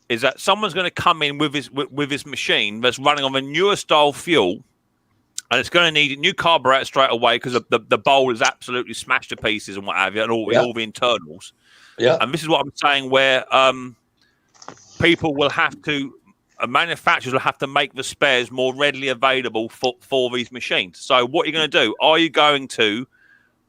is that someone's going to come in with his machine that's running on a newer style fuel, and it's going to need a new carburetor straight away because the bowl is absolutely smashed to pieces and what have you, and all the internals. Yeah. And this is what I'm saying, where people will have to. Manufacturers will have to make the spares more readily available for these machines. So what are you going to do? Are you going to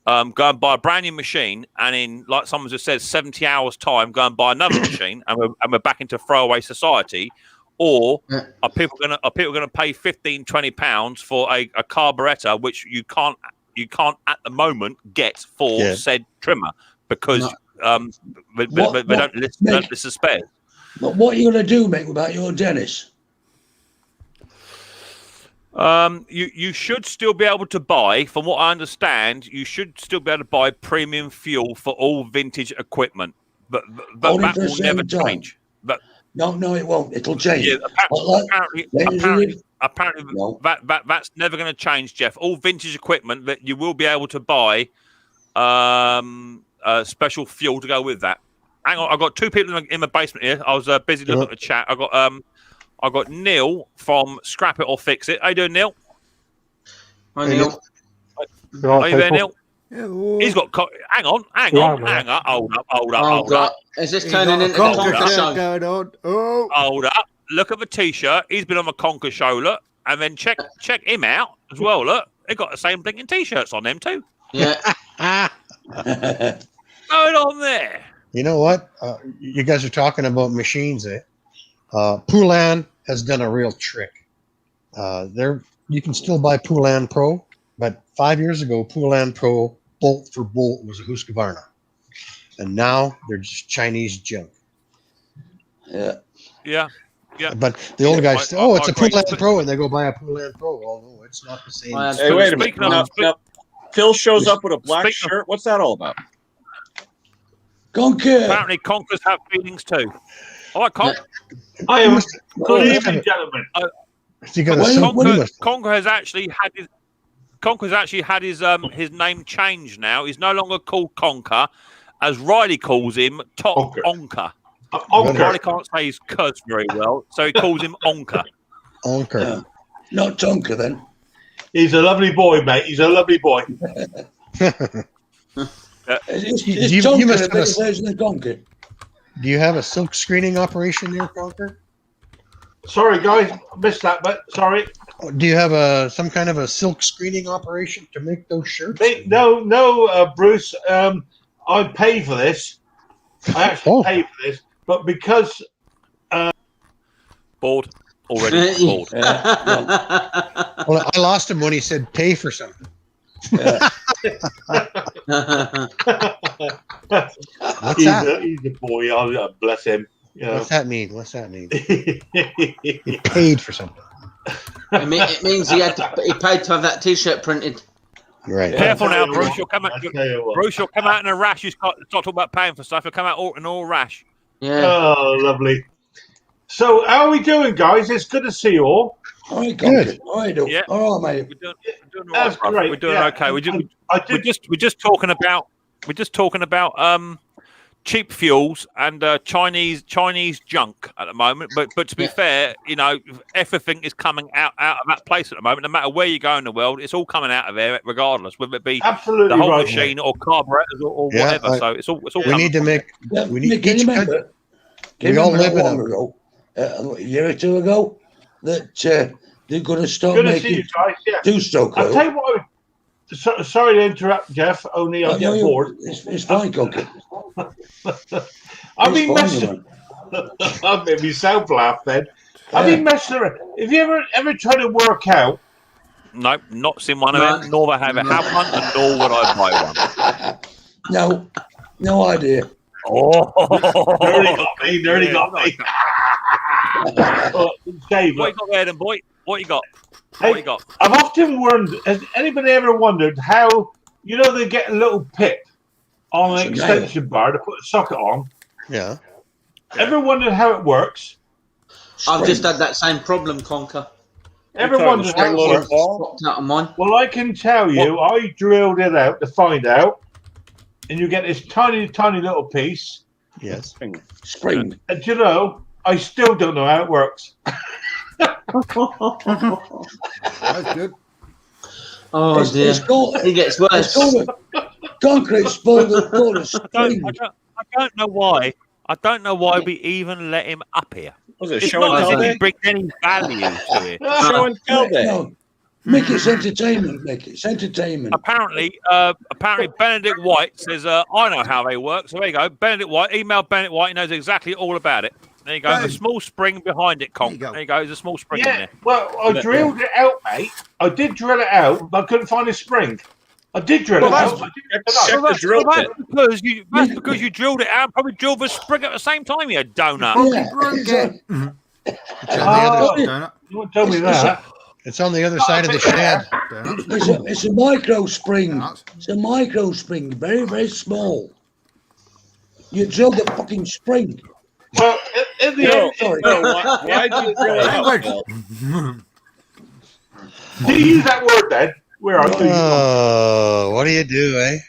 go and buy a brand new machine and in, like someone just said, 70 hours time, go and buy another machine and we're back into throwaway society? Or are people going to pay £15-20 for a carburetor which you can't at the moment get for said trimmer because they don't list the spares? But what are you going to do, mate, about your Dennis? You should still be able to buy, from what I understand, you should still be able to buy premium fuel for all vintage equipment. But that will never change. But no, it won't. It'll change. Yeah, apparently that's never going to change, Jeff. All vintage equipment that you will be able to buy special fuel to go with that. Hang on, I've got two people in the basement here. I was busy looking at the chat. I got Neil from Scrap It or Fix It. How you doing, Neil? Hi, Neil. Are you there, Neil? Hello. He's got. Hang on. Hold up. Is this turning into the Conquer show? Going on. Oh. Hold up. Look at the t-shirt. He's been on the Conquer show. Look, and then check him out as well. Look, they got the same blinking t-shirts on them too. Yeah. Going on there. You know what? You guys are talking about machines, eh? Poulan has done a real trick. You can still buy Poulan Pro, but 5 years ago, Poulan Pro bolt for bolt was a Husqvarna, and now they're just Chinese junk. Yeah. But the old guys say, "Oh, it's a Poulan Pro," and they go buy a Poulan Pro. Although it's not the same. Hey, wait a minute. Phil shows up with a black shirt. What's that all about? Conker. Apparently, conkers have feelings too. All right, Conk. I am. Good evening, gentlemen. Conker has actually had his. Conker's actually had his name changed now. He's no longer called Conker, as Riley calls him Top Onker. Riley can't say his cuz very well, so he calls him Onker. Onker. Not Tonker then. He's a lovely boy, mate. He's a lovely boy. You must have a version of Conker. Do you have a silk screening operation there, Conker? Sorry, guys, missed that, but sorry. Do you have some kind of a silk screening operation to make those shirts? No, Bruce. I pay for this. I actually pay for this, but because bored already. Bored. Well, I lost him when he said pay for something. He's a boy. Oh, bless him. You know. What's that mean? He paid for something. It means he paid to have that T-shirt printed. Right. Careful now, Bruce. You'll come out. Bruce, you'll come out in a rash. You start talking about paying for stuff. You'll come out in all rash. Yeah. Oh, lovely. So, how are we doing, guys? It's good to see you all. All right, good. All right, yeah. All right, mate. We're doing all right, great. We're doing okay. We're just talking about cheap fuels and Chinese junk at the moment. But to be fair, you know, everything is coming out of that place at the moment. No matter where you go in the world, it's all coming out of there, regardless, whether it be absolutely the whole right, machine or carburetors or whatever. So it's all. We need to make. We need. Can you remember? We all live in a year or two ago that they're going to start good making to see you guys. Yeah. two-stroke oil. I'll tell you what. Sorry to interrupt, Jeff. Only I'll get bored. It's fine, Conker. I mean, I made myself laugh then. I mean, messing around. Have you ever tried to work out? Nope, not seen one of them. Nor have I had one, and nor would I buy one. No idea. Oh, nearly got me. Dave, what you got there, then, boy? What you got? Hey, what you got? I've often wondered. Has anybody ever wondered how they get a little pip on an extension bar to put a socket on? Yeah. Ever wondered how it works? I've just had that same problem, Conker. Ever wondered how it works? Out of mine. Well, I can tell you, I drilled it out to find out, and you get this tiny, tiny little piece. Yes. Spring. And you know, I still don't know how it works. That's good. Oh dear. He gets worse. It's called concrete sport. I don't know why. I don't know why we even let him up here. Was it It's show not and as tell if day? he brings any value to it. Show and tell day. No. Mick, it's entertainment, Mick. It's entertainment. Apparently Benedict White says, I know how they work. So there you go. Benedict White, email Benedict White. He knows exactly all about it. There you go. Hey. A small spring behind it, Conk. There you go. There's a small spring in Yeah, there. well, I drilled it out, mate. I did drill it out, but I couldn't find a spring. I did drill it out. Check the drill bit. That's because you drilled it out and probably drilled the spring at the same time, you donut. You won't tell me that. It's on the other side of the shed. It's a micro spring. It's a micro spring. Very, very small. You drill the fucking spring. Well, in the end, why did you drill it out, Phil? do you use that word then? Where are you? Oh, what do you do, eh?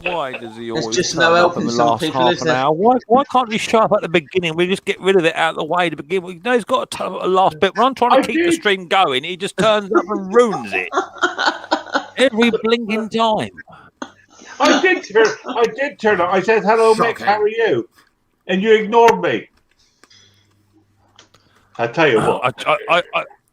Why does he always just turn no up help in in the some last people, half is an there? hour? Why can't he show up at the beginning? We just get rid of it out of the way to begin with. No, he's got to tell the last bit. When I'm trying to keep the stream going, he just turns up and ruins it every blinking time. I did turn up. I said, hello, Mick, how are you? And you ignored me. I tell you what.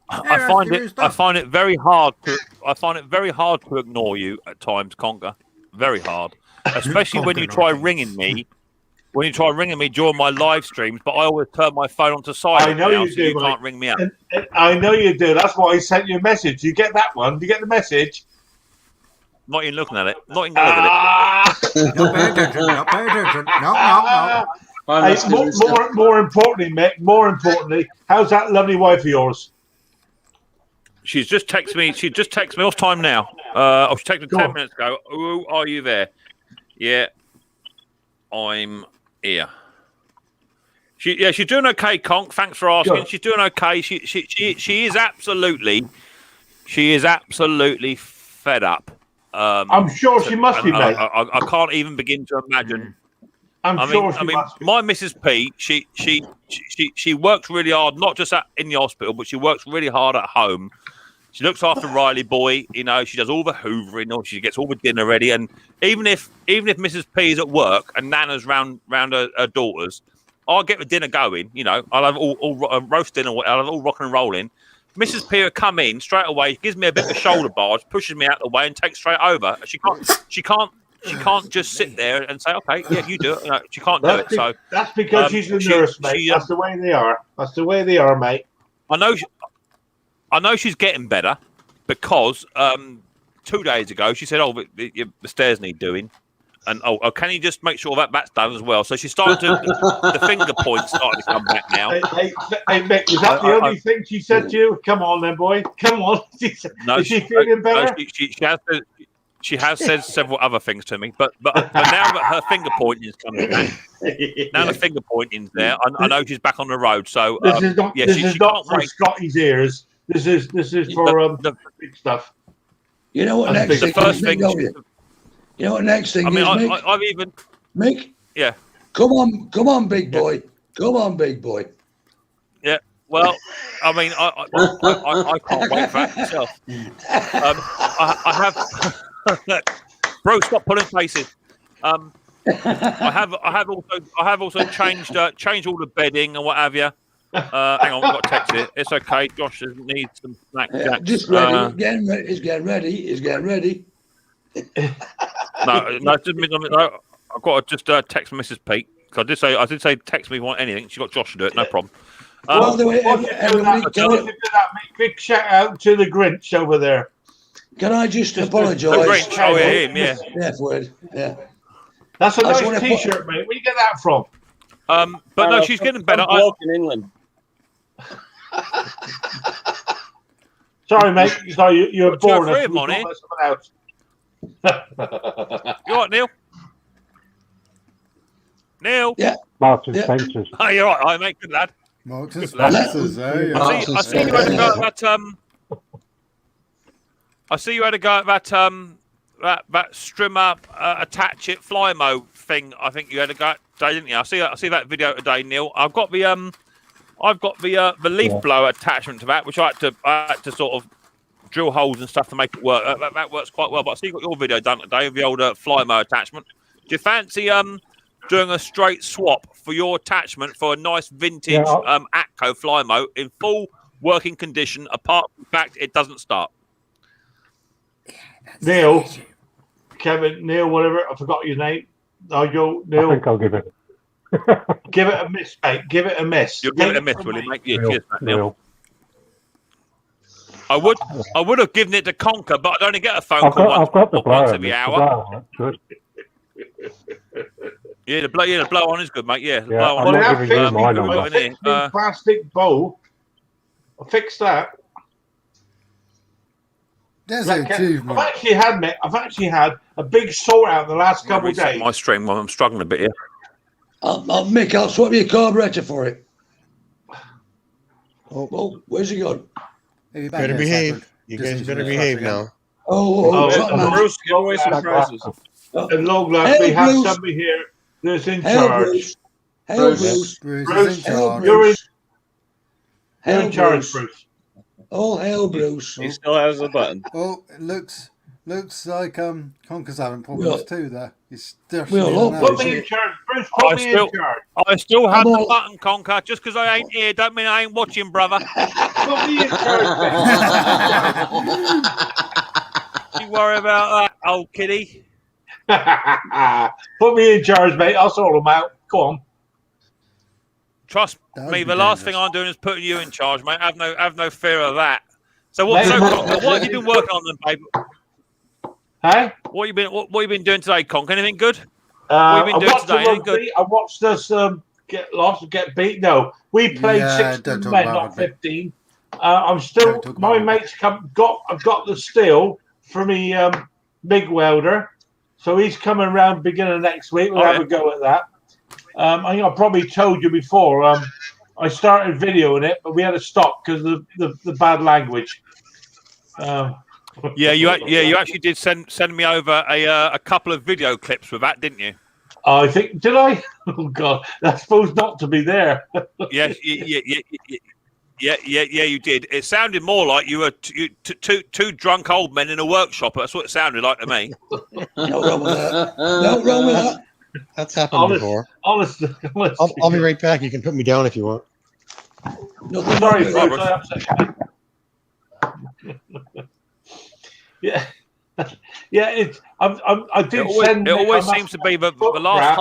I find it very hard to ignore you at times, Conker. Very hard. Especially when you try ringing me. When you try ringing me during my live streams, but I always turn my phone on to silent. I know now, you so do, you mate. can't ring me up. And I know you do. That's why I sent you a message. You get that one? Do you get the message? Not even looking at it. Not even looking at it. Not pay attention. Not pay attention. No. Hey, more importantly, Mick, how's that lovely wife of yours? She's just texted me. She just texted me. What's time now? She texted me 10 minutes ago. Oh, are you there? Yeah, I'm here. She's doing okay, Conk. Thanks for asking. Good. She's doing okay. She is absolutely fed up. I'm sure she must be, mate. I can't even begin to imagine. I mean, my Mrs. P, she works really hard, not just in the hospital, but she works really hard at home. She looks after Riley boy, you know. She does all the hoovering, or she gets all the dinner ready. And even if Mrs. P is at work and Nana's round her daughters, I'll get the dinner going. You know, I'll have all roast dinner. I'll have all rock and rolling. Mrs. P will come in straight away, gives me a bit of a shoulder barge, pushes me out the way, and takes straight over. She can't just sit there and say, "Okay, yeah, you do it." No, she can't do it. So that's because she's a nurse, mate. That's the way they are. That's the way they are, mate. I know she's getting better because 2 days ago she said, "Oh, the stairs need doing," and can you just make sure that's done as well? So she started to the finger points starting to come back now. Hey, Mick, is that the only thing she said to you? Come on, then, boy. Come on. Is she feeling better? No, she has said several other things to me, but now that her finger pointing is coming back, now the finger pointing's there, I know she's back on the road. So this is not for Scotty's ears. This is for the big stuff. You know what next thing? You know what next thing is, Mick? I've even Mick. Yeah. Come on, big boy. Come on, big boy. Yeah. Well, I mean, I can't wait for that myself. I have. Bro, stop pulling faces. I have also changed all the bedding and what have you. Hang on, I've got to text it. It's okay. Josh needs some snack jacks. Just ready. He's getting ready. No. I've got to just text Mrs. Pete. I did say text me if you want anything. She got Josh to do it. No problem. Big shout out to the Grinch over there. Can I just apologise? The Grinch. Oh, yeah, him. Yeah. Yeah. That's a nice T-shirt, mate. Where you get that from? But no, she's getting better. In England. Sorry, mate. Sorry, you're born. Three of them on here. You all right, Neil? Neil? Yeah. Marks and Spencer's. Oh, you're right. I mate, good lad. Marks and Spencer's, eh? I see you had to go at that. I see you had to go at that that strimmer attach it Flymo thing. I think you had to go at today, didn't you? I see that video today, Neil. I've got the leaf blower attachment to that, which I had to sort of drill holes and stuff to make it work. That works quite well. But I see you got your video done today with the old Flymo attachment. Do you fancy doing a straight swap for your attachment for a nice vintage Atco Flymo in full working condition? Apart from the fact it doesn't start. Neil, Kevin, Neil, whatever. I forgot your name. Oh, Neil. I think I'll give it. Give it a miss, mate. Give it a miss. You'll give it a miss, will you, mate? Yeah, cheers, mate, Neil. I would have given it to Conquer, but I'd only get a phone call once every hour. Yeah, the blow on is good, mate. Yeah, the blow on. Well, that fixed plastic bowl. I fixed that. There's an achievement. I've actually had a big sort out the last couple of days. My stream, I'm struggling a bit here. Mick, I'll swap you a carburetor for it. Oh, well, where's he gone? You better behave. You guys better behave now. Bruce, give away some prizes. At long last, we have somebody here that's in charge. Bruce. You're in charge, Bruce. Oh, hell, Bruce. He still has the button. Oh, it looks like Conker's having problems too there. He's still put me in charge, Bruce. Put me in charge. I still have the button, Conker. Just because I ain't here don't mean I ain't watching, brother. Put me in charge, You worry about that, old kiddie. Put me in charge, mate. I'll sort them out. Go on. Trust me, the last thing I'm doing is putting you in charge, mate. Have no fear of that. So what have you been working on then, babe? Hey? What have you been doing today, Conk? Anything good? What have you been doing today? Anything good? I watched us get lost, get beat. No, we played 16 men, not 15. I'm still. My mate's I've got the steel for me MIG welder, so he's coming around beginning of next week. We'll have a go at that. I think I probably told you before. I started videoing it, but we had to stop because of the bad language. You actually did send me over a couple of video clips with that, didn't you? I think did I? Oh God, that's supposed not to be there. Yes, yeah, you did. It sounded more like you were two drunk old men in a workshop. That's what it sounded like to me. No wrong with that. No wrong with that. That's happened before. Honestly, I'll be right back. You can put me down if you want. Sorry, yeah, yeah. I did send. It always seems to be the last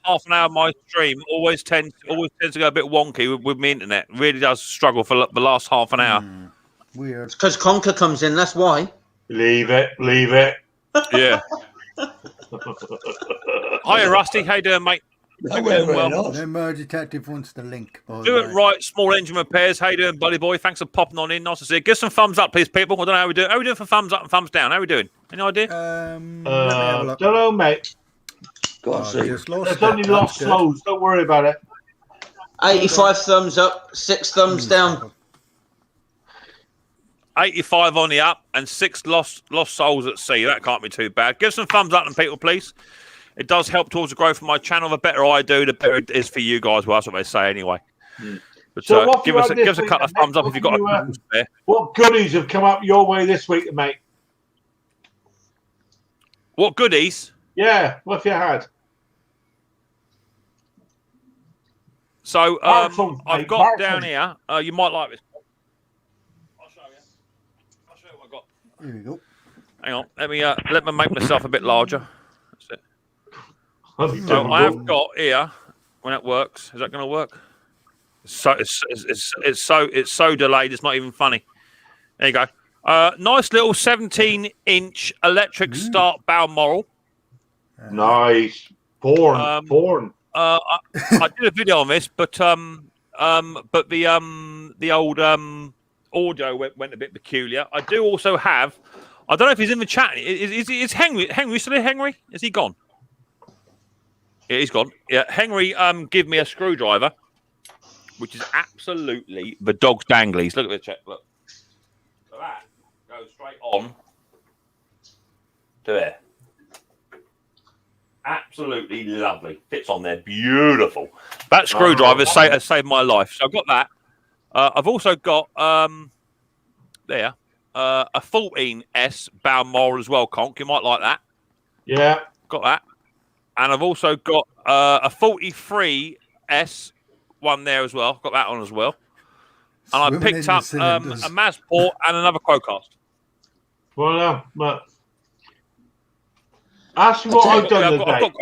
half an hour of my stream always tends to go a bit wonky with my internet. It really does struggle for the last half an hour. Weird. It's because Conker comes in. That's why. Leave it. Yeah. Hiya, Rusty. How you doing, mate? The Murder Detective wants the link. Do it right, small engine repairs. How you doing, buddy boy? Thanks for popping on in. Nice to see you. Give some thumbs up, please, people. I don't know how we doing. How we doing for thumbs up and thumbs down? How we doing? Any idea? Don't know, mate. There's only lost slows. Don't worry about it. 85 thumbs up, 6 thumbs down. 85 on the up and 6 lost souls at sea. That can't be too bad. Give some thumbs up, and people, please. It does help towards the growth of my channel. The better I do, the better it is for you guys. Well, that's what they say anyway. But So give us a couple of thumbs up if you've got a spare. What goodies have come up your way this week, mate? What goodies? Yeah, what have you had? So Parcels, I've mate, got parcels. down here. You might like this. I'll show you what I've got. Here we go. Hang on. Let me make myself a bit larger. That's it. So I have got here when it works. Is that going to work? It's so delayed. It's not even funny. There you go. Nice little 17-inch electric start Balmoral. Nice. Porn. I did a video on this, but the old audio went a bit peculiar. I do also have. I don't know if he's in the chat. Is Henry still here? Henry? Is he gone? Yeah, he's gone. Yeah, Henry give me a screwdriver, which is absolutely the dog's danglies. Look at the check. Look. So that goes straight on to there. Absolutely lovely. Fits on there. Beautiful. That screwdriver has saved my life. So I've got that. I've also got a 14S Balmoral as well, Conk. You might like that. Yeah. Got that. And I've also got a 43S one there as well. Got that one as well. And I picked up a Mazport and another Crowcast. Well, but ask me what I've done today.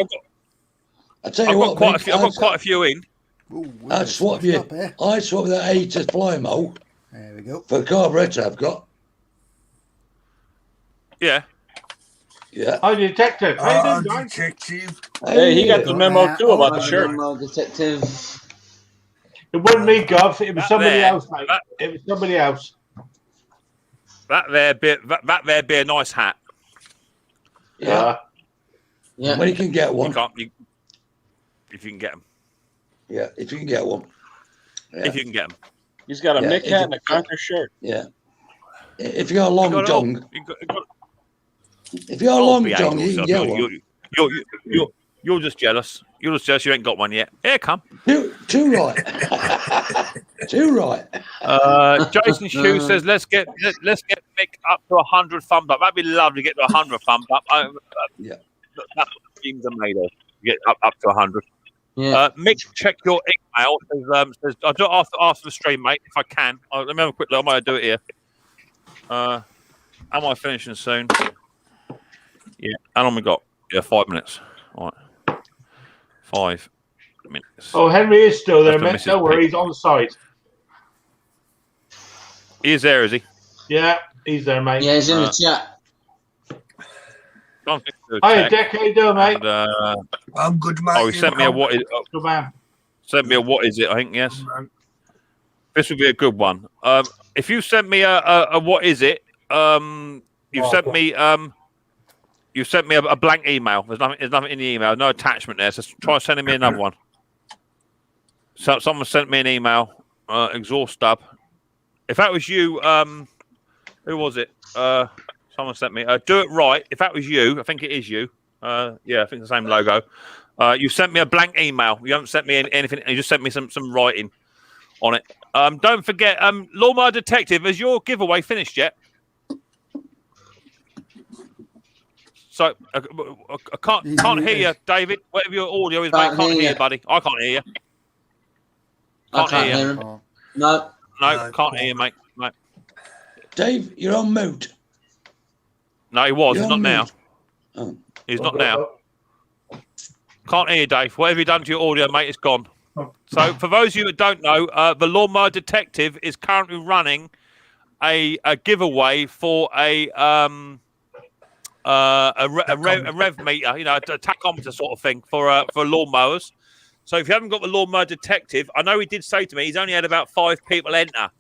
I tell you what, I've got quite a few in. I swapped that A to Flymo. There we go. For carburetor I've got. Yeah. Yeah. Hi, detective. Detective. Hey, he got the memo too about the shirt. Detective. It wasn't me, Gov. It was somebody else, mate. It was somebody else. That there be a nice hat. Yeah. Yeah. When you can get one. If you can get them. Yeah, if you can get one. Yeah. If you can get them. He's got a Mick hat and a Conker shirt. Yeah. If you got a long jong. If you're a Don't long behave jong, you can yourself. get one. You're just jealous. You're just jealous you ain't got one yet. Here, come. Too right. Too right. Jason Shue says, let's get Mick up to 100 thumbs up. That'd be lovely to get to 100 thumbs up. Yeah. That's what streams are made of. Get up to 100. Yeah. Mick, check your email. Says I'll do it after the stream, mate, if I can. Let me have a quick look. I might do it here. Am I finishing soon? Yeah. How long we got? Yeah, 5 minutes. All right. 5 minutes. Oh, Henry is still there, mate. Don't worry, he's on the side. He is there, is he? Yeah, he's there, mate. Yeah, he's in the chat. Hi, Dick. How you doing, mate? I'm good, mate. Oh, he sent me a what is? Good man. Sent me a what is it? I think yes. This would be a good one. If you sent me a what is it? You sent me a blank email. There's nothing in the email. No attachment there. So try sending me another one. So someone sent me an email. Exhaust stub. If that was you, who was it? Someone sent me. Do it right. If that was you, I think it is you. Yeah, I think it's the same logo. You sent me a blank email. You haven't sent me anything. You just sent me some writing on it. Don't forget, Lawnmower Detective, has your giveaway finished yet? So I can't hear you, David. Whatever your audio is, mate, can't hear you, buddy. I can't hear you. Can't hear him. No, can't hear you, mate. No. Dave, you're on mute. No, he was. You're He's not on now. mute. Oh. He's not now. Can't hear you, Dave. Whatever you've done to your audio, mate, it's gone. So, for those of you that don't know, the Lawnmower Detective is currently running a giveaway for a rev meter, you know, a tachometer sort of thing for lawnmowers. So, if you haven't got the Lawnmower Detective, I know he did say to me he's only had about 5 people enter.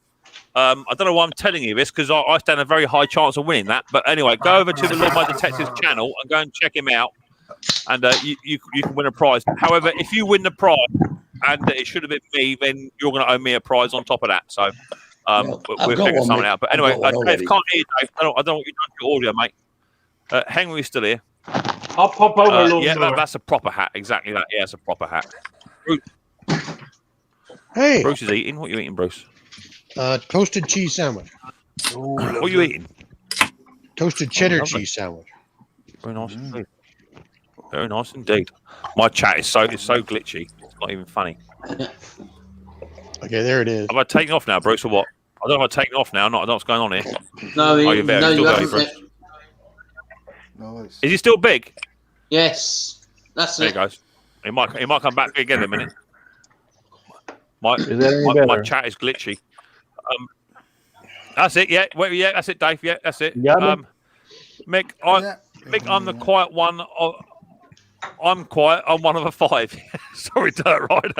I don't know why I'm telling you this because I stand a very high chance of winning that. But anyway, go over to the Lawnmower Detective's channel and go and check him out, and you can win a prize. However, if you win the prize and it should have been me, then you're going to owe me a prize on top of that. So we'll figure something out. But anyway, Dave, can't hear you, Dave. I don't know what you've done to your audio, mate. Henry's still here. I'll pop over. Yeah, that's a proper hat. Exactly that. Yeah, it's a proper hat. Bruce. Hey, Bruce is eating. What are you eating, Bruce? Toasted cheese sandwich. What are you eating? Toasted cheddar cheese sandwich. Very nice indeed. Very nice indeed. My chat is so glitchy. It's not even funny. Okay, there it is. Have I taken off now, Bruce, or what? I don't know if I've taken off now. I don't know what's going on here. No, you're there. no, You're you still haven't. Bruce. Nice. Is he still big? Yes, that's there it. There he goes. He might come back again in a minute. My chat is glitchy. That's it. Yeah, yeah, that's it, Dave. Yeah, that's it. Mick, I'm the quiet one. I'm quiet. I'm one of the 5. Sorry, Dirt Rider.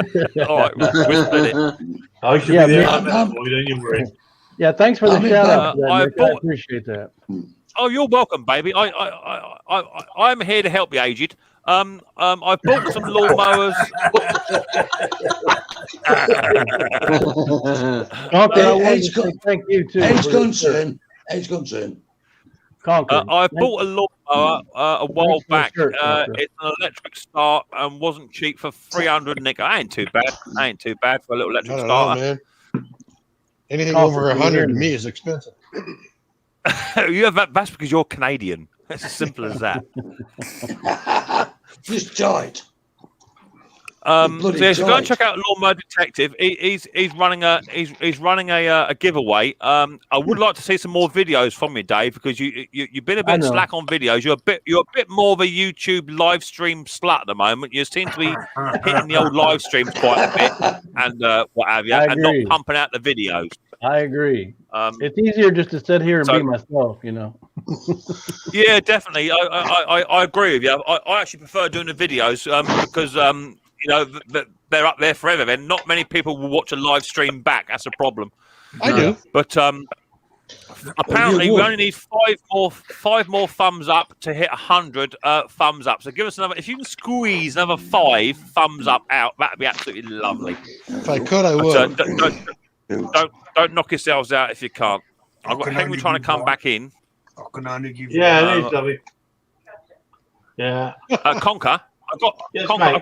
All right, we'll split it. I should be there. Don't you worry. Yeah, thanks for the shout out. I appreciate that. Oh, you're welcome, baby. I'm here to help you, Aged. I bought some lawnmowers. Thank you too. Age concern. I bought a lawnmower a while back. It's an electric start and wasn't cheap for 300 nickel. Ain't too bad for a little electric starter. Man. Anything over 100 to me is expensive. That's because you're Canadian. It's as simple as that. Just tight. So go and check out Lawnmower Detective. He's running a giveaway. I would like to see some more videos from you, Dave, because you've been a bit slack on videos. You're a bit more of a YouTube live stream slut at the moment. You seem to be hitting the old live streams quite a bit and what have you, and not pumping out the videos. I agree. It's easier just to sit here and be myself, you know. Yeah, definitely. I agree with you. I actually prefer doing the videos because you know they're up there forever. Then not many people will watch a live stream back. That's a problem. I do. But apparently we only need 5 more thumbs up to hit 100 thumbs up. So give us another. If you can squeeze another 5 thumbs up out, that'd be absolutely lovely. If I could, I would. Don't knock yourselves out if you can't. I've got Henry trying to come back in. I can only give it is lovely. Yeah. Conker, I've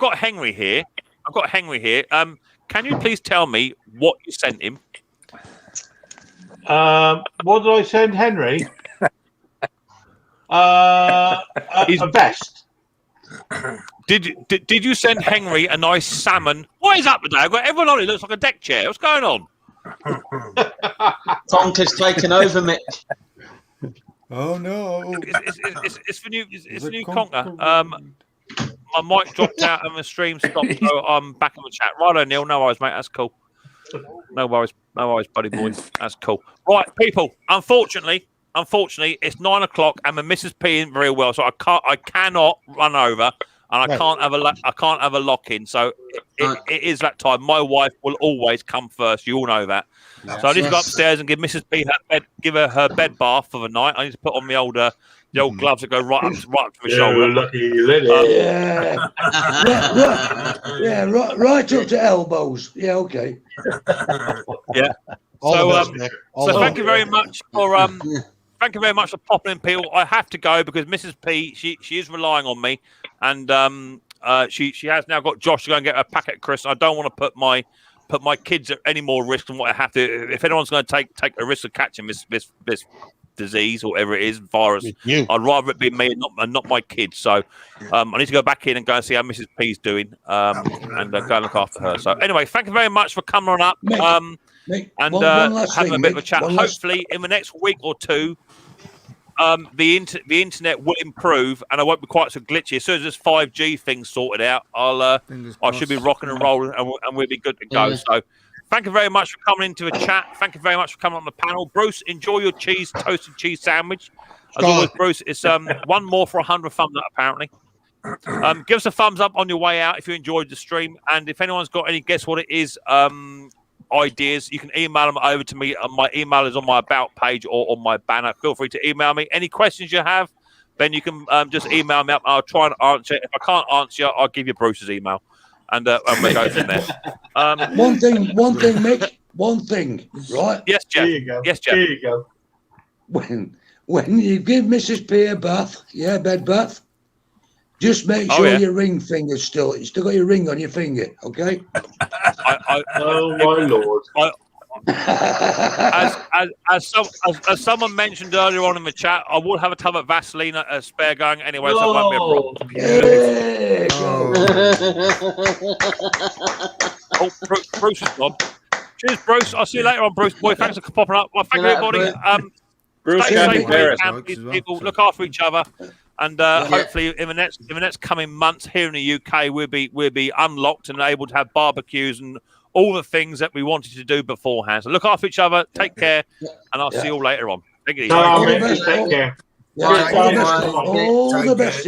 got Henry here. Can you please tell me what you sent him? What did I send Henry? A vest. Did you send Henry a nice salmon? What is up today? I've got everyone on it. Looks like a deck chair. What's going on? Conker's taken over, Mick. Oh no! It's the new Conker. My mic dropped out and the stream stopped, so I'm back in the chat. Right, O'Neill. No worries, mate. That's cool. No worries, buddy boy. That's cool. Right, people. Unfortunately, it's 9 o'clock and the missus peeing very well, so I cannot run over. And I can't have a lock in, so it is that time. My wife will always come first. You all know that. So I need to go upstairs and give Mrs. P her bed bath for the night. I need to put on the old gloves that go right up to my shoulder. Lucky lady. Right up to elbows. Yeah, okay. Yeah. So thank you very much for thank you very much for popping in, Peel. I have to go because Mrs. P she is relying on me, and she has now got Josh to go and get a packet of crisps. I don't want to put my kids at any more risk than what I have to. If anyone's going to take a risk of catching this disease or whatever it is, virus, I'd rather it be me and not my kids. So I need to go back in and go and see how Mrs. P's doing, and go and look after her. So anyway, thank you very much for coming on up. Mick, and thing, having a bit of a chat. Mick, Hopefully, in the next week or two, the internet will improve, and I won't be quite so glitchy. As soon as this 5G thing sorted out, I should be rocking and rolling, and we'll be good to go. So, thank you very much for coming into the chat. Thank you very much for coming on the panel, Bruce. Enjoy your toasted cheese sandwich. As always, Bruce, it's one more for 100 thumbs up. Apparently, give us a thumbs up on your way out if you enjoyed the stream, and if anyone's got any guess what it is, ideas, you can email them over to me. My email is on my about page or on my banner. Feel free to email me any questions you have. Then you can just email me up. I'll try and answer it. If I can't answer you, I'll give you Bruce's email, and we go from there. One thing, Mick. One thing, right? Yes, Jeff. There you go. Yes, Jeff. There you go. When you give Mrs. P a bath, bed bath, just make sure your ring finger's still. You still got your ring on your finger, okay? Oh my lord! As someone mentioned earlier on in the chat, I will have a tub of Vaseline spare going anyway, so it won't be a problem. Bruce is gone. Cheers, Bruce. I'll see you later on, Bruce. Boy, thanks for popping up. Well, thank you, everybody. Bruce, stay safe, people. Look after each other. And hopefully, in the next coming months here in the UK, we'll be unlocked and able to have barbecues and all the things that we wanted to do beforehand. So look after each other, take care, and I'll see you all later on. Take it easy. Take care. All the best.